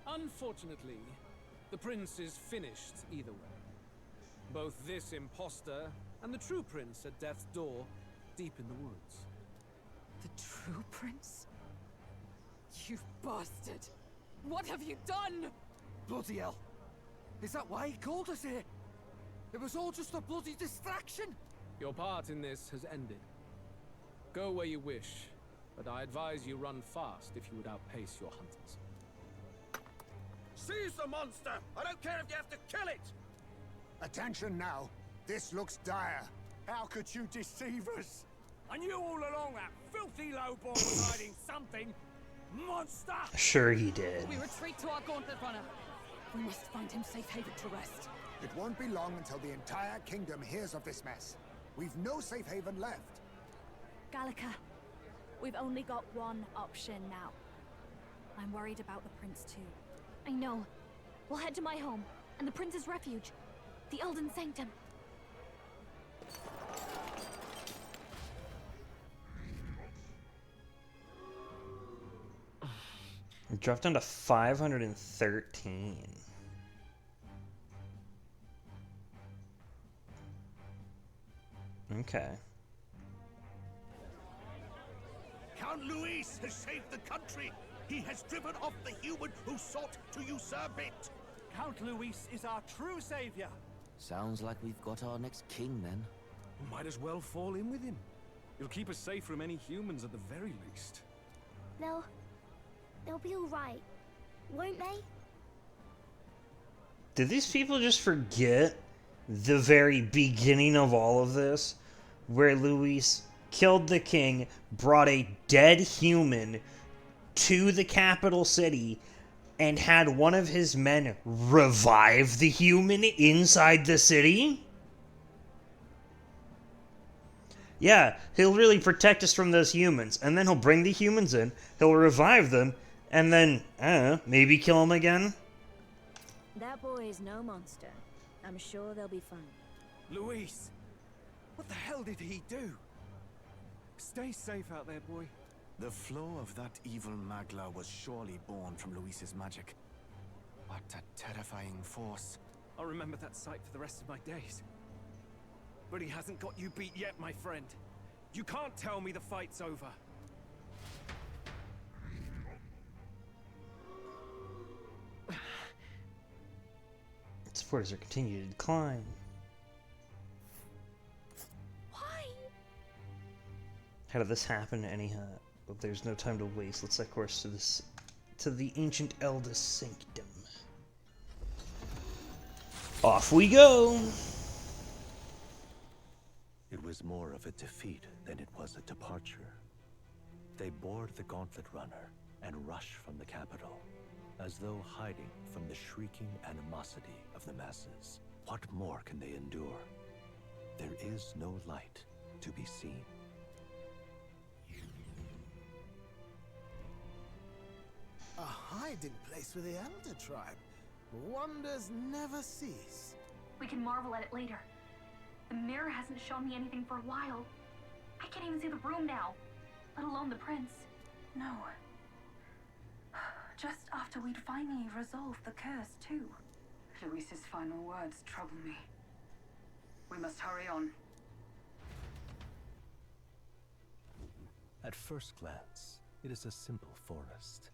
Unfortunately, the prince is finished either way. Both this imposter and the true prince at death's door, deep in the woods. The true prince? You bastard! What have you done? Bloody hell! Is that why he called us here? It was all just a bloody distraction! Your part in this has ended. Go where you wish, but I advise you run fast if you would outpace your hunters. Seize the monster! I don't care if you have to kill it! Attention now. This looks dire. How could you deceive us? I knew all along that filthy lowball was hiding something. Monster! Sure he did. We retreat to our gauntlet runner. We must find him safe haven to rest. It won't be long until the entire kingdom hears of this mess. We've no safe haven left. Gallica, we've only got one option now. I'm worried about the prince too. I know. We'll head to my home, and the prince's refuge. The Elden Sanctum. It dropped down to 513. Okay. Count Luis has saved the country. He has driven off the human who sought to usurp it. Count Luis is our true savior. Sounds like we've got our next king, then. Might as well fall in with him. It'll keep us safe from any humans at the very least. They'll be all right, won't they? Did these people just forget the very beginning of all of this? Where Luis killed the king, brought a dead human to the capital city, and had one of his men revive the human inside the city? Yeah, he'll really protect us from those humans, and then he'll bring the humans in, he'll revive them, and then, I don't know, maybe kill them again? That boy is no monster. I'm sure they'll be fine. Luis, what the hell did he do? Stay safe out there, boy. The flow of that evil Magla was surely born from Luis's magic. What a terrifying force. I'll remember that sight for the rest of my days. But he hasn't got you beat yet, my friend. You can't tell me the fight's over. Supporters are continuing to decline. Why? How did this happen anyhow? But there's no time to waste. Let's set course to the ancient Elder Sanctum. Off we go! It was more of a defeat than it was a departure. They board the gauntlet runner and rush from the capital, as though hiding from the shrieking animosity of the masses. What more can they endure? There is no light to be seen. A hiding place for the Elder Tribe. Wonders never cease. We can marvel at it later. The mirror hasn't shown me anything for a while. I can't even see the room now, let alone the prince. No. Just after we'd finally resolved the curse, too. Luis's final words trouble me. We must hurry on. At first glance, it is a simple forest,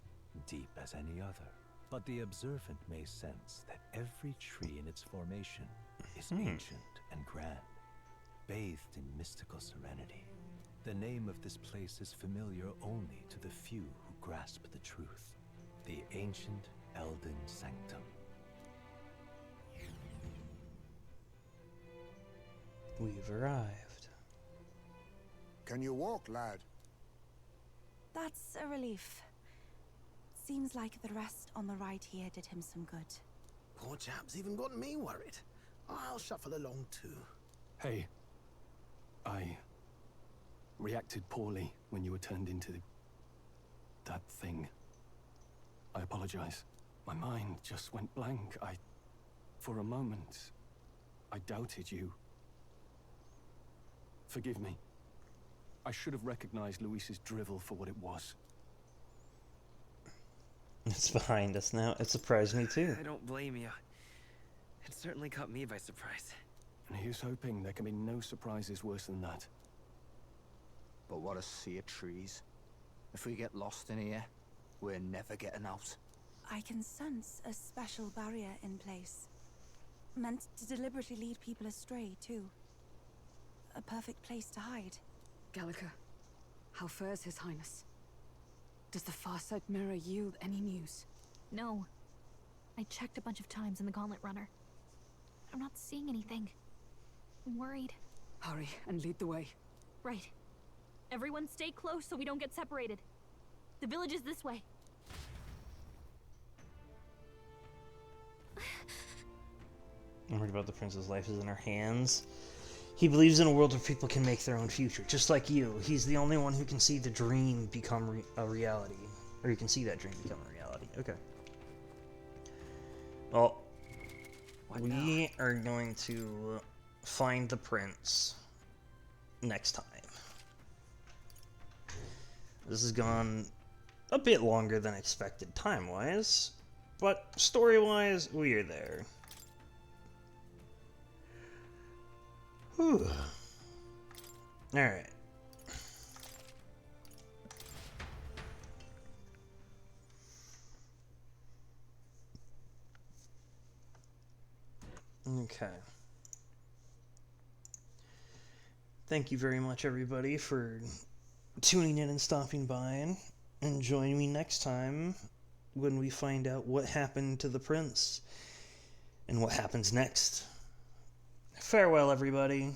deep as any other. But the observant may sense that every tree in its formation is ancient and grand, bathed in mystical serenity. The name of this place is familiar only to the few who grasp the truth. The ancient Elden Sanctum. We've arrived. Can you walk, lad? That's a relief. Seems like the rest on the right here did him some good. Poor chap's even got me worried. I'll shuffle along too. Hey, I reacted poorly when you were turned into that thing. I apologize. My mind just went blank. For a moment, I doubted you. Forgive me. I should have recognized Luis's drivel for what it was. It's behind us now. It surprised me too. I don't blame you. It certainly caught me by surprise. And here's hoping there can be no surprises worse than that. But what a sea of trees. If we get lost in here, we're never getting out. I can sense a special barrier in place. Meant to deliberately lead people astray, too. A perfect place to hide. Gallica, how fares His Highness? Does the Farsight Mirror yield any news? No. I checked a bunch of times in the Gauntlet Runner. I'm not seeing anything. I'm worried. Hurry and lead the way. Right. Everyone stay close so we don't get separated. The village is this way. I'm worried about the prince's life is in our hands. He believes in a world where people can make their own future, just like you. He's the only one who can see the dream become a reality. Or you can see that dream become a reality. Okay. Well, we are going to find the prince next time. This has gone a bit longer than expected time-wise, but story-wise, we are there. Whew. Alright. Okay. Thank you very much, everybody, for tuning in and stopping by, and join me next time when we find out what happened to the prince and what happens next. Farewell, everybody.